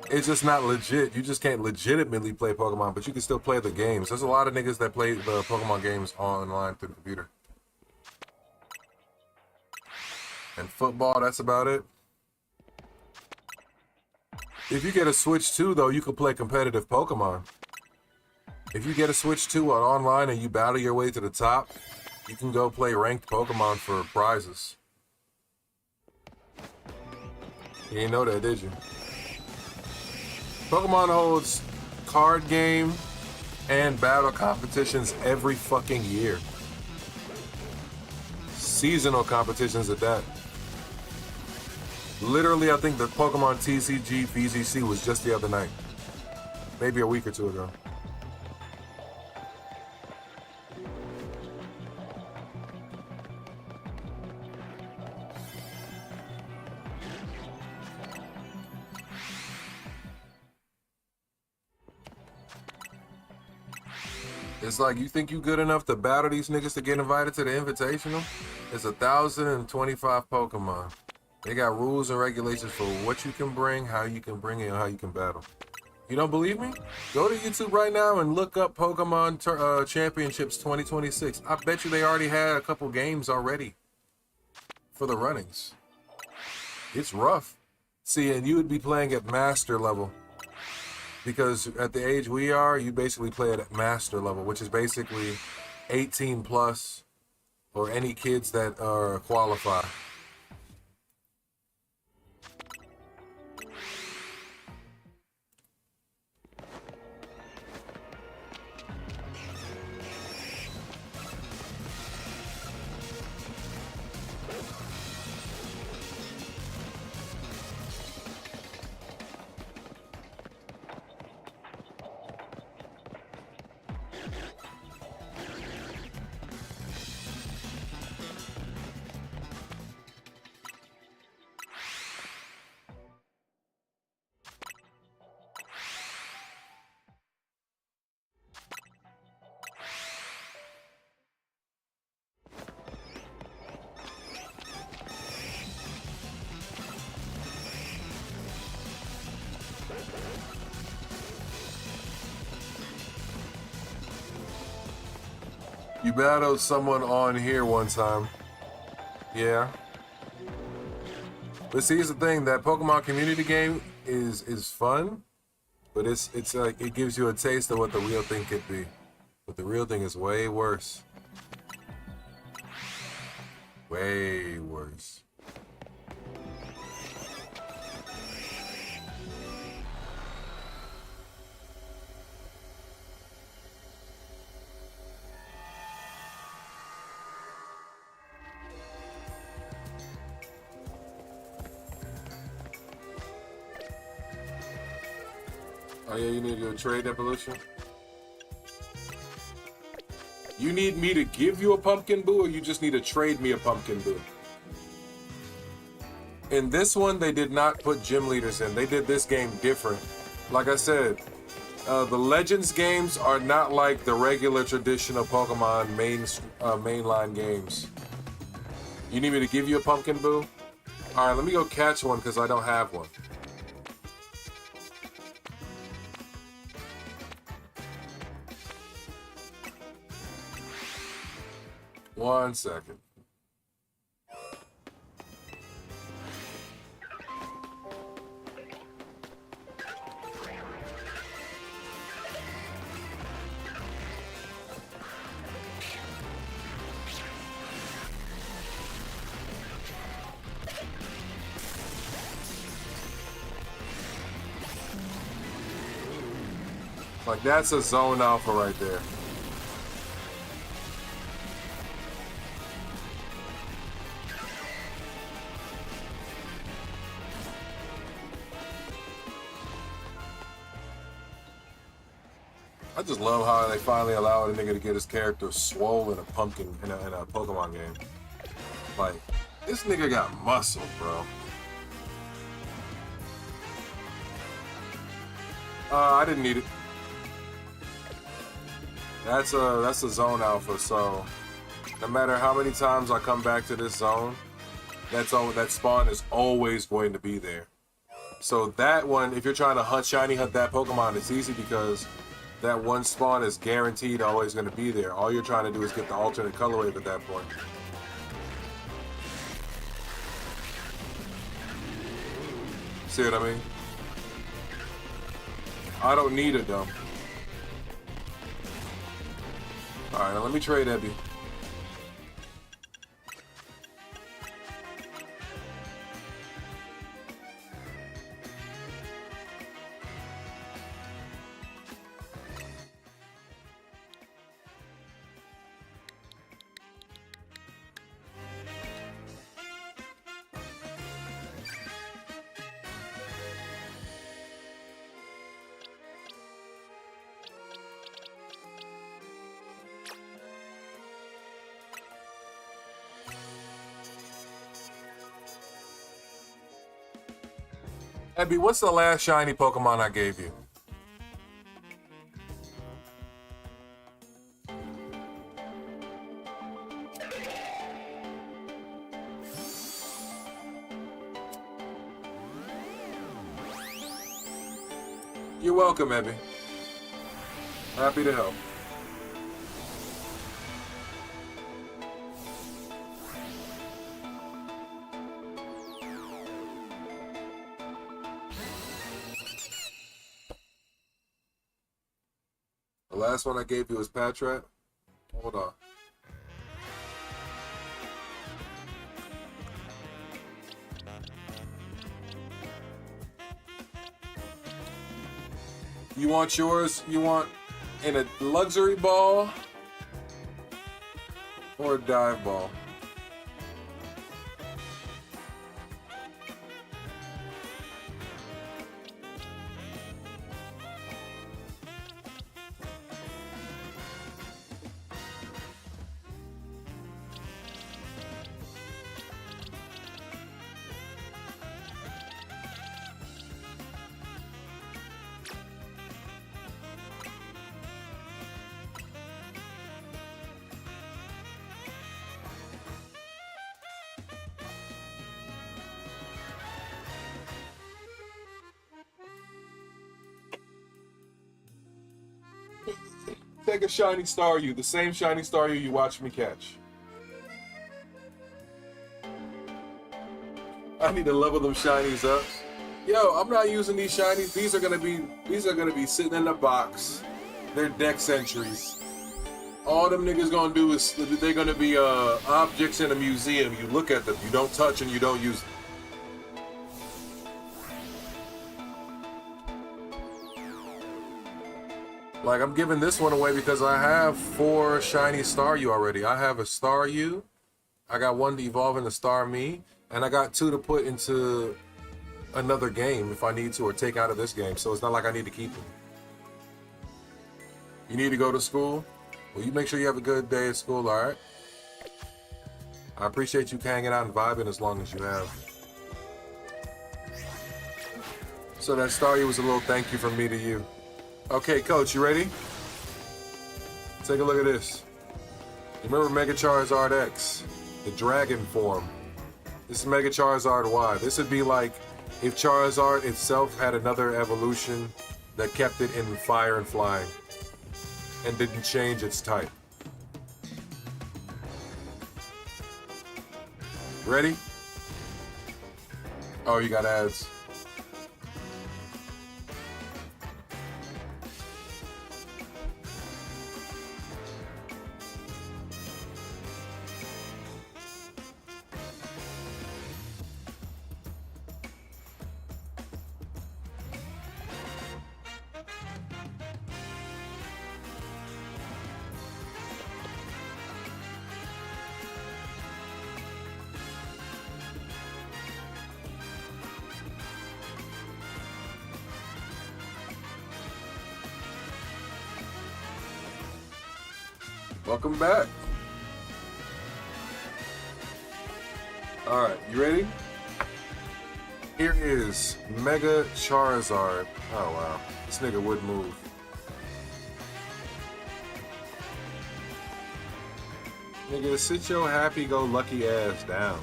It's just not legit. You just can't legitimately play Pokemon, but you can still play the games. There's a lot of niggas that play the Pokemon games online through the computer. And football, that's about it. If you get a Switch 2, though, you can play competitive Pokemon. If you get a Switch 2 online and you battle your way to the top, you can go play ranked Pokemon for prizes. You didn't know that, did you? Pokemon holds card game and battle competitions every fucking year. Seasonal competitions at that. Literally, I think the Pokemon TCG VGC was just the other night. Maybe a week or two ago. It's like, you think you good enough to battle these niggas to get invited to the Invitational? It's 1,025 Pokemon. They got rules and regulations for what you can bring, how you can bring it, and how you can battle. You don't believe me? Go to YouTube right now and look up Pokemon Championships 2026. I bet you they already had a couple games already for the runnings. It's rough. See, and you would be playing at master level. Because at the age we are, you basically play it at master level, which is basically 18 plus, or any kids that are qualified. You battled someone on here one time. Yeah. But see, here's the thing, that Pokemon community game is fun, but it's like, it gives you a taste of what the real thing could be. But the real thing is way worse. Way worse. Oh yeah, you need to trade evolution? You need me to give you a pumpkin boo, or you just need to trade me a pumpkin boo? In this one, they did not put gym leaders in. They did this game different. Like I said, the Legends games are not like the regular traditional Pokemon mainline games. You need me to give you a pumpkin boo? Alright, let me go catch one because I don't have one. 1 second. Like, that's a zone alpha right there. I just love how they finally allowed a nigga to get his character swole in a pumpkin in a Pokemon game. Like, this nigga got muscle, bro. I didn't need it. That's a zone alpha, so no matter how many times I come back to this zone, that spawn is always going to be there. So that one, if you're trying to shiny hunt that Pokemon, it's easy because that one spawn is guaranteed always going to be there. All you're trying to do is get the alternate color wave at that point. See what I mean? I don't need it though. Alright, now let me trade Ebby. Ebby, what's the last shiny Pokemon I gave you? You're welcome, Ebby. Happy to help. The last one I gave you was Patrat. Hold on. You want yours? You want in a luxury ball or a dive ball? Take a shiny Staryu, the same shiny Staryu you watched me catch. I need to level them shinies up. Yo, I'm not using these shinies. These are gonna be sitting in the box. They're dex entries. All them niggas gonna do is they're gonna be objects in a museum. You look at them, you don't touch and you don't use them. Like, I'm giving this one away because I have 4 shiny Staryu already. I have a Staryu, I got 1 to evolve into Starmie, and I got 2 to put into another game if I need to, or take out of this game. So it's not like I need to keep them. You need to go to school? Well, you make sure you have a good day at school, alright? I appreciate you hanging out and vibing as long as you have. So that Staryu was a little thank you from me to you. Okay, Coach, you ready? Take a look at this. You remember Mega Charizard X, the dragon form? This is Mega Charizard Y. This would be like if Charizard itself had another evolution that kept it in fire and flying and didn't change its type. Ready? Oh, you got ads. Welcome back. Alright, you ready? Here is Mega Charizard. Oh wow, this nigga would move. Nigga, sit your happy-go-lucky ass down.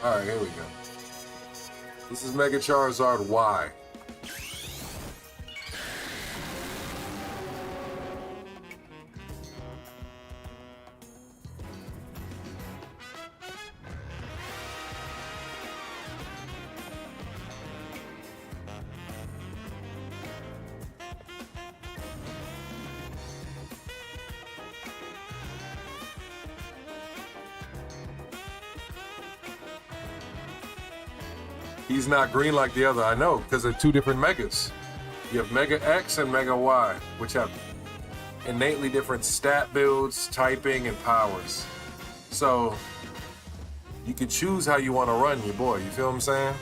Alright, here we go. This is Mega Charizard Y. He's not green like the other, I know, because they're two different Megas. You have Mega X and Mega Y, which have innately different stat builds, typing, and powers. So, you can choose how you want to run your boy, you feel what I'm saying?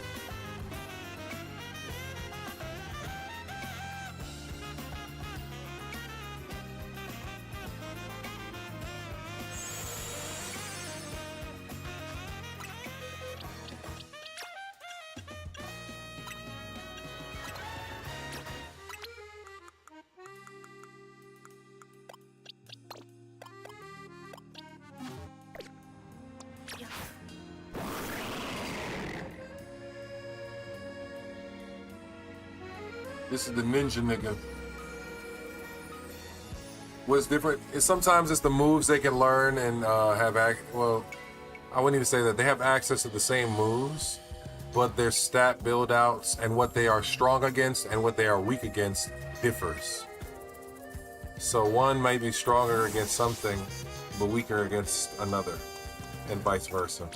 This is the ninja nigga. What's different is sometimes it's the moves they can learn and well, I wouldn't even say that. They have access to the same moves, but their stat build outs and what they are strong against and what they are weak against differs. So one might be stronger against something, but weaker against another, and vice versa.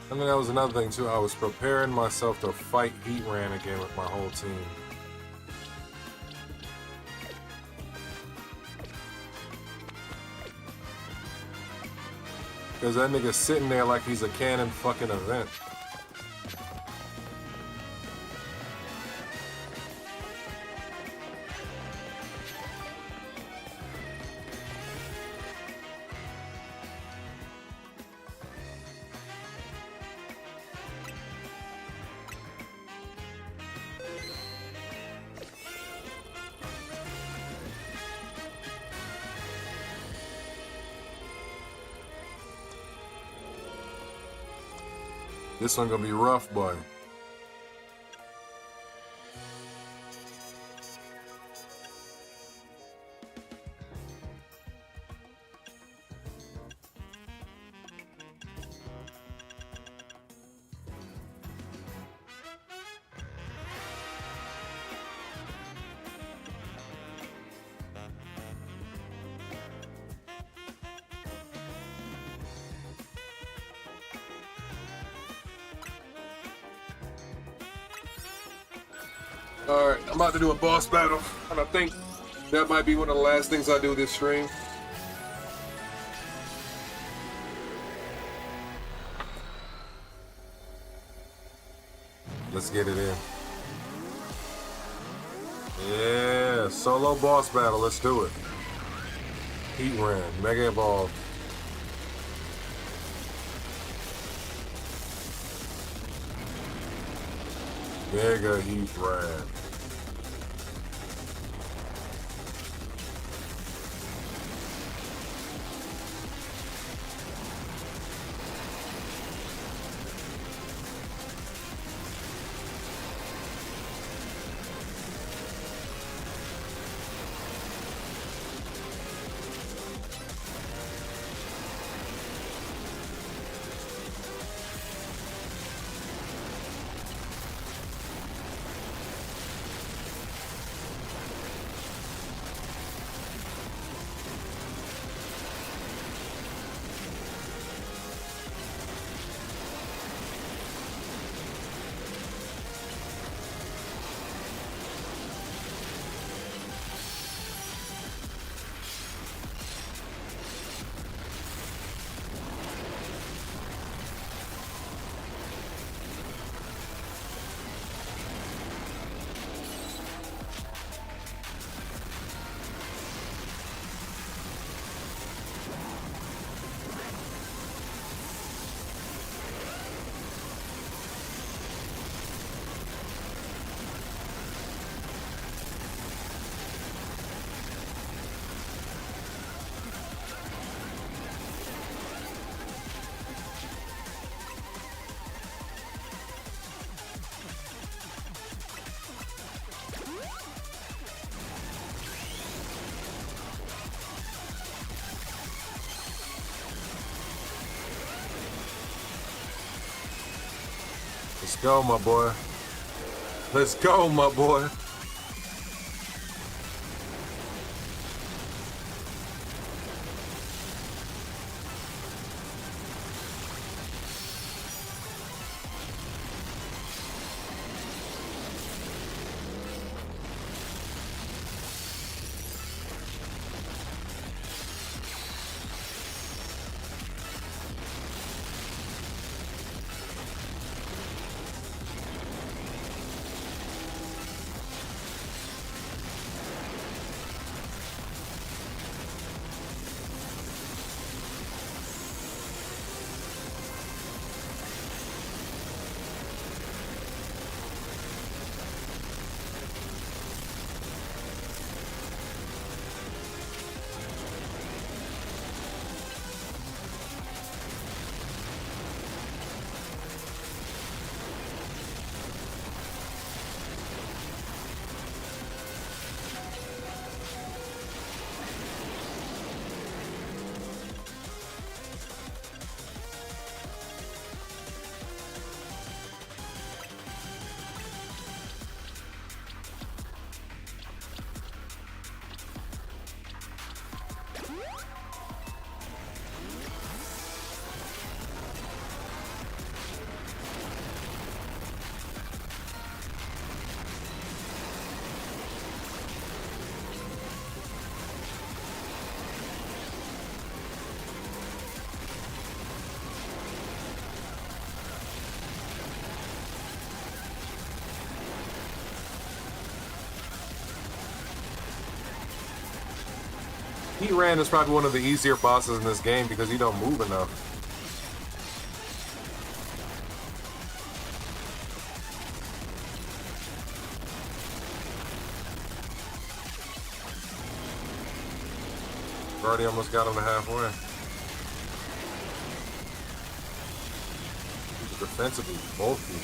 I mean, that was another thing too. I was preparing myself to fight Heatran again with my whole team. Because that nigga's sitting there like he's a canon fucking event. This one gonna be rough, boy. Alright, I'm about to do a boss battle, and I think that might be one of the last things I do this stream. Let's get it in. Yeah, solo boss battle, let's do it. Heat Ran, Mega Evolve. Mega Heat Ran. Let's go, my boy. Let's go, my boy. Heat Ran is probably one of the easier bosses in this game because he don't move enough. Already almost got him to halfway. He's defensively bulky.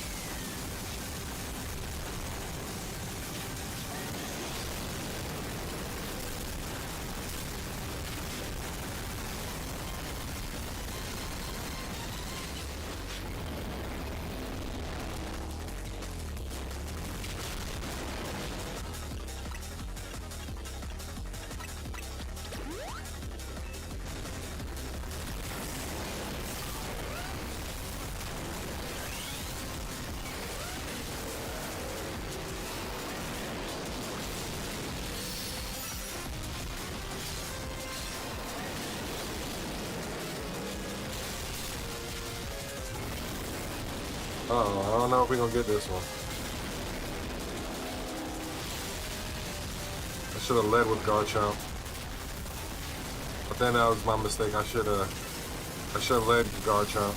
Uh-oh, I don't know if we're gonna get this one. I should have led with Garchomp. But then that was my mistake. I should have led Garchomp.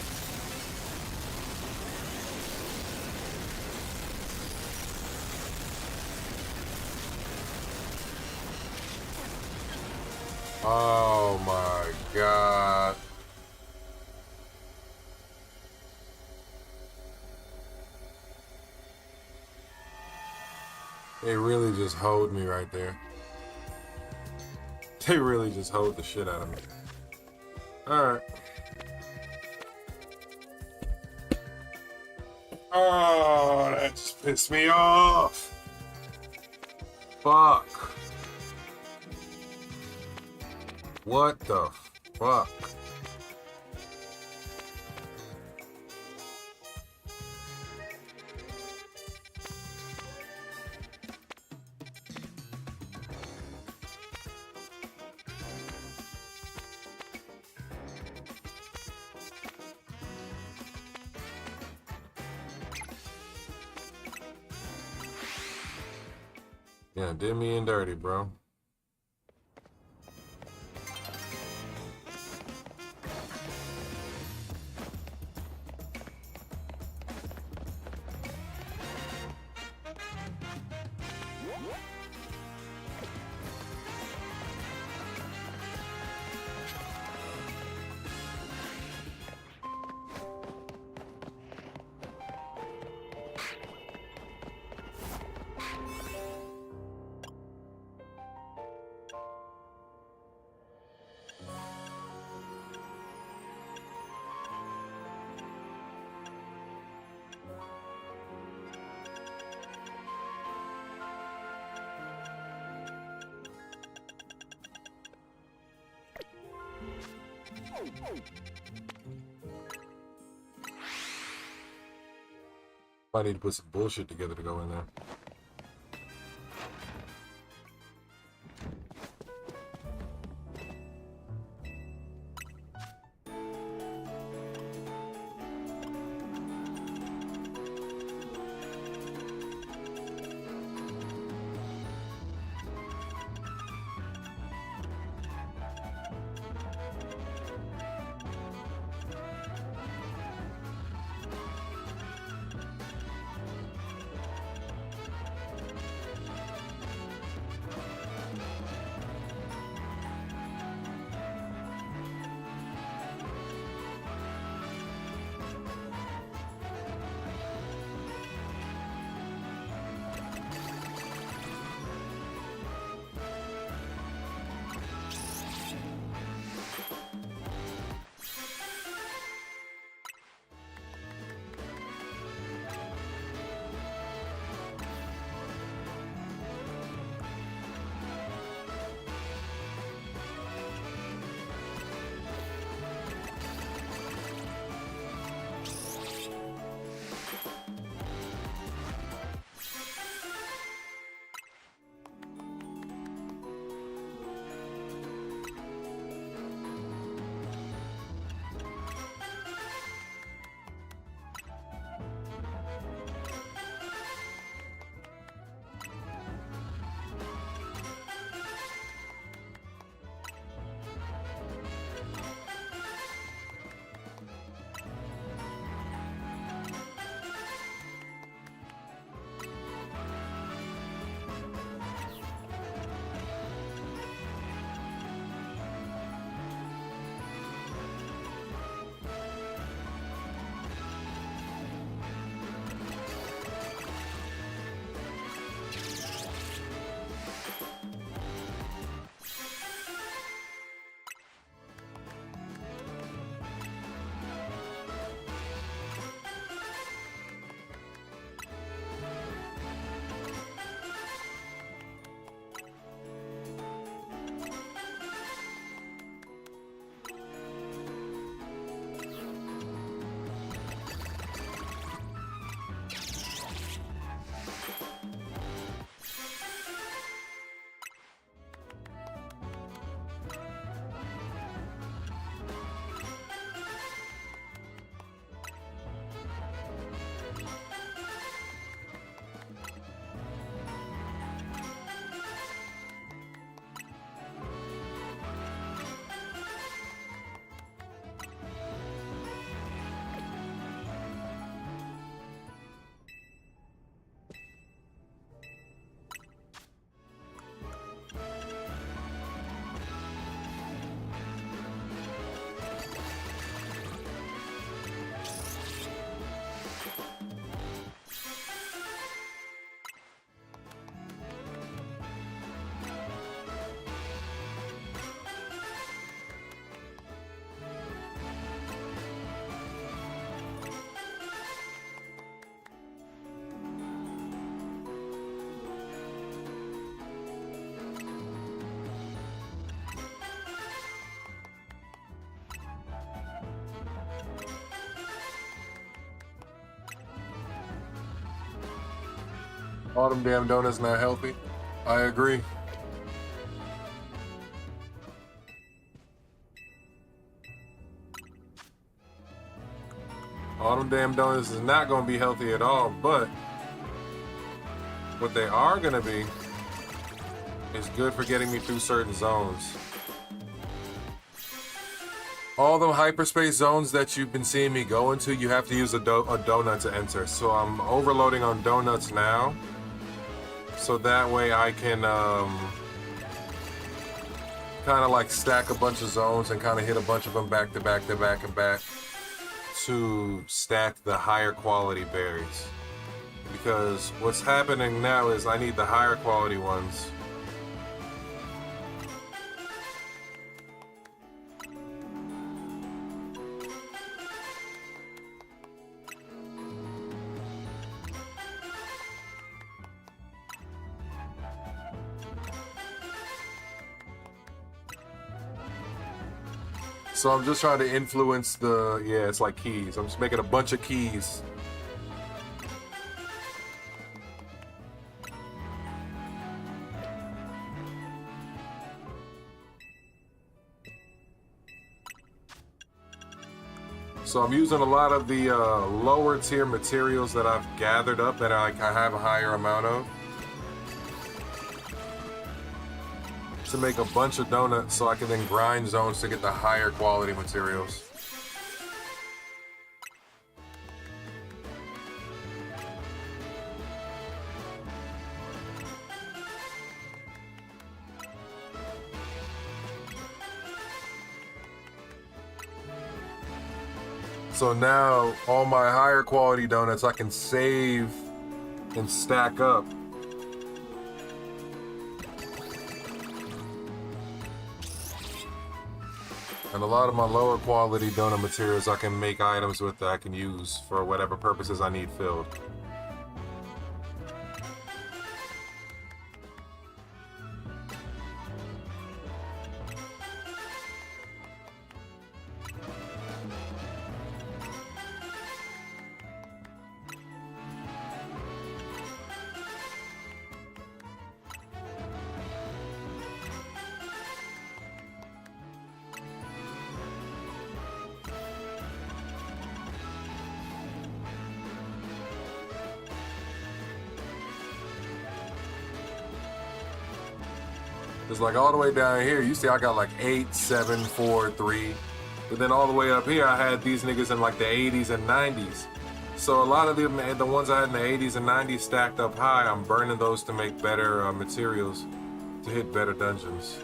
Oh my God. They really just hold me right there. They really just hold the shit out of me. Alright. Oh, that just pissed me off. Fuck. What the fuck? Yeah, did me in dirty, bro. I need to put some bullshit together to go in there. All them damn donuts not healthy. I agree. All them damn donuts is not going to be healthy at all, but what they are going to be is good for getting me through certain zones. All the hyperspace zones that you've been seeing me go into, you have to use a donut to enter. So I'm overloading on donuts now. So that way I can kind of like stack a bunch of zones and kind of hit a bunch of them back to back to back and back to stack the higher quality berries. Because what's happening now is I need the higher quality ones. So I'm just trying to influence the, yeah, it's like keys. I'm just making a bunch of keys. So I'm using a lot of the lower tier materials that I've gathered up that I have a higher amount of, to make a bunch of donuts so I can then grind zones to get the higher quality materials. So now all my higher quality donuts I can save and stack up. And a lot of my lower quality donut materials I can make items with that I can use for whatever purposes I need filled. It's like all the way down here, you see I got like 8, 7, 4, 3. But then all the way up here, I had these niggas in like the 80s and 90s. So a lot of them, the ones I had in the 80s and 90s stacked up high, I'm burning those to make better materials to hit better dungeons.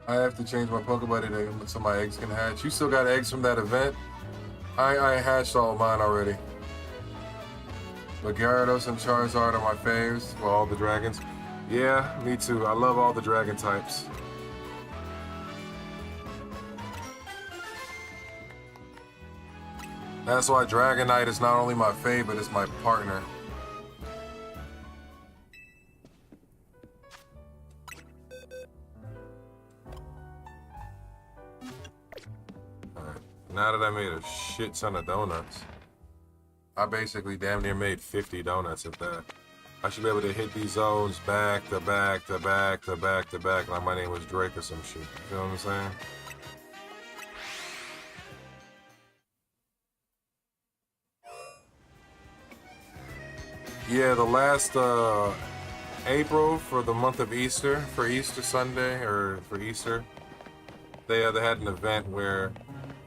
I have to change my Pokeball today so my eggs can hatch. You still got eggs from that event? I hatched all of mine already. But Gyarados and Charizard are my faves. Well, all the dragons. Yeah, me too. I love all the dragon types. That's why Dragonite is not only my favorite, it's my partner. Now that I made a shit ton of donuts, I basically damn near made 50 donuts at that. I should be able to hit these zones back to back to back to back to back like my name was Drake or some shit. You feel what I'm saying? Yeah, the last April for the month of Easter, for Easter Sunday or for Easter, they had an event where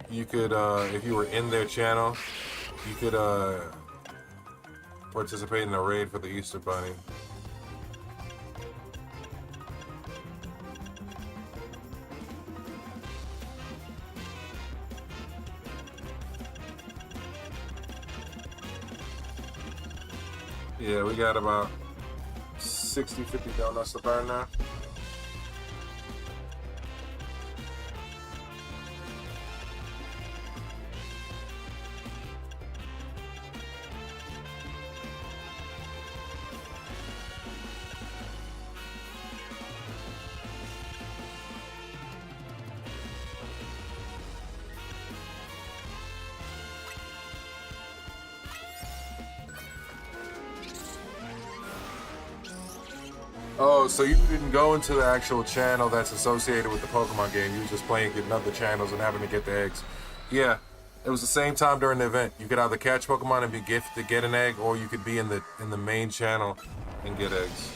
you could, if you were in their channel, you could participate in a raid for the Easter Bunny. Yeah, we got about 60, 50 donuts to burn now. Oh, so you didn't go into the actual channel that's associated with the Pokemon game. You were just playing other channels and having to get the eggs. Yeah, it was the same time during the event. You could either catch Pokemon and be gifted to get an egg, or you could be in the main channel and get eggs.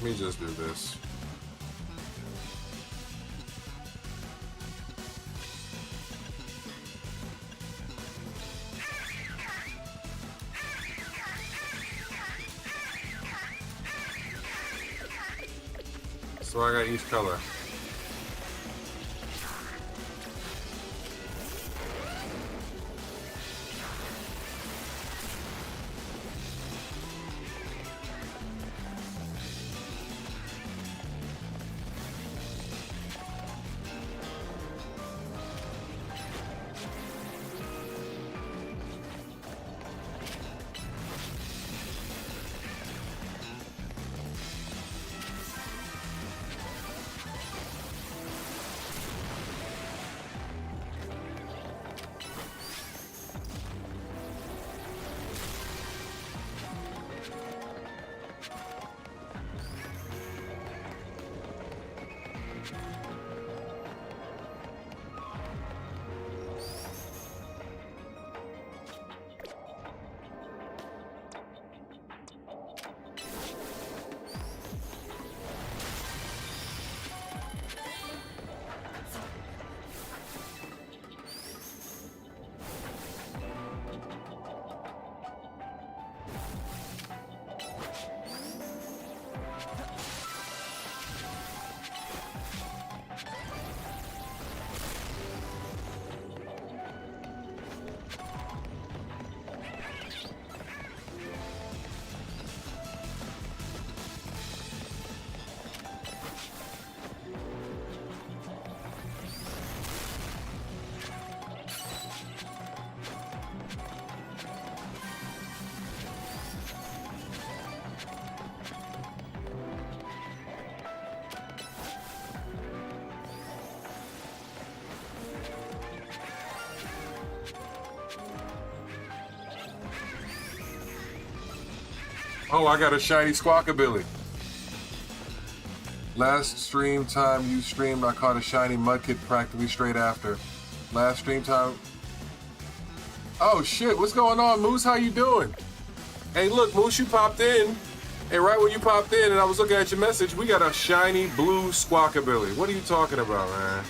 Let me just do this. So I got each color. Oh, I got a shiny Squawkabilly. Last stream time you streamed, I caught a shiny Mudkip practically straight after. Last stream time... Oh shit, what's going on, Moose? How you doing? Hey look, Moose, you popped in. Hey, right when you popped in and I was looking at your message, we got a shiny blue Squawkabilly. What are you talking about, man?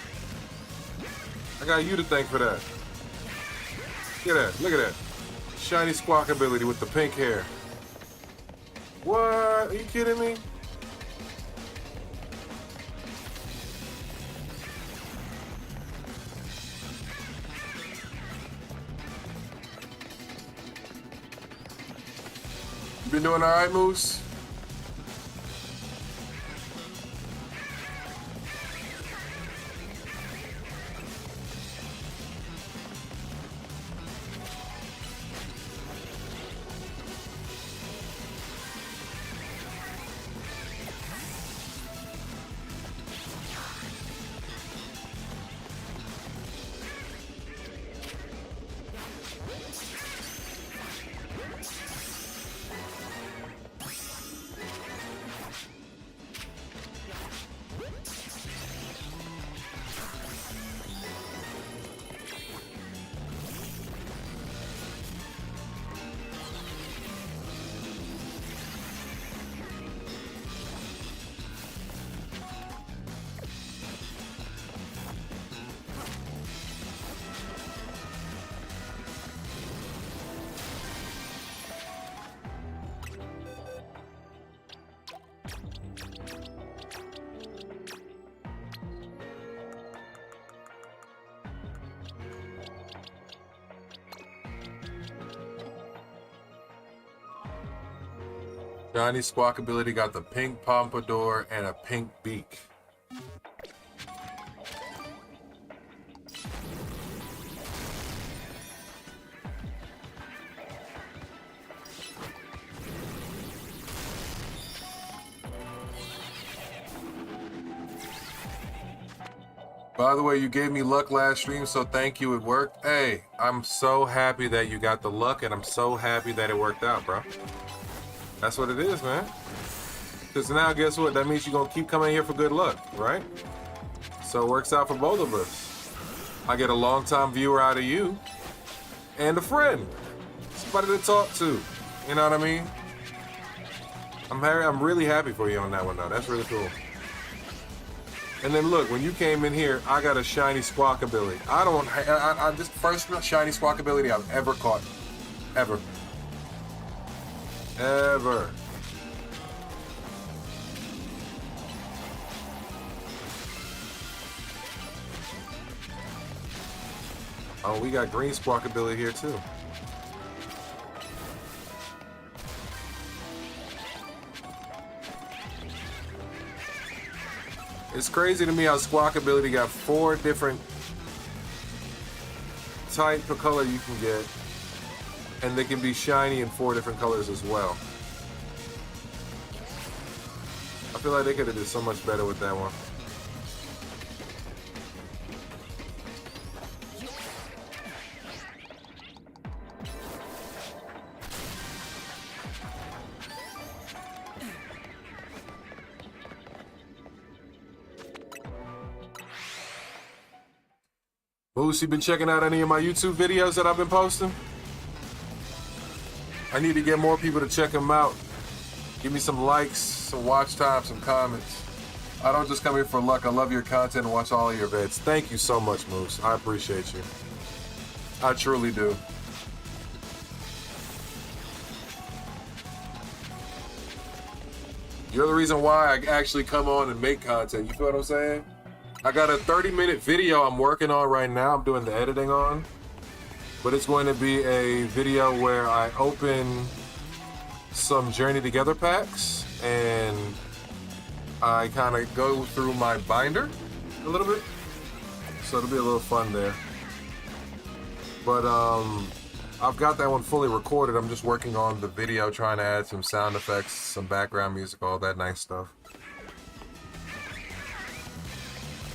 I got you to thank for that. Look at that, look at that. Shiny Squawkabilly with the pink hair. What? Are you kidding me? You been doing all right, Moose? Shiny Squawkability got the pink pompadour and a pink beak. By the way, you gave me luck last stream, so thank you, it worked. Hey, I'm so happy that you got the luck, and I'm so happy that it worked out, bro. That's what it is, man. Because now, guess what? That means you're going to keep coming here for good luck, right? So it works out for both of us. I get a long-time viewer out of you, and a friend. Somebody to talk to. You know what I mean? I'm really happy for you on that one, though. That's really cool. And then look, when you came in here, I got a shiny Squawkability. I this first shiny Squawkability I've ever caught. Ever. Ever. Oh, we got green Squawkability here too. It's crazy to me how Squawkability got 4 different type of color you can get, and they can be shiny in 4 different colors as well. I feel like they could have did so much better with that one. Moose, you been checking out any of my YouTube videos that I've been posting? I need to get more people to check them out. Give me some likes, some watch time, some comments. I don't just come here for luck. I love your content and watch all of your vids. Thank you so much, Moose. I appreciate you. I truly do. You're the reason why I actually come on and make content. You feel what I'm saying? I got a 30-minute video I'm working on right now. I'm doing the editing on. But it's going to be a video where I open some Journey Together packs and I kind of go through my binder a little bit. So it'll be a little fun there. But I've got that one fully recorded. I'm just working on the video, trying to add some sound effects, some background music, all that nice stuff.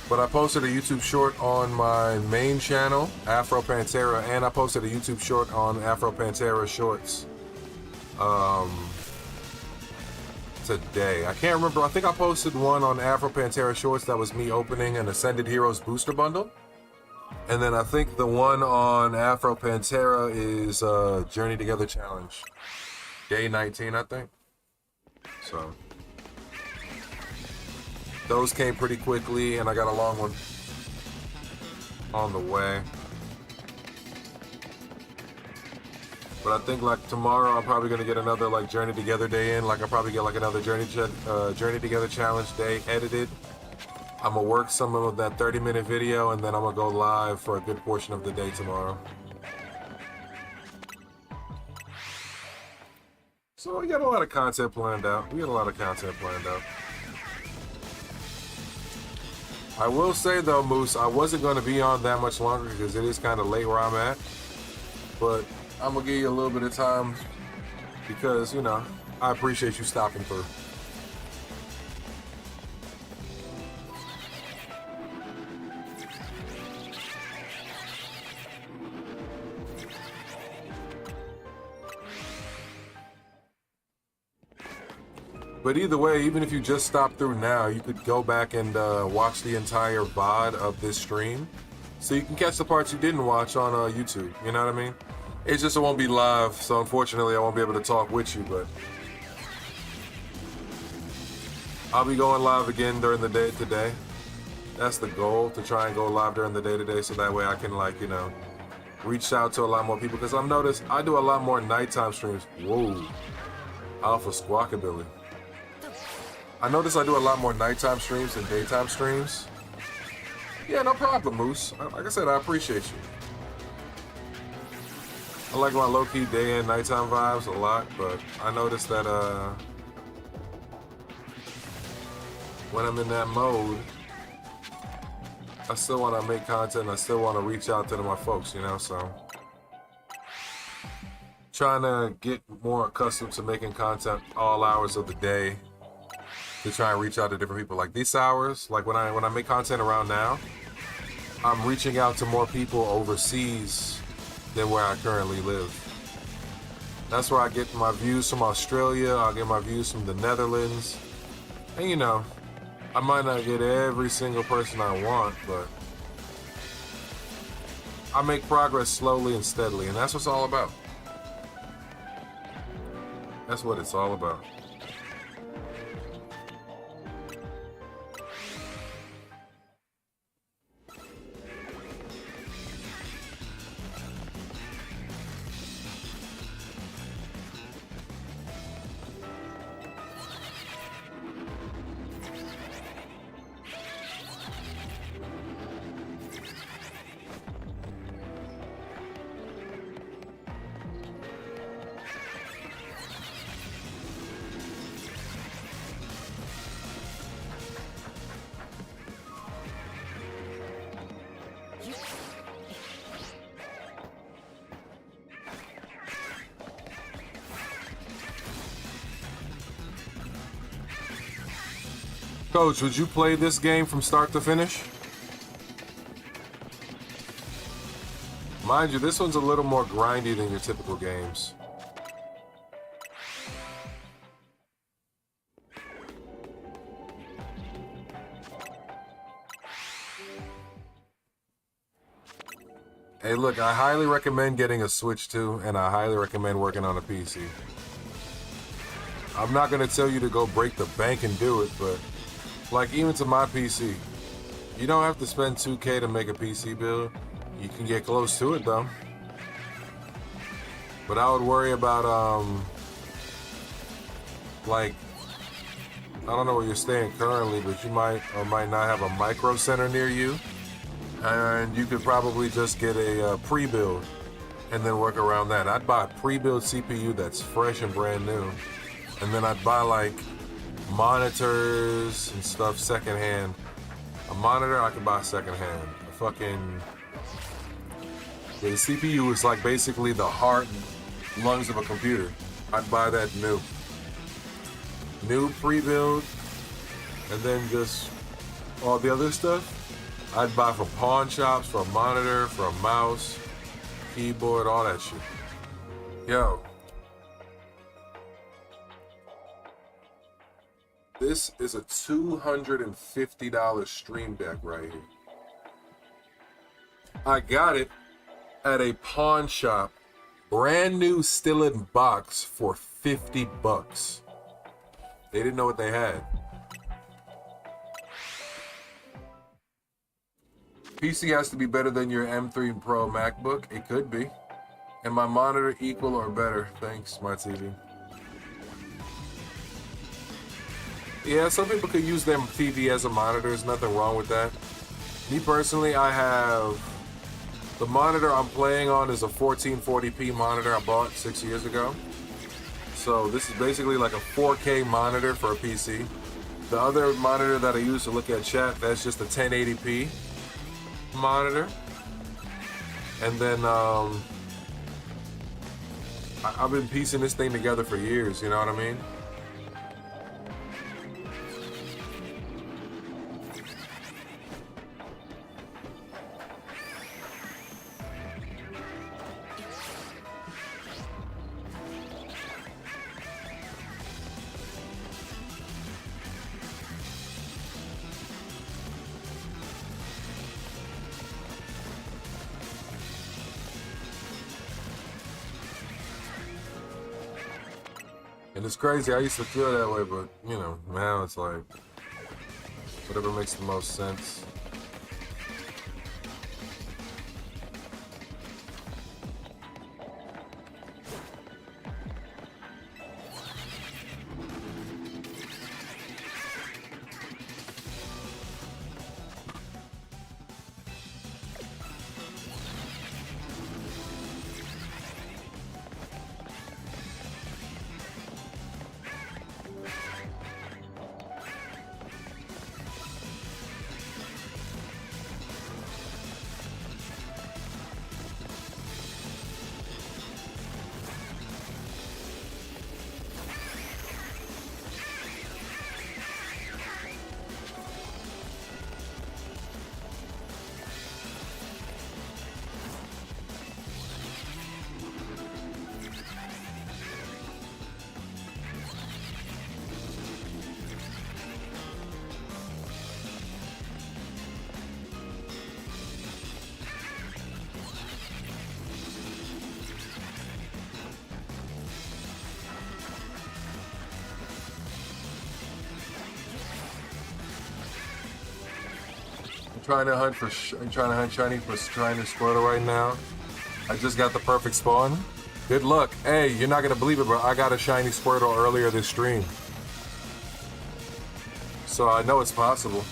But I posted a YouTube short on my main channel, Afro Pantera, and I posted a YouTube short on Afro Pantera Shorts today. I can't remember. I think I posted one on Afro Pantera Shorts that was me opening an Ascended Heroes booster bundle. And then I think the one on Afro Pantera is Journey Together Challenge. Day 19, I think. So those came pretty quickly, and I got a long one on the way. But I think like tomorrow I'm probably gonna get another like Journey Together day in. Like I'll probably get like another Journey Together challenge day edited. I'm gonna work some of that 30-minute video, and then I'm gonna go live for a good portion of the day tomorrow. So we got a lot of content planned out. I will say though, Moose, I wasn't going to be on that much longer because it is kind of late where I'm at. But I'm going to give you a little bit of time because, you know, I appreciate you stopping through. But either way, even if you just stop through now, you could go back and watch the entire VOD of this stream. So you can catch the parts you didn't watch on YouTube, you know what I mean? It's just it won't be live, so unfortunately I won't be able to talk with you, but I'll be going live again during the day today. That's the goal, to try and go live during the day today, so that way I can, like, you know, reach out to a lot more people. Because I've noticed I do a lot more nighttime streams. Whoa. Alpha Squawkability. I notice I do a lot more nighttime streams than daytime streams. Yeah, no problem, Moose. Like I said, I appreciate you. I like my low-key day and nighttime vibes a lot, but I noticed that when I'm in that mode, I still want to make content. I still want to reach out to my folks, you know, so. Trying to get more accustomed to making content all hours of the day to try and reach out to different people. Like these hours, like when I make content around now, I'm reaching out to more people overseas than where I currently live. That's where I get my views from Australia, I'll get my views from the Netherlands. And you know, I might not get every single person I want, but I make progress slowly and steadily, and that's what it's all about. That's what it's all about. Coach, would you play this game from start to finish? Mind you, this one's a little more grindy than your typical games. Hey, look, I highly recommend getting a Switch too, and I highly recommend working on a PC. I'm not going to tell you to go break the bank and do it, but like even to my PC, you don't have to spend $2K to make a PC build. You can get close to it though. But I would worry about like, I don't know where you're staying currently, but you might or might not have a micro center near you. And you could probably just get a pre-build and then work around that. I'd buy a pre-build CPU that's fresh and brand new. And then I'd buy like monitors and stuff secondhand. A monitor I could buy secondhand. A fucking, the CPU is like basically the heart and lungs of a computer. I'd buy that new. New pre-build, and then just all the other stuff I'd buy from pawn shops, for a monitor, for a mouse, keyboard, all that shit. Yo. This is a $250 Stream Deck right here. I got it at a pawn shop, brand new, still in box, for 50 bucks. They didn't know what they had. PC has to be better than your M3 Pro MacBook. It could be. And my monitor equal or better. Thanks, Smart TV. Yeah, some people could use their TV as a monitor. There's nothing wrong with that. Me personally, I have the monitor I'm playing on is a 1440p monitor I bought 6 years ago. So this is basically like a 4K monitor for a PC. The other monitor that I use to look at chat, that's just a 1080p monitor. And then I've been piecing this thing together for years, you know what I mean? And it's crazy, I used to feel that way, but, you know, now it's like, whatever makes the most sense. trying to hunt shiny for trying to Squirtle right now. I just got the perfect spawn. Good luck. Hey, you're not gonna believe it, but I got a shiny Squirtle earlier this stream. So I know it's possible.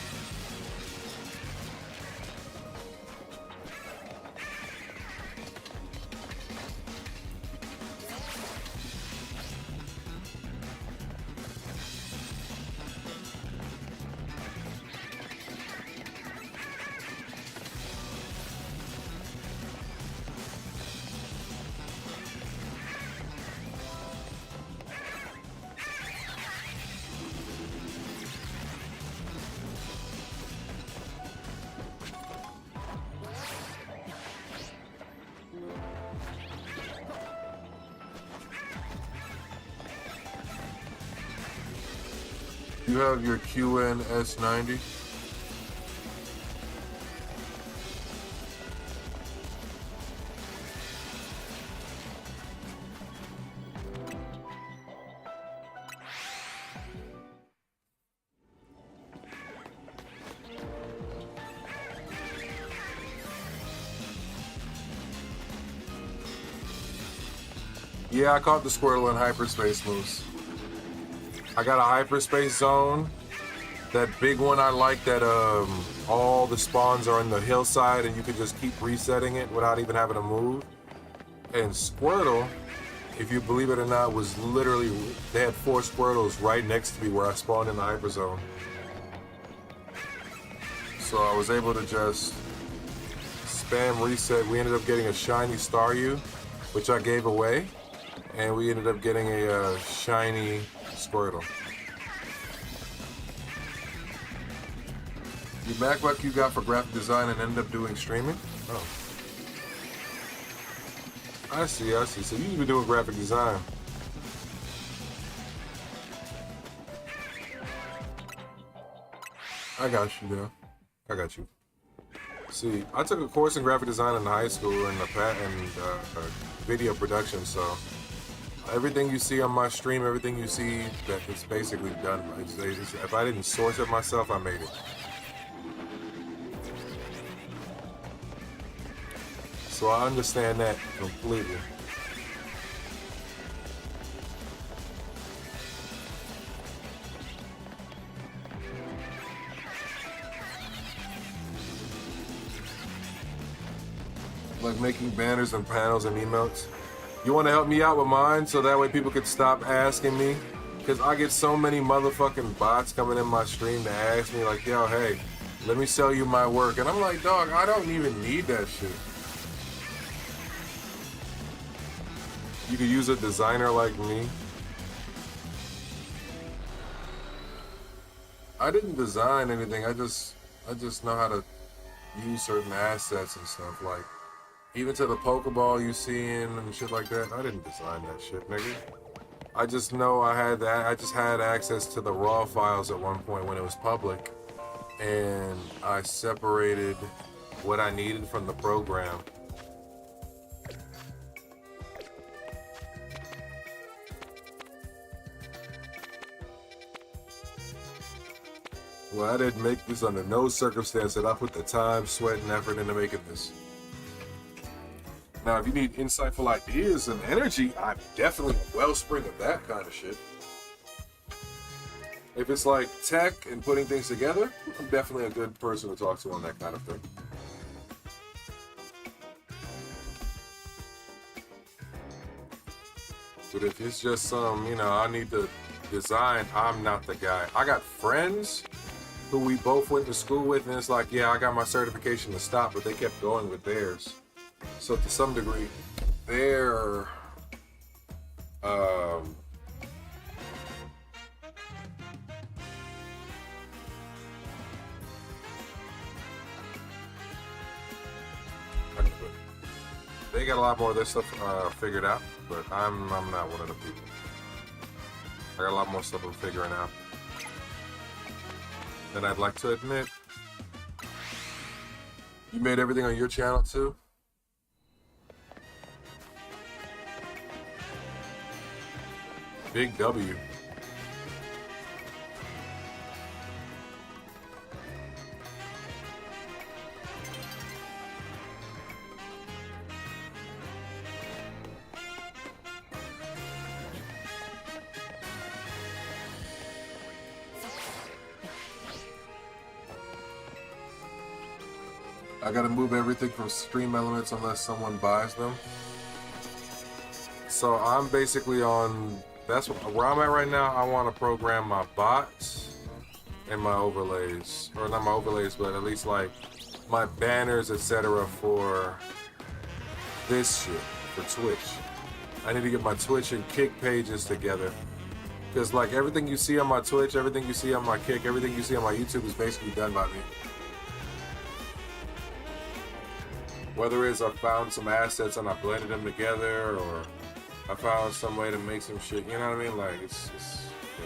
You have your QNS90. Yeah, I caught the Squirtle in hyperspace moves. I got a hyperspace zone. That big one I like that all the spawns are on the hillside and you can just keep resetting it without even having to move. And Squirtle, if you believe it or not, was literally, they had 4 Squirtles right next to me where I spawned in the hyper zone. So I was able to just spam reset. We ended up getting a shiny Staryu, which I gave away. And we ended up getting a shiny Squirtle. You back what you got for graphic design and ended up doing streaming? Oh. I see. So you've been doing graphic design. I got you, though. I got you. See, I took a course in graphic design in high school and video production, so everything you see on my stream, everything you see, that it's basically done. If I didn't source it myself, I made it. So I understand that completely. Like making banners and panels and emotes. You want to help me out with mine so that way people could stop asking me? Because I get so many motherfucking bots coming in my stream to ask me like, yo, hey, let me sell you my work. And I'm like, dog, I don't even need that shit. You could use a designer like me. I didn't design anything. I just know how to use certain assets and stuff. Like, even to the Pokeball you seeing and shit like that, I didn't design that shit, nigga. I just know I had that. I just had access to the raw files at one point when it was public, and I separated what I needed from the program. Well, I didn't make this under no circumstance that I put the time, sweat, and effort into making this. Now, if you need insightful ideas and energy, I'm definitely a wellspring of that kind of shit. If it's like tech and putting things together, I'm definitely a good person to talk to on that kind of thing. But if it's just some, I need to design, I'm not the guy. I got friends who we both went to school with, and it's like, yeah, I got my certification to stop, but they kept going with theirs. So to some degree, they're they got a lot more of their stuff figured out, but I'm not one of the people. I got a lot more stuff I'm figuring out than I'd like to admit. You made everything on your channel too? Big W. I gotta move everything from stream elements unless someone buys them. So I'm basically on, that's where I'm at right now. I want to program my bots and my overlays, or not my overlays, but at least like my banners, etc. for this shit, for Twitch. I need to get my Twitch and Kick pages together. Because like everything you see on my Twitch, everything you see on my Kick, everything you see on my YouTube is basically done by me. Whether it's I found some assets and I blended them together, or I found some way to make some shit, you know what I mean? Like, it's yeah.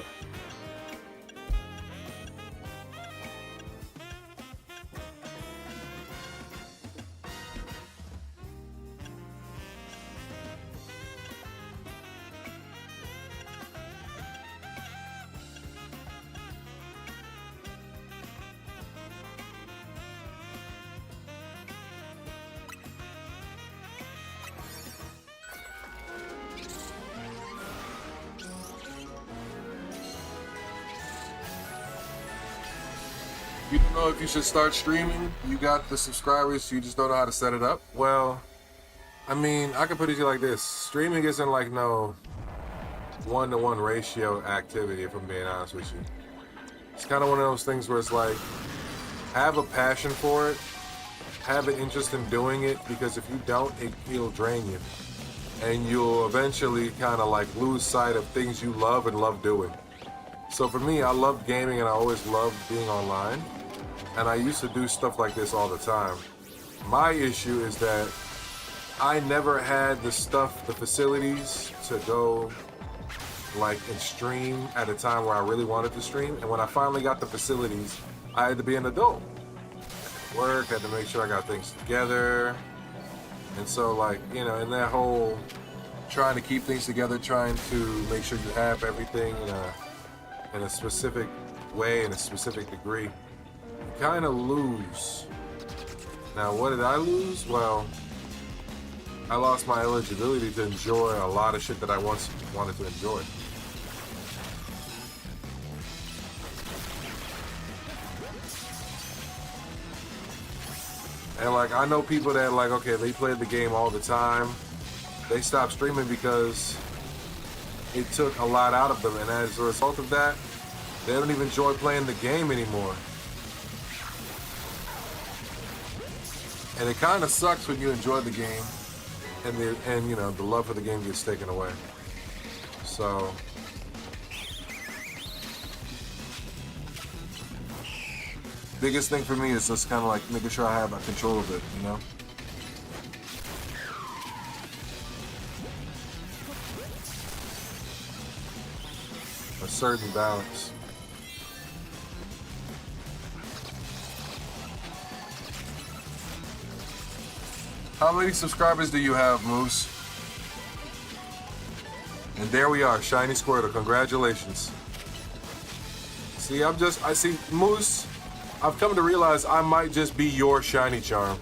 You don't know if you should start streaming? You got the subscribers, you just don't know how to set it up? Well, I mean, I can put it to you like this. Streaming isn't like no one-to-one ratio activity, if I'm being honest with you. It's kind of one of those things where it's like, have a passion for it, have an interest in doing it, because if you don't, it'll drain you. And you'll eventually kind of like lose sight of things you love and love doing. So for me, I love gaming and I always loved being online. And I used to do stuff like this all the time. My issue is that I never had the stuff, the facilities to go like and stream at a time where I really wanted to stream. And when I finally got the facilities, I had to be an adult. Work, had to make sure I got things together. And so like, you know, in that whole trying to keep things together, trying to make sure you have everything in a specific way, in a specific degree, you kind of lose. Now, what did I lose? Well, I lost my eligibility to enjoy a lot of shit that I once wanted to enjoy. And like, I know people that like, okay, they played the game all the time. They stopped streaming because it took a lot out of them, and as a result of that, they don't even enjoy playing the game anymore. And it kind of sucks when you enjoy the game, and you know the love for the game gets taken away. So biggest thing for me is just kind of like making sure I have control of it, you know. A certain balance. How many subscribers do you have, Moose? And there we are, Shiny Squirtle. Congratulations. See, I see, Moose, I've come to realize I might just be your shiny charm.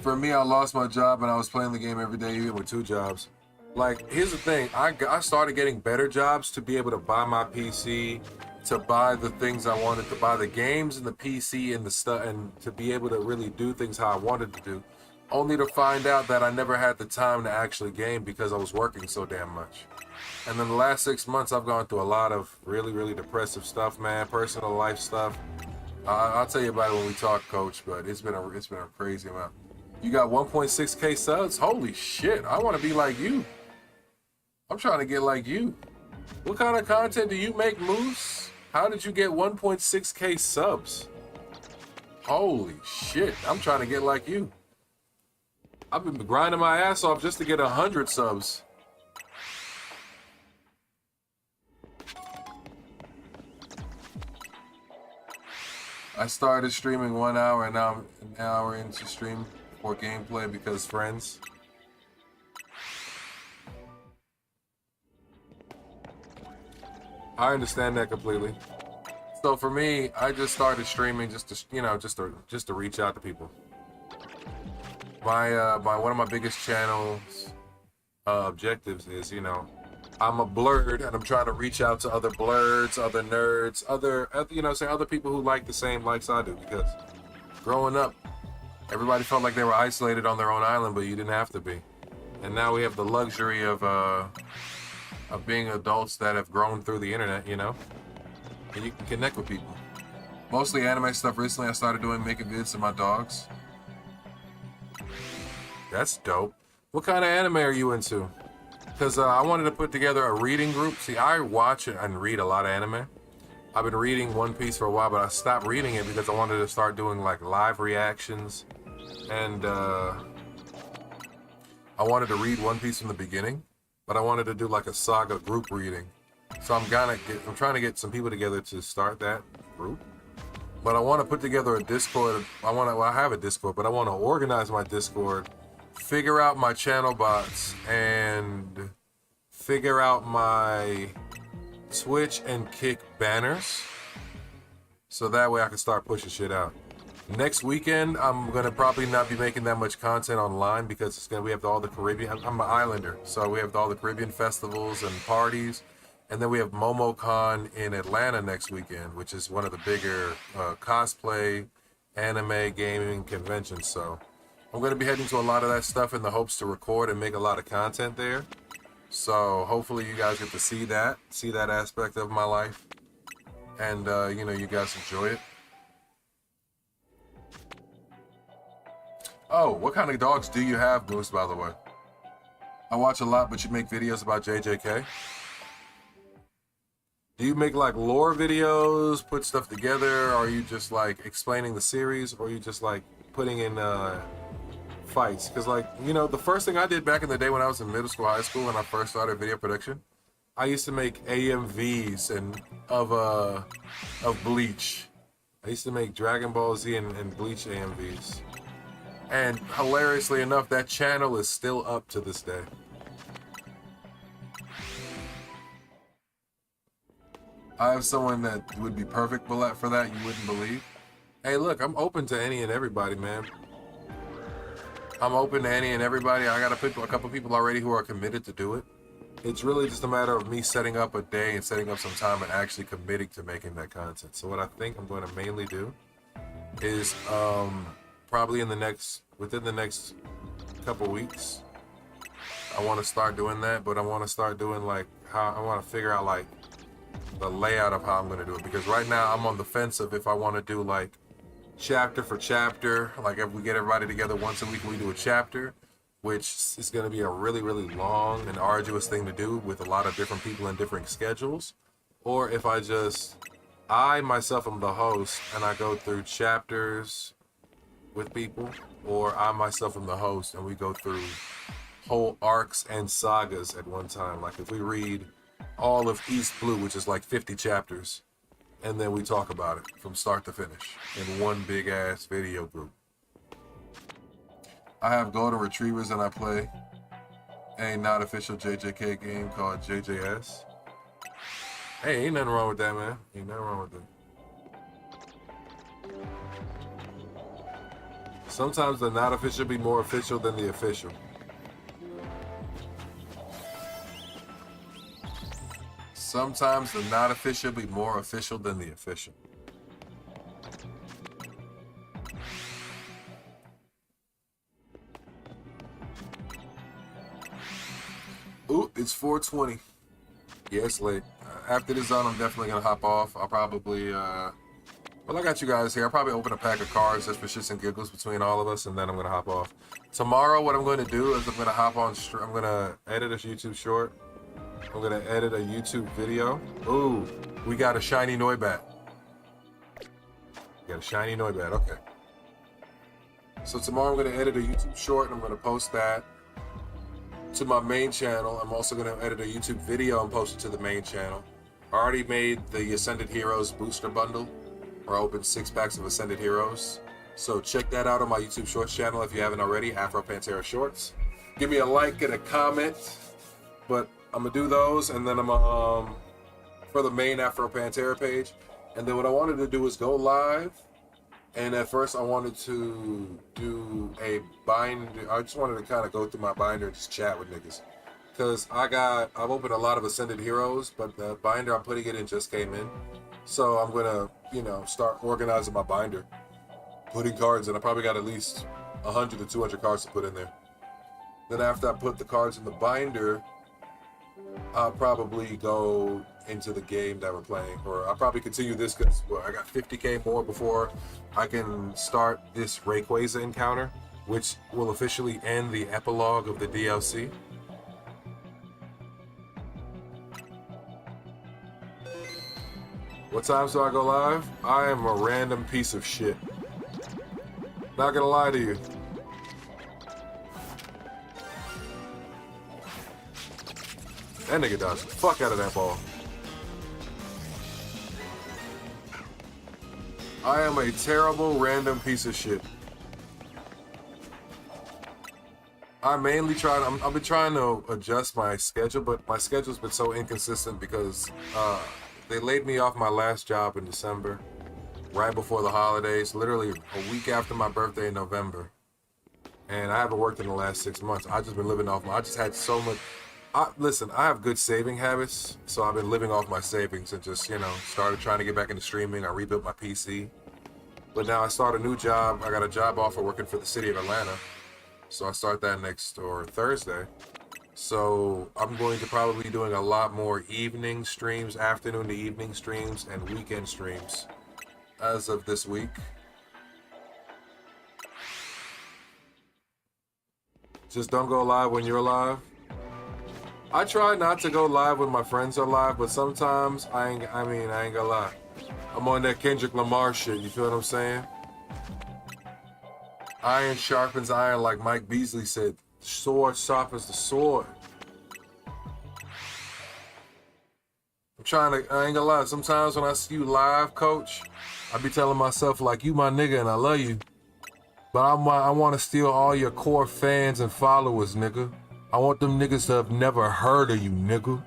For me, I lost my job and I was playing the game every day, even with 2 jobs. Like, here's the thing, I started getting better jobs to be able to buy my PC, to buy the things I wanted, to buy the games and the PC and the stuff, and to be able to really do things how I wanted to do, only to find out that I never had the time to actually game because I was working so damn much. And then the last 6 months, I've gone through a lot of really, really depressive stuff, man, personal life stuff. I'll tell you about it when we talk, Coach, but it's been a crazy amount. You got 1.6K subs? Holy shit, I want to be like you. I'm trying to get like you. What kind of content do you make, Moose? How did you get 1.6K subs? Holy shit, I'm trying to get like you. I've been grinding my ass off just to get 100 subs. I started streaming 1 hour and now I'm an hour into stream for gameplay because friends. I understand that completely. So for me, I just started streaming just to, you know, just to reach out to people. my one of my biggest channels objectives is, you know, I'm a blurred and I'm trying to reach out to other blurs, other nerds, other you know, say other people who like the same likes I do, because growing up everybody felt like they were isolated on their own island, but you didn't have to be. And now we have the luxury of being adults that have grown through the internet, you know, and you can connect with people. Mostly anime stuff. Recently I started making vids to my dogs. That's dope. What kind of anime are you into? Because I wanted to put together a reading group. See, I watch and read a lot of anime. I've been reading One Piece for a while, but I stopped reading it because I wanted to start doing like live reactions, and I wanted to read One Piece from the beginning, but I wanted to do like a saga group reading. So I'm trying to get some people together to start that group. But I want to put together a Discord. I have a Discord, but I want to organize my Discord, figure out my channel bots, and figure out my Twitch and Kick banners, so that way I can start pushing shit out. Next weekend, I'm gonna probably not be making that much content online because we have all the Caribbean. I'm an islander, so we have all the Caribbean festivals and parties, and then we have MomoCon in Atlanta next weekend, which is one of the bigger cosplay, anime, gaming conventions. So I'm gonna be heading to a lot of that stuff in the hopes to record and make a lot of content there. So hopefully you guys get to see that aspect of my life, and you know, you guys enjoy it. Oh, what kind of dogs do you have, Moose, by the way? I watch a lot, but you make videos about JJK? Do you make like lore videos, put stuff together, or are you just like explaining the series, or are you just like putting in fights? Because, like, you know, the first thing I did back in the day when I was in middle school, high school, when I first started video production, I used to make AMVs of Bleach. I used to make Dragon Ball Z and Bleach AMVs. And hilariously enough, that channel is still up to this day. I have someone that would be perfect for that, you wouldn't believe. Hey, look, I'm open to any and everybody, man. I'm open to any and everybody. I got a couple people already who are committed to do it. It's really just a matter of me setting up a day and setting up some time and actually committing to making that content. So what I think I'm going to mainly do is probably within the next couple weeks, I want to start doing that. But I want to start doing like how I want to figure out like the layout of how I'm going to do it, because right now I'm on the fence of if I want to do like chapter for chapter, like if we get everybody together once a week, we do a chapter, which is going to be a really, really long and arduous thing to do with a lot of different people and different schedules. Or if I myself am the host and I go through chapters with people, or I myself am the host and we go through whole arcs and sagas at one time. Like if we read all of East Blue, which is like 50 chapters, and then we talk about it from start to finish in one big ass video group. I have golden retrievers and I play a not official JJK game called JJS. Hey, ain't nothing wrong with that, man. Ain't nothing wrong with that. Sometimes the not official be more official than the official. Sometimes the not official be more official than the official. Ooh, it's 4:20. Yeah, it's late. After this zone, I'm definitely gonna hop off. I'll probably, well, I got you guys here. I'll probably open a pack of cards just for shits and giggles between all of us, and then I'm gonna hop off. Tomorrow, what I'm going to do is I'm gonna hop on. I'm gonna edit a YouTube short. I'm gonna edit a YouTube video. Ooh, we got a shiny Noibat. Got a shiny Noibat. Okay. So tomorrow I'm gonna edit a YouTube short, and I'm gonna post that to my main channel. I'm also gonna edit a YouTube video and post it to the main channel. I already made the Ascended Heroes booster bundle, where I opened 6 packs of Ascended Heroes. So check that out on my YouTube Shorts channel if you haven't already, Afro Pantera Shorts. Give me a like and a comment, but I'm gonna do those, and then I'm for the main Afro Pantera page. And then what I wanted to do is go live And at first I wanted to do a binder. I just wanted to kind of go through my binder and just chat with niggas. Because I've opened a lot of Ascended Heroes, but the binder I'm putting it in just came in. So I'm gonna, start organizing my binder. Putting cards in. I probably got at least 100 to 200 cards to put in there. Then after I put the cards in the binder, I'll probably go into the game that we're playing, or I'll probably continue this because I got 50k more before I can start this Rayquaza encounter, which will officially end the epilogue of the DLC. What times do I go live? I am a random piece of shit. Not gonna lie to you. That nigga dodged the fuck out of that ball. I am a terrible random piece of shit. I've been trying to adjust my schedule, but my schedule's been so inconsistent because they laid me off my last job in December, right before the holidays, literally a week after my birthday in November. And I haven't worked in the last 6 months. I've just been living off I just had so much. Listen, I have good saving habits, so I've been living off my savings and just, started trying to get back into streaming. I rebuilt my PC. But now I start a new job. I got a job offer working for the city of Atlanta. So I start that Thursday. So I'm going to probably be doing a lot more evening streams, afternoon to evening streams, and weekend streams as of this week. Just don't go live when you're live. I try not to go live when my friends are live, but sometimes I ain't gonna lie. I'm on that Kendrick Lamar shit, you feel what I'm saying? Iron sharpens iron, like Mike Beasley said. Sword sharpens the sword. I ain't gonna lie, sometimes when I see you live, coach, I be telling myself, like, you my nigga and I love you. But I want to steal all your core fans and followers, nigga. I want them niggas to have never heard of you, nigga.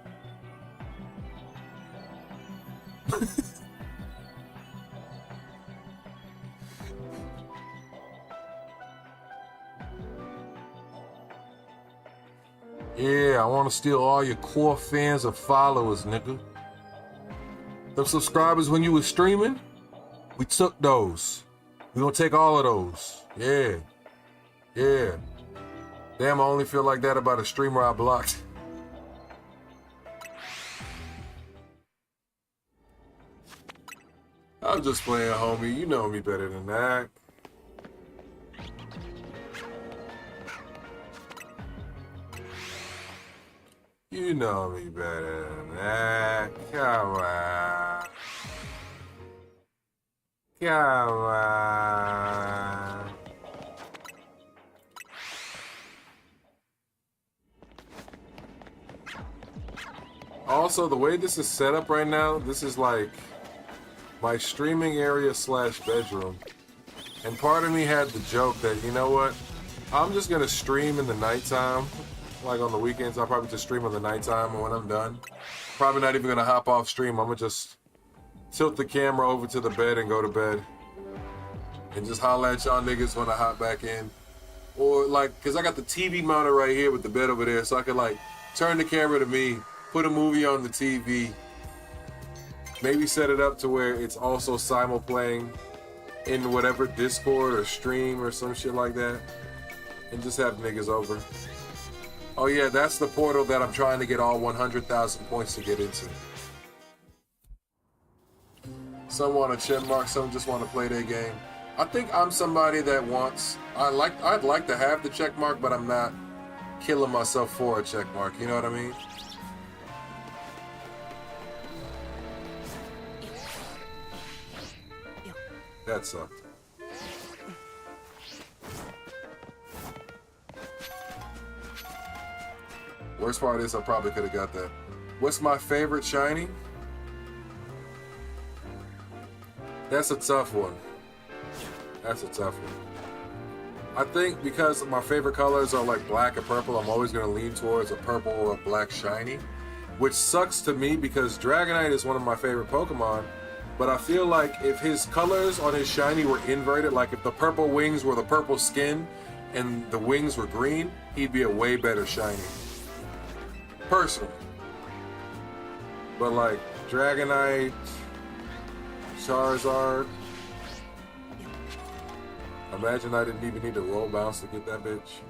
Yeah, I want to steal all your core fans and followers, nigga. Them subscribers when you was streaming, we took those. We gonna take all of those. Yeah. Yeah. Damn, I only feel like that about a streamer I blocked. I'm just playing, homie. You know me better than that. You know me better than that. Come on. Come on. Also, the way this is set up right now, this is like my streaming area / bedroom. And part of me had the joke that, you know what? I'm just gonna stream in the nighttime. Like on the weekends, I'll probably just stream on the nighttime, and when I'm done, probably not even gonna hop off stream. I'm gonna just tilt the camera over to the bed and go to bed. And just holla at y'all niggas when I hop back in. Or like, cause I got the TV mounted right here with the bed over there, so I can like turn the camera to me, put a movie on the TV, maybe set it up to where it's also simul-playing in whatever Discord or stream or some shit like that, and just have niggas over. Oh yeah, that's the portal that I'm trying to get all 100,000 points to get into. Some want a check mark, some just want to play their game. I think I'm somebody that wants, I'd like to have the check mark, but I'm not killing myself for a check mark, you know what I mean? That sucked. Worst part is I probably could have got that. What's my favorite shiny? That's a tough one. That's a tough one. I think because my favorite colors are like black and purple, I'm always going to lean towards a purple or a black shiny. Which sucks to me because Dragonite is one of my favorite Pokemon. But I feel like if his colors on his shiny were inverted, like if the purple wings were the purple skin and the wings were green, he'd be a way better shiny. Personally. But like Dragonite, Charizard. Imagine I didn't even need to roll bounce to get that bitch.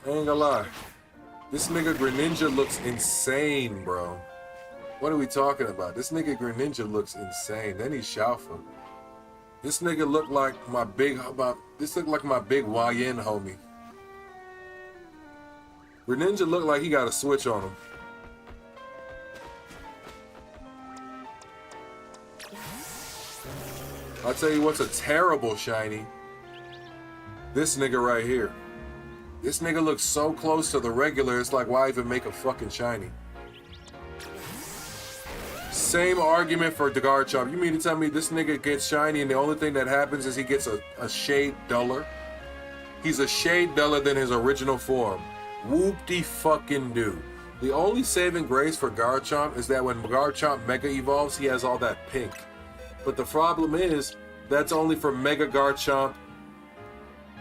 I ain't gonna lie. This nigga Greninja looks insane, bro. What are we talking about? This nigga Greninja looks insane. Then he's Shalpha. This nigga look like my big YN homie. Greninja look like he got a switch on him. I'll tell you what's a terrible shiny. This nigga right here. This nigga looks so close to the regular, it's like, why even make a fucking shiny? Same argument for the Garchomp. You mean to tell me this nigga gets shiny and the only thing that happens is he gets a shade duller? He's a shade duller than his original form. Whoop-de-fucking-do. The only saving grace for Garchomp is that when Garchomp Mega Evolves, he has all that pink. But the problem is, that's only for Mega Garchomp,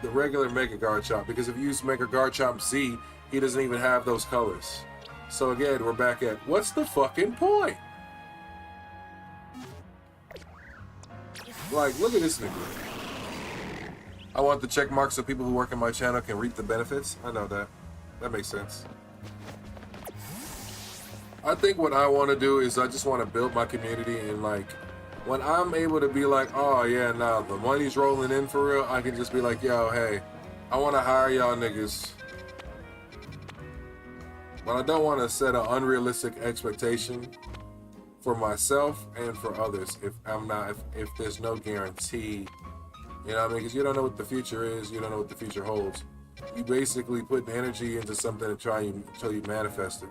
the regular Mega Garchomp, because if you use Mega Garchomp Z, he doesn't even have those colors. So again, we're back at, what's the fucking point? Like, look at this nigga. I want the check mark so people who work in my channel can reap the benefits. I know that. That makes sense. I think what I want to do is I just want to build my community, and like, when I'm able to be like, oh yeah, nah, the money's rolling in for real, I can just be like, yo, hey, I want to hire y'all niggas. But I don't want to set an unrealistic expectation for myself and for others if there's no guarantee. You know what I mean? Because you don't know what the future is, you don't know what the future holds. You basically put energy into something and try until you manifest it.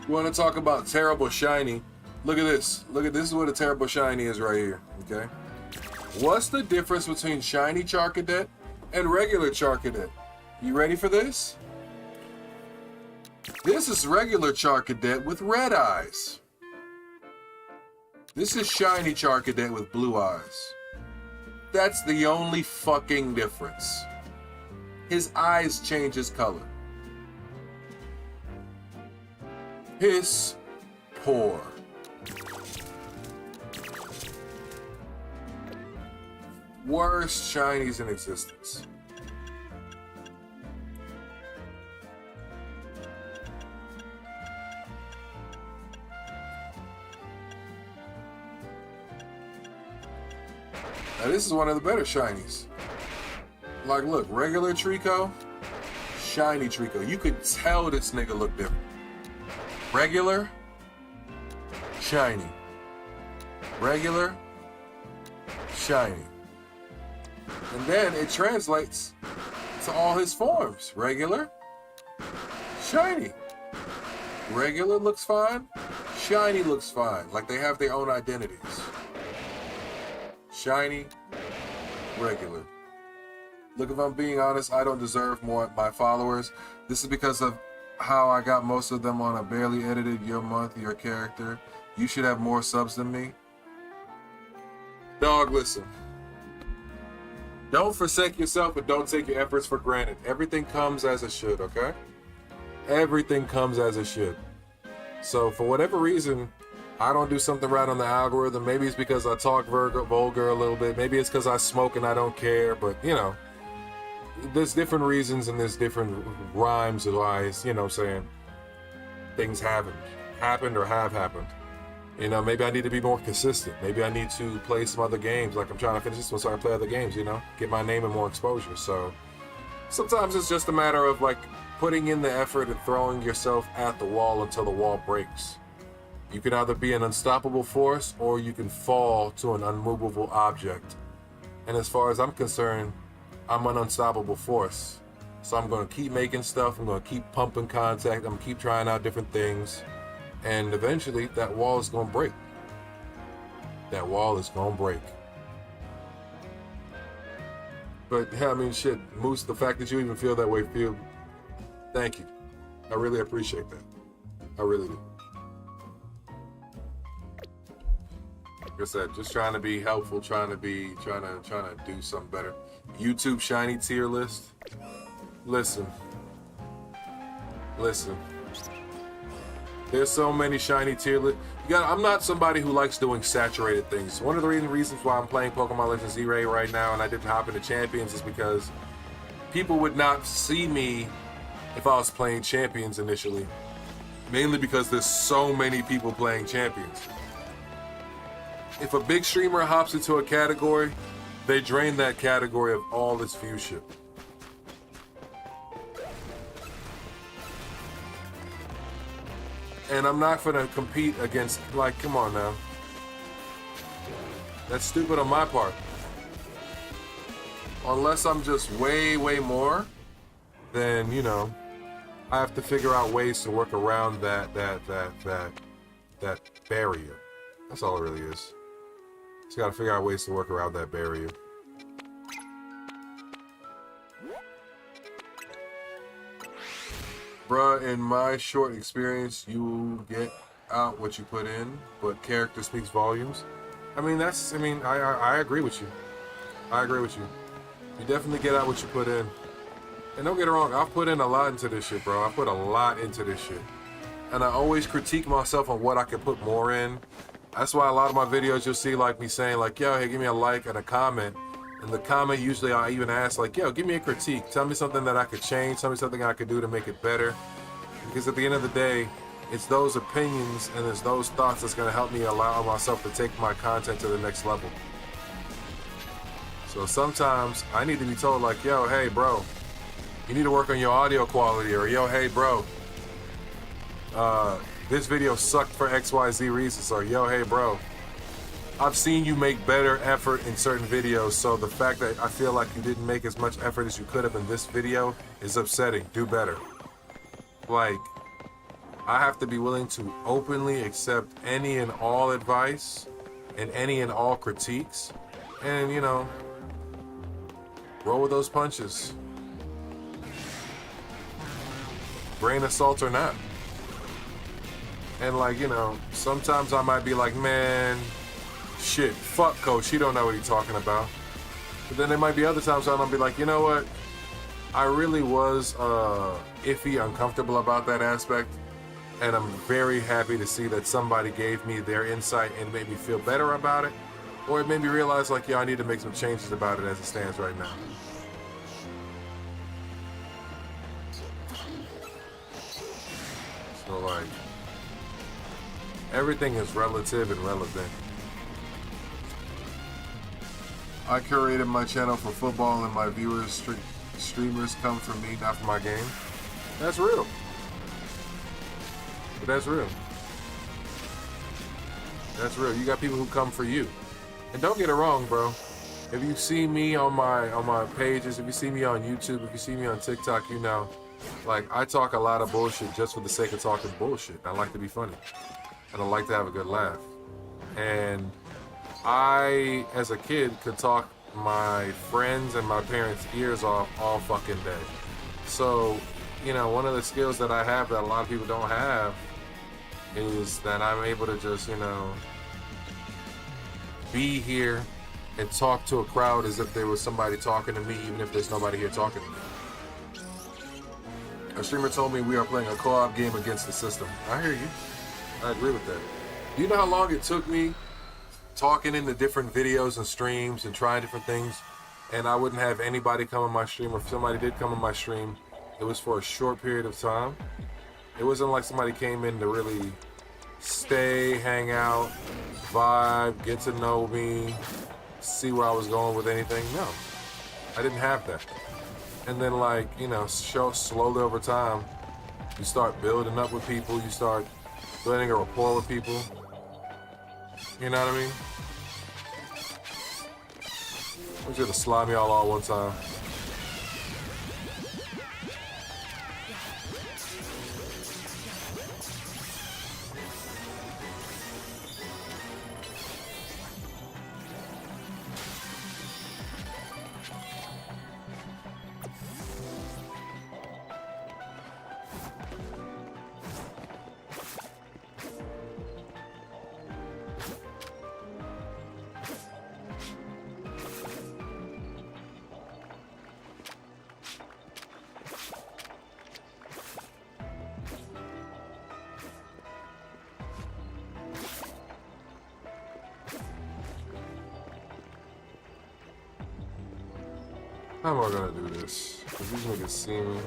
You want to talk about terrible shiny? Look at this. This is what a terrible shiny is right here. Okay. What's the difference between shiny Charcadet and regular Charcadet? You ready for this? This is regular Charcadet with red eyes. This is shiny Charcadet with blue eyes. That's the only fucking difference. His eyes change his color. Piss poor. Worst shinies in existence. Now this is one of the better shinies. Like, look, regular Trico, shiny Trico. You could tell this nigga look different. Regular, shiny. Regular, shiny. And then it translates to all his forms. Regular, shiny. Regular looks fine, shiny looks fine. Like they have their own identities. Shiny, regular. Look, if I'm being honest, I don't deserve more my followers. This is because of how I got most of them on a barely edited your month, your character. You should have more subs than me. Dog, listen. Don't forsake yourself, but don't take your efforts for granted. Everything comes as it should, okay? Everything comes as it should. So for whatever reason, I don't do something right on the algorithm. Maybe it's because I talk vulgar a little bit. Maybe it's because I smoke and I don't care. But, you know, there's different reasons and there's different rhymes of why, you know what I'm saying, things haven't happened or have happened. You know, maybe I need to be more consistent. Maybe I need to play some other games. Like I'm trying to finish this one so I can play other games, you know, get my name and more exposure. So sometimes it's just a matter of like putting in the effort and throwing yourself at the wall until the wall breaks. You can either be an unstoppable force or you can fall to an unmovable object. And as far as I'm concerned, I'm an unstoppable force. So I'm going to keep making stuff. I'm going to keep pumping content. I'm going to keep trying out different things. And eventually that wall is going to break. That wall is going to break. But yeah, I mean, shit, Moose, the fact that you even feel that way, thank you. I really appreciate that. I really do. Like I said, just trying to be helpful, trying to do something better. YouTube shiny tier list. Listen. There's so many shiny tier lists. I'm not somebody who likes doing saturated things. One of the reasons why I'm playing Pokemon Legends Z-A right now and I didn't hop into Champions is because people would not see me if I was playing Champions initially. Mainly because there's so many people playing Champions. If a big streamer hops into a category, they drain that category of all its viewership. And I'm not gonna compete against, like, come on now. That's stupid on my part. Unless I'm just way more, then, you know, I have to figure out ways to work around that barrier. That's all it really is. Just gotta figure out ways to work around that barrier. Bruh, in my short experience, you get out what you put in, but character speaks volumes. I mean, I agree with you. I agree with you. You definitely get out what you put in. And don't get it wrong, I've put in a lot into this shit, bro. I put a lot into this shit. And I always critique myself on what I can put more in. That's why a lot of my videos you'll see like me saying like, yo, hey, give me a like and a comment. And the comment usually I even ask like, yo, give me a critique. Tell me something that I could change. Tell me something I could do to make it better. Because at the end of the day, it's those opinions and it's those thoughts that's gonna help me allow myself to take my content to the next level. So sometimes I need to be told like, yo, hey, bro, you need to work on your audio quality, or yo, hey, bro, this video sucked for XYZ reasons, or yo, hey, bro, I've seen you make better effort in certain videos, so the fact that I feel like you didn't make as much effort as you could have in this video is upsetting. Do better. Like, I have to be willing to openly accept any and all advice and any and all critiques, and, you know, roll with those punches. Grain of salt or not. And like, you know, sometimes I might be like, man, shit, fuck coach, he don't know what he's talking about. But then there might be other times I'll be like, you know what? I really was iffy, uncomfortable about that aspect. And I'm very happy to see that somebody gave me their insight and made me feel better about it. Or it made me realize like, yeah, I need to make some changes about it as it stands right now. So like, everything is relative and relevant. I curated my channel for football and my viewers, streamers come from me, not from my game. That's real. But that's real. That's real. You got people who come for you. And don't get it wrong, bro. If you see me on my pages, if you see me on YouTube, if you see me on TikTok, you know, like, I talk a lot of bullshit just for the sake of talking bullshit. I like to be funny. And I like to have a good laugh. And I, as a kid, could talk my friends and my parents' ears off all fucking day. So, you know, one of the skills that I have that a lot of people don't have is that I'm able to just, you know, be here and talk to a crowd as if there was somebody talking to me, even if there's nobody here talking to me. A streamer told me we are playing a co-op game against the system. I hear you. I agree with that. Do you know how long it took me talking into different videos and streams and trying different things, and I wouldn't have anybody come on my stream, or if somebody did come on my stream, it was for a short period of time. It wasn't like somebody came in to really stay, hang out, vibe, get to know me, see where I was going with anything. No, I didn't have that. And then, like, you know, slowly over time, you start building up with people, you start building a rapport with people. You know what I mean? I'm just gonna slime y'all all one time. How am I gonna do this? Because these niggas see me.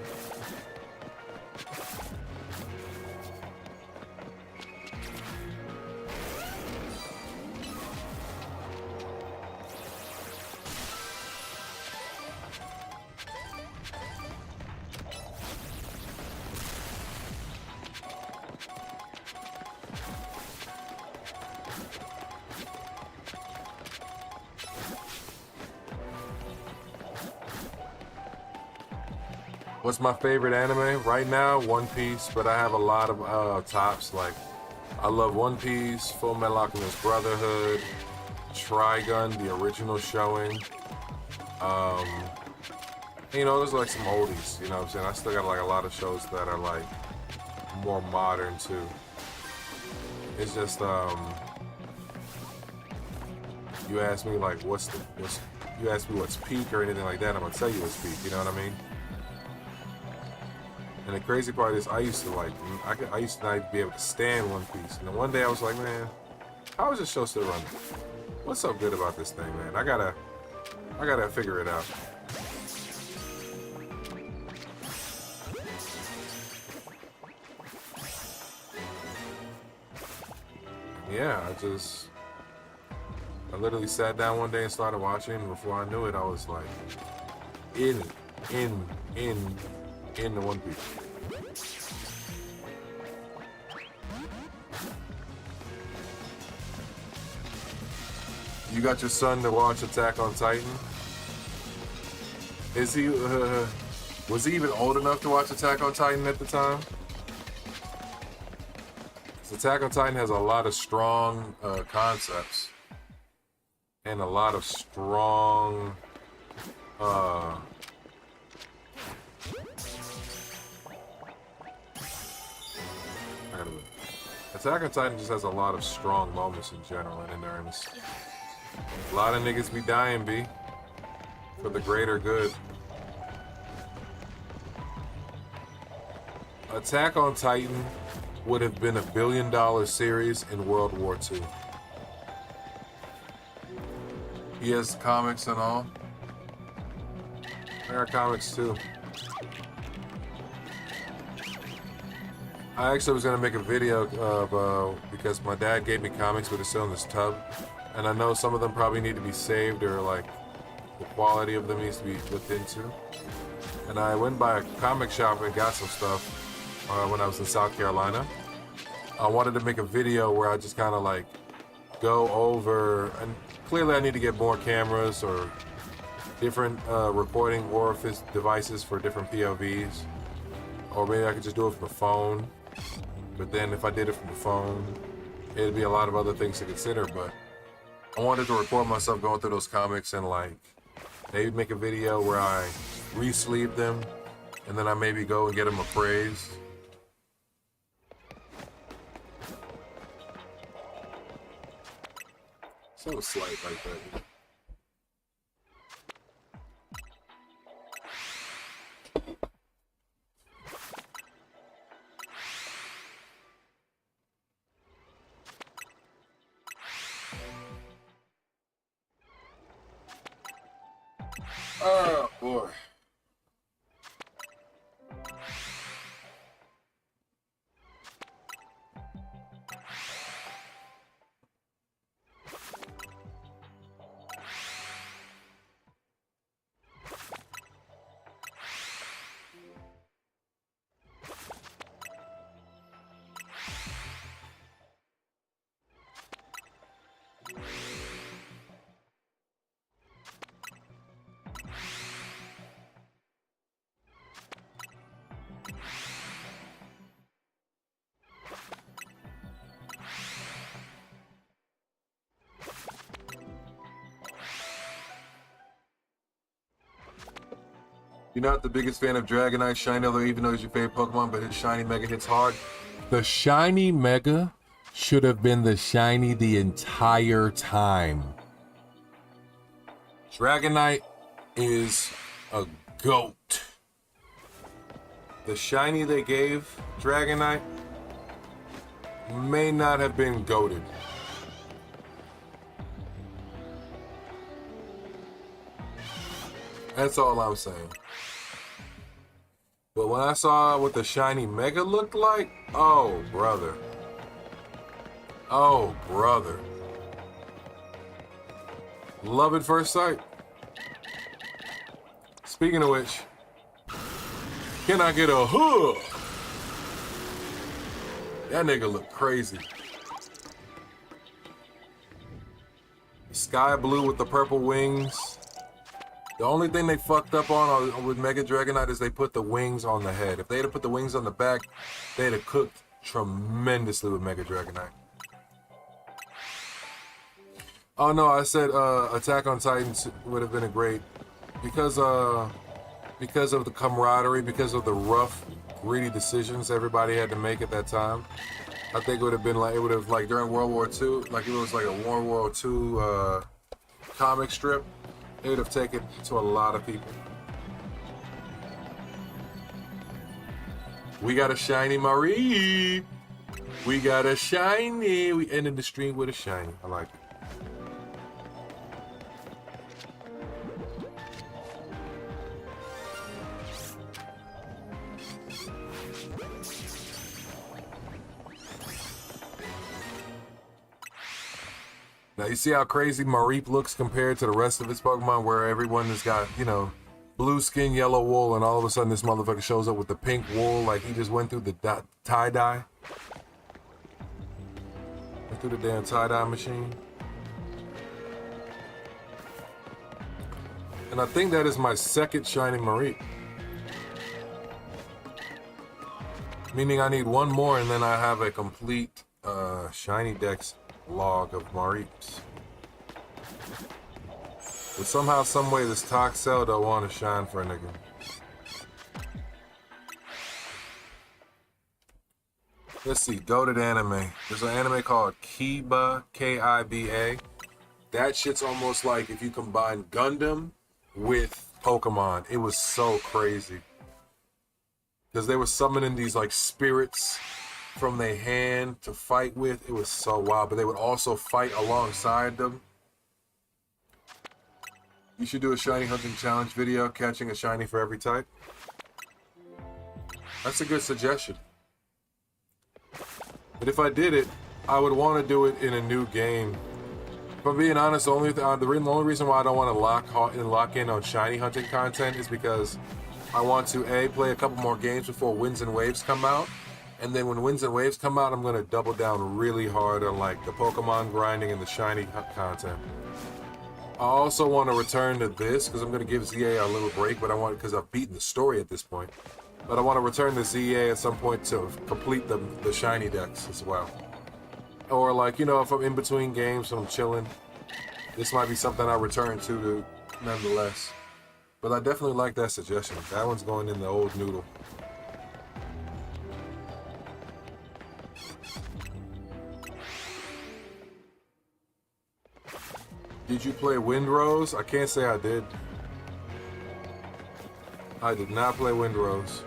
What's my favorite anime? Right now, One Piece, but I have a lot of tops. Like, I love One Piece, Full Metal Alchemist Brotherhood, Trigun, the original showing. You know, there's like some oldies, you know what I'm saying? I still got like a lot of shows that are like more modern too. It's just, you ask me like, you ask me what's peak or anything like that, I'm gonna tell you what's peak, you know what I mean? And the crazy part is, I used to not be able to stand One Piece. And then one day I was like, man, how is this show still running? What's so good about this thing, man? I gotta figure it out. Yeah, I literally sat down one day and started watching, and before I knew it, I was like, in the One Piece. You got your son to watch Attack on Titan? Is he, was he even old enough to watch Attack on Titan at the time? 'Cause Attack on Titan has a lot of strong concepts. And a lot of strong, Attack on Titan just has a lot of strong moments in general and in earnest. A lot of niggas be dying, B. For the greater good. Attack on Titan would have been $1 billion series in World War II. He has comics and all. There are comics too. I actually was gonna make a video of because my dad gave me comics, but it's still in this tub, and I know some of them probably need to be saved, or like the quality of them needs to be looked into. And I went by a comic shop and got some stuff when I was in South Carolina. I wanted to make a video where I just kind of like go over, and clearly I need to get more cameras or different recording orifice devices for different POVs, or maybe I could just do it from the phone. But then if I did it from the phone, it'd be a lot of other things to consider. But I wanted to record myself going through those comics and like maybe make a video where I re-sleeve them and then I maybe go and get them appraised. So slight like that. You're not the biggest fan of Dragonite Shiny, although even though he's your favorite Pokemon, but his Shiny Mega hits hard. The Shiny Mega should have been the Shiny the entire time. Dragonite is a GOAT. The Shiny they gave Dragonite may not have been GOATed. That's all I'm saying. But when I saw what the Shiny Mega looked like, oh, brother. Oh, brother. Love at first sight. Speaking of which, can I get a huh? That nigga look crazy. Sky blue with the purple wings. The only thing they fucked up on with Mega Dragonite is they put the wings on the head. If they'd have put the wings on the back, they'd have cooked tremendously with Mega Dragonite. Oh no, I said Attack on Titans would have been a great because of the camaraderie, because of the rough, greedy decisions everybody had to make at that time. I think it would have been like during World War II, like it was like a World War II comic strip. It would have taken to a lot of people. We got a shiny Marie. We got a shiny. We ended the stream with a shiny. I like it. Now you see how crazy Mareep looks compared to the rest of his Pokemon, where everyone has got, you know, blue skin, yellow wool, and all of a sudden this motherfucker shows up with the pink wool like he just went through the tie-dye. Went through the damn tie-dye machine. And I think that is my second shiny Mareep. Meaning I need one more and then I have a complete shiny dex log of Mareeps. But somehow, someway, this Toxel don't want to shine for a nigga. Let's see, goated anime. There's an anime called Kiba, K-I-B-A. That shit's almost like if you combine Gundam with Pokemon. It was so crazy. Because they were summoning these like spirits from their hand to fight with. It was so wild, but they would also fight alongside them. You should do a shiny hunting challenge video, catching a shiny for every type. That's a good suggestion. But if I did it, I would want to do it in a new game. If I'm being honest, the only reason why I don't want to lock in on shiny hunting content is because I want to play a couple more games before Winds and Waves come out. And then when Winds and Waves come out, I'm going to double down really hard on like the Pokemon grinding and the shiny content. I also want to return to this because I'm going to give Z-A a little break, but because I've beaten the story at this point. But I want to return to Z-A at some point to complete the shiny decks as well. Or like, you know, if I'm in between games and I'm chilling, this might be something I return to nonetheless. But I definitely like that suggestion. That one's going in the old noodle. Did you play Windrose? I can't say I did. I did not play Windrose.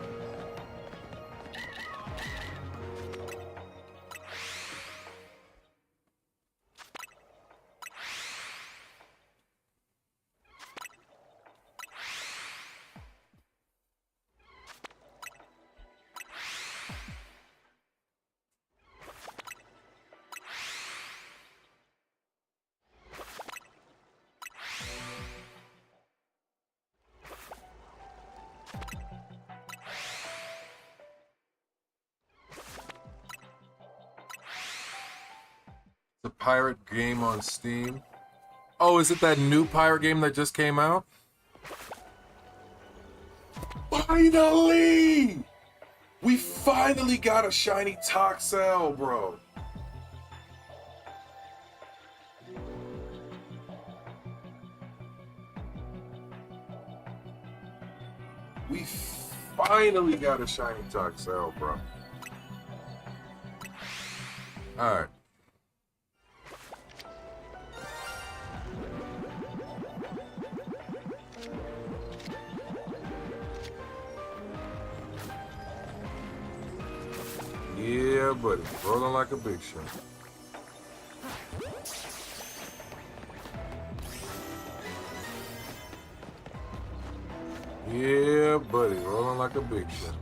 The pirate game on Steam. Oh, is it that new pirate game that just came out? Finally! We finally got a shiny Toxel, bro. We finally got a shiny Toxel, bro. Alright. Yeah, buddy. Rolling like a big shot. Yeah, buddy. Rolling like a big shot.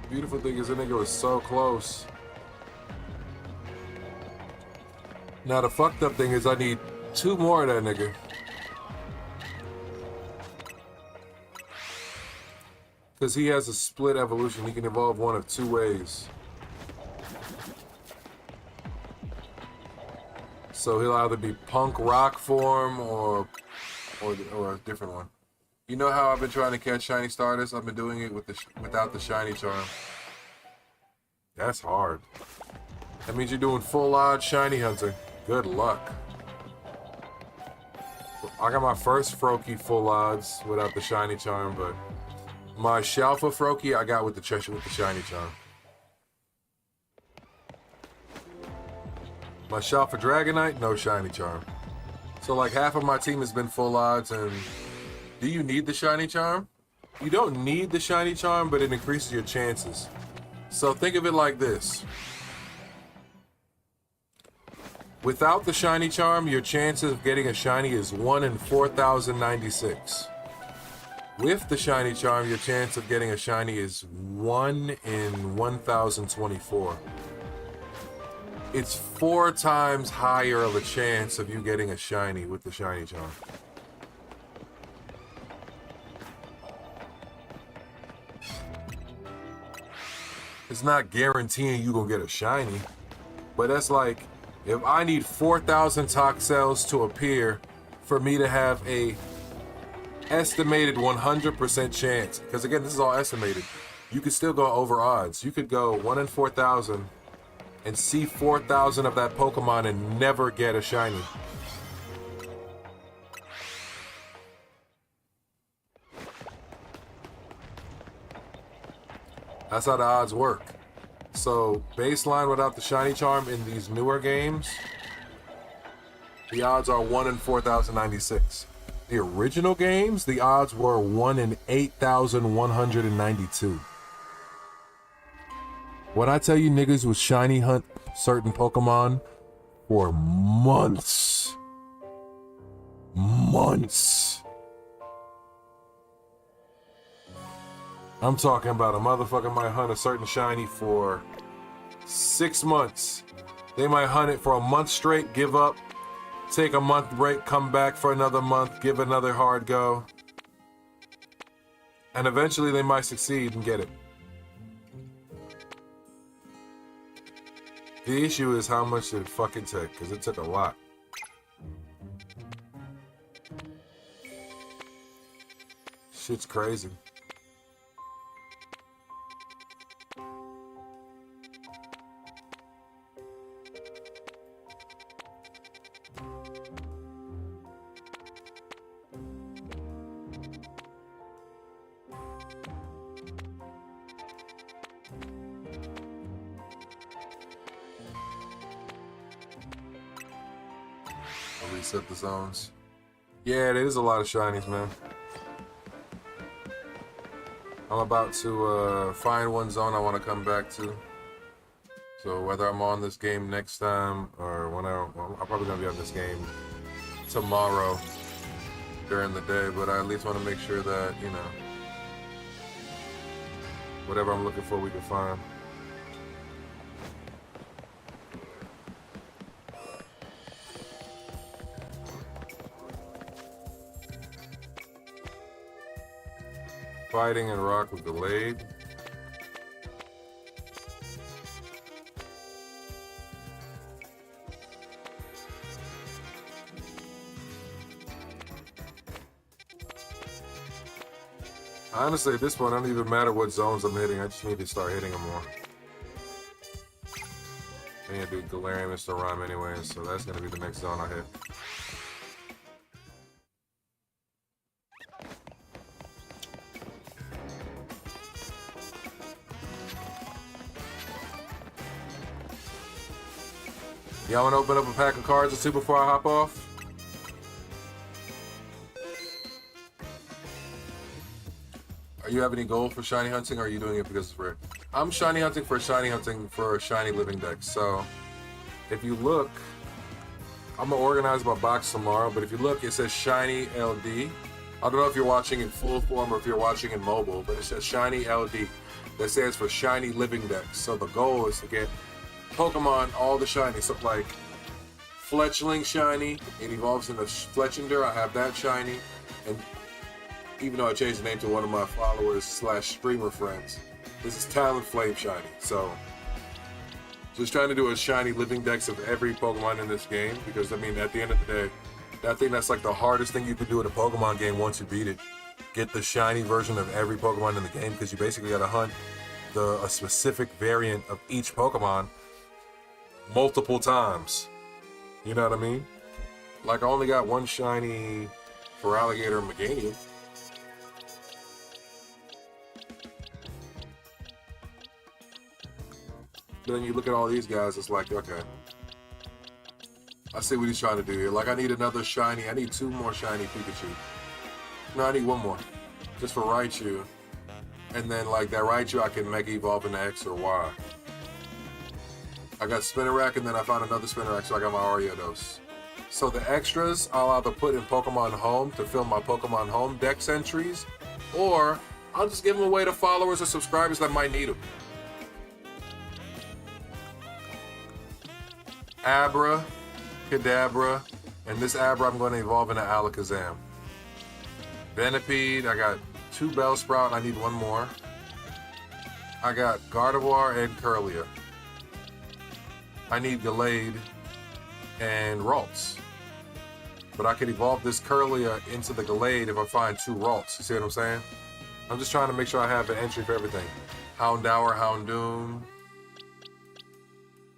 Beautiful thing is that nigga was so close. Now the fucked up thing is I need 2 more of that nigga. Because he has a split evolution. He can evolve one of 2 ways. So he'll either be punk rock form or a different one. You know how I've been trying to catch shiny starters? I've been doing it without the shiny charm. That's hard. That means you're doing full odds shiny hunting. Good luck. I got my first Froakie full odds without the shiny charm, but my Shalpha Froakie I got with the shiny charm. My Shalpha Dragonite, no shiny charm. So like half of my team has been full odds, and do you need the shiny charm? You don't need the shiny charm, but it increases your chances. So think of it like this. Without the shiny charm, your chances of getting a shiny is 1 in 4,096. With the shiny charm, your chance of getting a shiny is 1 in 1,024. It's 4 times higher of a chance of you getting a shiny with the shiny charm. It's not guaranteeing you gonna get a shiny, but that's like, if I need 4,000 Toxels to appear for me to have a estimated 100% chance, because again, this is all estimated. You could still go over odds. You could go 1 in 4,000 and see 4,000 of that Pokemon and never get a shiny. That's how the odds work. So baseline without the shiny charm in these newer games, the odds are 1 in 4,096. The original games, the odds were 1 in 8,192. When I tell you niggas would shiny hunt certain Pokemon for months. Months. I'm talking about a motherfucker might hunt a certain shiny for 6 months. They might hunt it for a month straight, give up, take a month break, come back for another month, give another hard go. And eventually they might succeed and get it. The issue is how much did it fucking take, because it took a lot. Shit's crazy. Reset the zones. Yeah, there is a lot of shinies, man. I'm about to find one zone I want to come back to. So whether I'm on this game next time or whenever, well, I'm probably gonna be on this game tomorrow during the day, but I at least want to make sure that, you know, whatever I'm looking for we can find. Fighting and rock with delayed. Honestly, at this point, I don't even matter what zones I'm hitting. I just need to start hitting them more. I need to do Galarian Mr. Rhyme anyway, so that's going to be the next zone I hit. Y'all want to open up a pack of cards or two before I hop off? Are you having any goal for shiny hunting, or are you doing it because it's rare? I'm shiny hunting for a shiny living deck. So if you look, I'm gonna organize my box tomorrow, but if you look, it says shiny LD. I don't know if you're watching in full form or if you're watching in mobile, but it says shiny LD. That stands for shiny living decks. So the goal is to get Pokemon all the shiny. So like Fletchling shiny, it evolves into Fletchinder. I have that shiny, and even though I changed the name to one of my followers / streamer friends, this is Talonflame shiny. So just trying to do a shiny living decks of every Pokemon in this game, because I mean at the end of the day, I think that's like the hardest thing you can do in a Pokemon game once you beat it. Get the shiny version of every Pokemon in the game, because you basically gotta hunt a specific variant of each Pokemon multiple times. You know what I mean? Like I only got one shiny for Alligator and Meganium. Then you look at all these guys, it's like, okay, I see what he's trying to do here. Like I need another shiny, I need 2 more shiny Pikachu. No, I need 1 more. Just for Raichu. And then like that Raichu I can Mega Evolve into X or Y. I got Spinarak, and then I found another Spinarak, so I got my Ariados. So the extras I'll either put in Pokemon Home to fill my Pokemon Home Dex entries, or I'll just give them away to followers or subscribers that might need them. Abra, Kadabra, and this Abra I'm going to evolve into Alakazam. Venipede, I got 2 Bellsprout, I need 1 more. I got Gardevoir and Curlia. I need Gallade and Ralts. But I could evolve this Curlia into the Gallade if I find 2 Ralts. You see what I'm saying? I'm just trying to make sure I have an entry for everything. Houndour, Houndoom.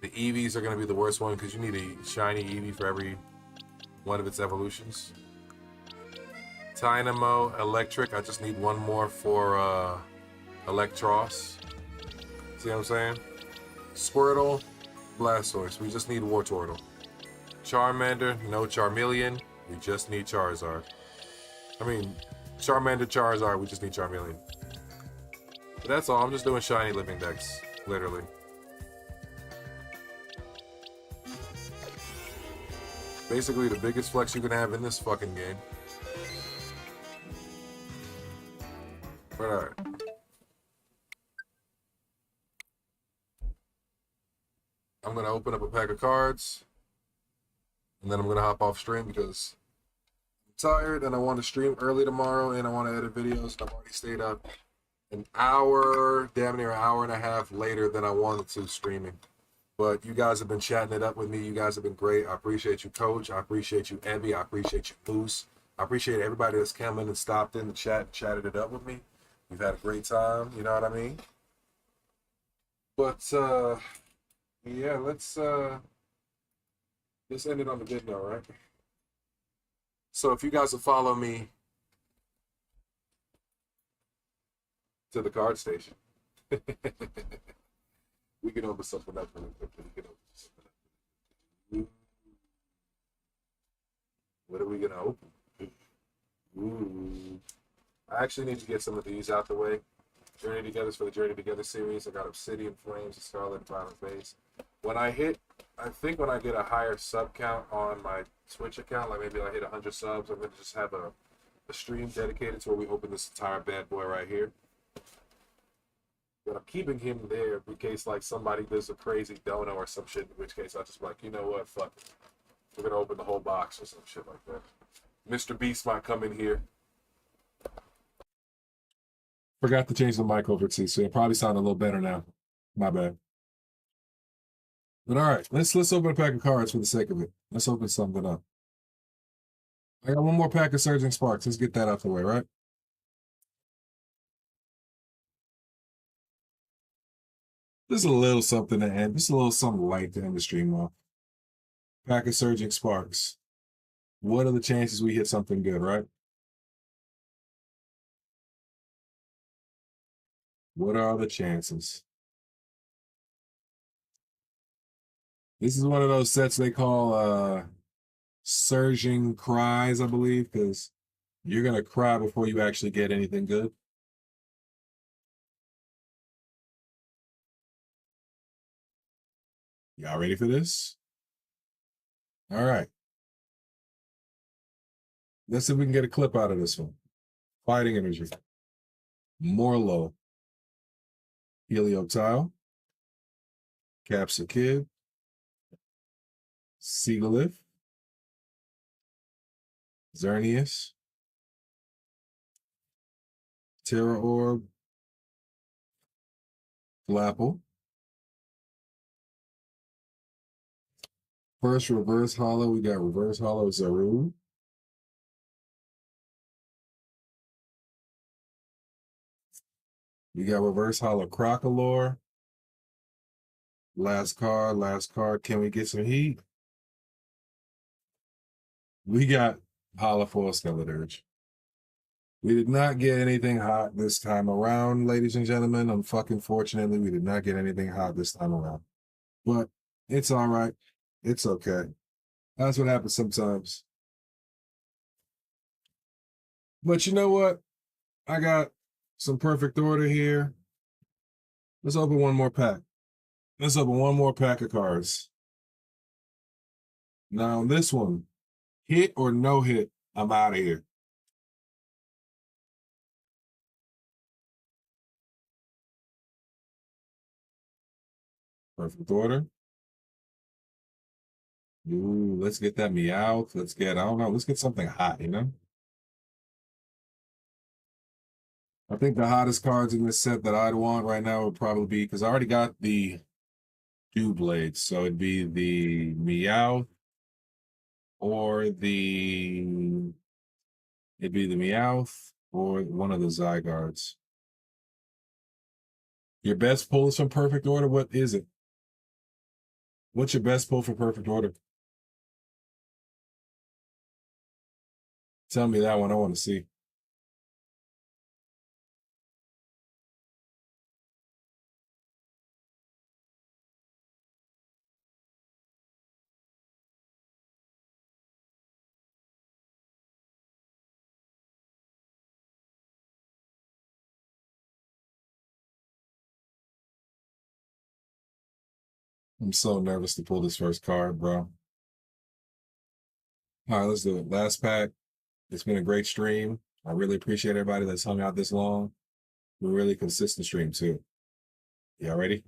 The Eevees are going to be the worst one, because you need a shiny Eevee for every one of its evolutions. Dynamo, Electric. I just need 1 more for Electros. See what I'm saying? Squirtle, Blastoise. We just need Wartortle. Charmander, no Charmeleon. We just need Charizard. I mean, Charmander, Charizard. We just need Charmeleon. But that's all. I'm just doing shiny living decks, literally. Basically the biggest flex you can have in this fucking game. But alright. I'm gonna open up a pack of cards, and then I'm gonna hop off stream because I'm tired and I want to stream early tomorrow, and I want to edit videos. I've already stayed up an hour, damn near an hour and a half later than I wanted to streaming. But you guys have been chatting it up with me. You guys have been great. I appreciate you, Coach. I appreciate you, Evie. I appreciate you, Moose. I appreciate everybody that's come in and stopped in the chat and chatted it up with me. We've had a great time. You know what I mean? But, yeah, let's end it on the good note, right? So if you guys will follow me to the card station. We can open something up really quickly. We can open something up. What are we gonna open? Ooh. I actually need to get some of these out the way. Journey Together's for the Journey Together series. I got Obsidian Flames, a Scarlet Violet Base. I think when I get a higher sub count on my Twitch account, like maybe I hit 100 subs, I'm gonna just have a stream dedicated to where we open this entire bad boy right here. But I'm keeping him there in case like somebody does a crazy dono or some shit, in which case I'll just be like, you know what, fuck it. We're gonna open the whole box or some shit like that. Mr. Beast might come in here. Forgot to change the mic over to, so it probably sound a little better now. My bad. But all right, let's open a pack of cards for the sake of it. Let's open something up. I got 1 more pack of Surging Sparks. Let's get that out the way, right? This is a little something to end. This is a little something light to end the stream off. Pack of Surging Sparks. What are the chances we hit something good, right? What are the chances? This is one of those sets they call surging cries, I believe, because you're gonna cry before you actually get anything good. Y'all ready for this? All right. Let's see if we can get a clip out of this one. Fighting energy. Morlo. Helioptile. Capsakid. Segalith. Xerneas. Terra Orb. Flapple. First reverse hollow, we got reverse hollow Zaru. We got reverse hollow Crocolore. Last card. Can we get some heat? We got hollow foil Skeleturge. We did not get anything hot this time around, ladies and gentlemen. Unfortunately, we did not get anything hot this time around. But it's all right. It's okay. That's what happens sometimes. But you know what? I got some perfect order here. Let's open one more pack. Let's open one more pack of cards. Now, this one, hit or no hit, I'm out of here. Perfect order. Ooh, let's get that Meowth. Let's get, I don't know, let's get something hot, you know? I think the hottest cards in this set that I'd want right now would probably be, because I already got the Doublade, so it'd be the Meowth or it'd be the Meowth or one of the Zygardes. Your best pull is from perfect order? What is it? What's your best pull for perfect order? Tell me that one. I want to see. I'm so nervous to pull this first card, bro. All right, let's do it. Last pack. It's been a great stream. I really appreciate everybody that's hung out this long. We're really consistent stream too. Y'all ready?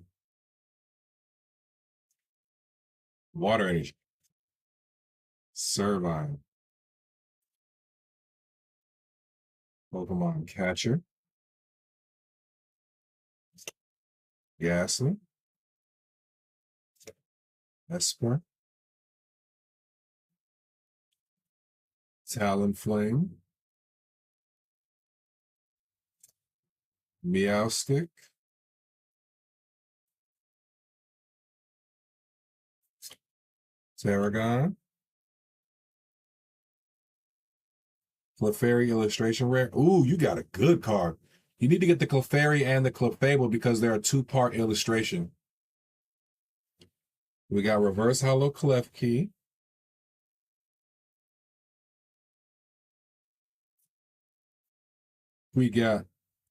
Water energy. Servine. Pokemon Catcher. Ghastly. Esper. Talonflame. Meowstic. Tarragon. Clefairy illustration rare. Ooh, you got a good card. You need to get the Clefairy and the Clefable because they're a two-part illustration. We got reverse hollow Klefki. We got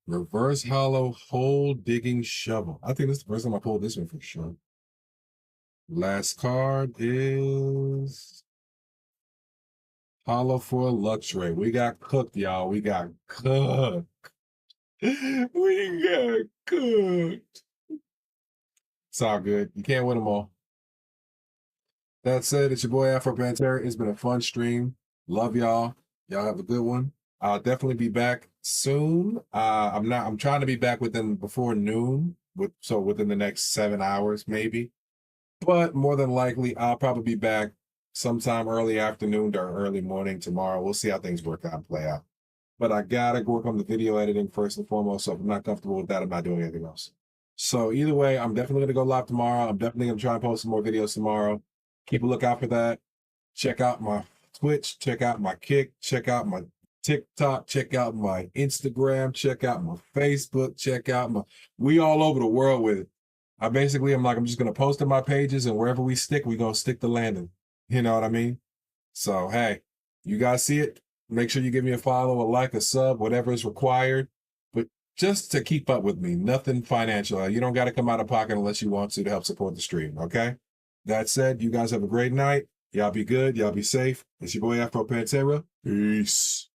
reverse hollow hole digging shovel. I think this is the first time I pulled this one for sure. Last card is hollow foil Luxray. We got cooked, y'all. We got cooked. We got cooked. It's all good. You can't win them all. That said, it's your boy Afro Pantera. It's been a fun stream. Love y'all. Y'all have a good one. I'll definitely be back soon. I'm trying to be back before noon, within the next 7 hours, maybe. But more than likely, I'll probably be back sometime early afternoon or early morning tomorrow. We'll see how things work out and play out. But I gotta work on the video editing first and foremost. So if I'm not comfortable with that, I'm not doing anything else. So either way, I'm definitely gonna go live tomorrow. I'm definitely gonna try and post some more videos tomorrow. Keep a lookout for that. Check out my Twitch, check out my Kick, check out my TikTok, check out my Instagram, check out my Facebook, check out we all over the world with it. I basically am like, I'm just gonna post on my pages, and wherever we stick, we gonna stick the landing. You know what I mean? So hey, you guys see it? Make sure you give me a follow, a like, a sub, whatever is required. But just to keep up with me, nothing financial. You don't got to come out of pocket unless you want to help support the stream, okay? That said, you guys have a great night. Y'all be good. Y'all be safe. It's your boy Afro Pantera. Peace.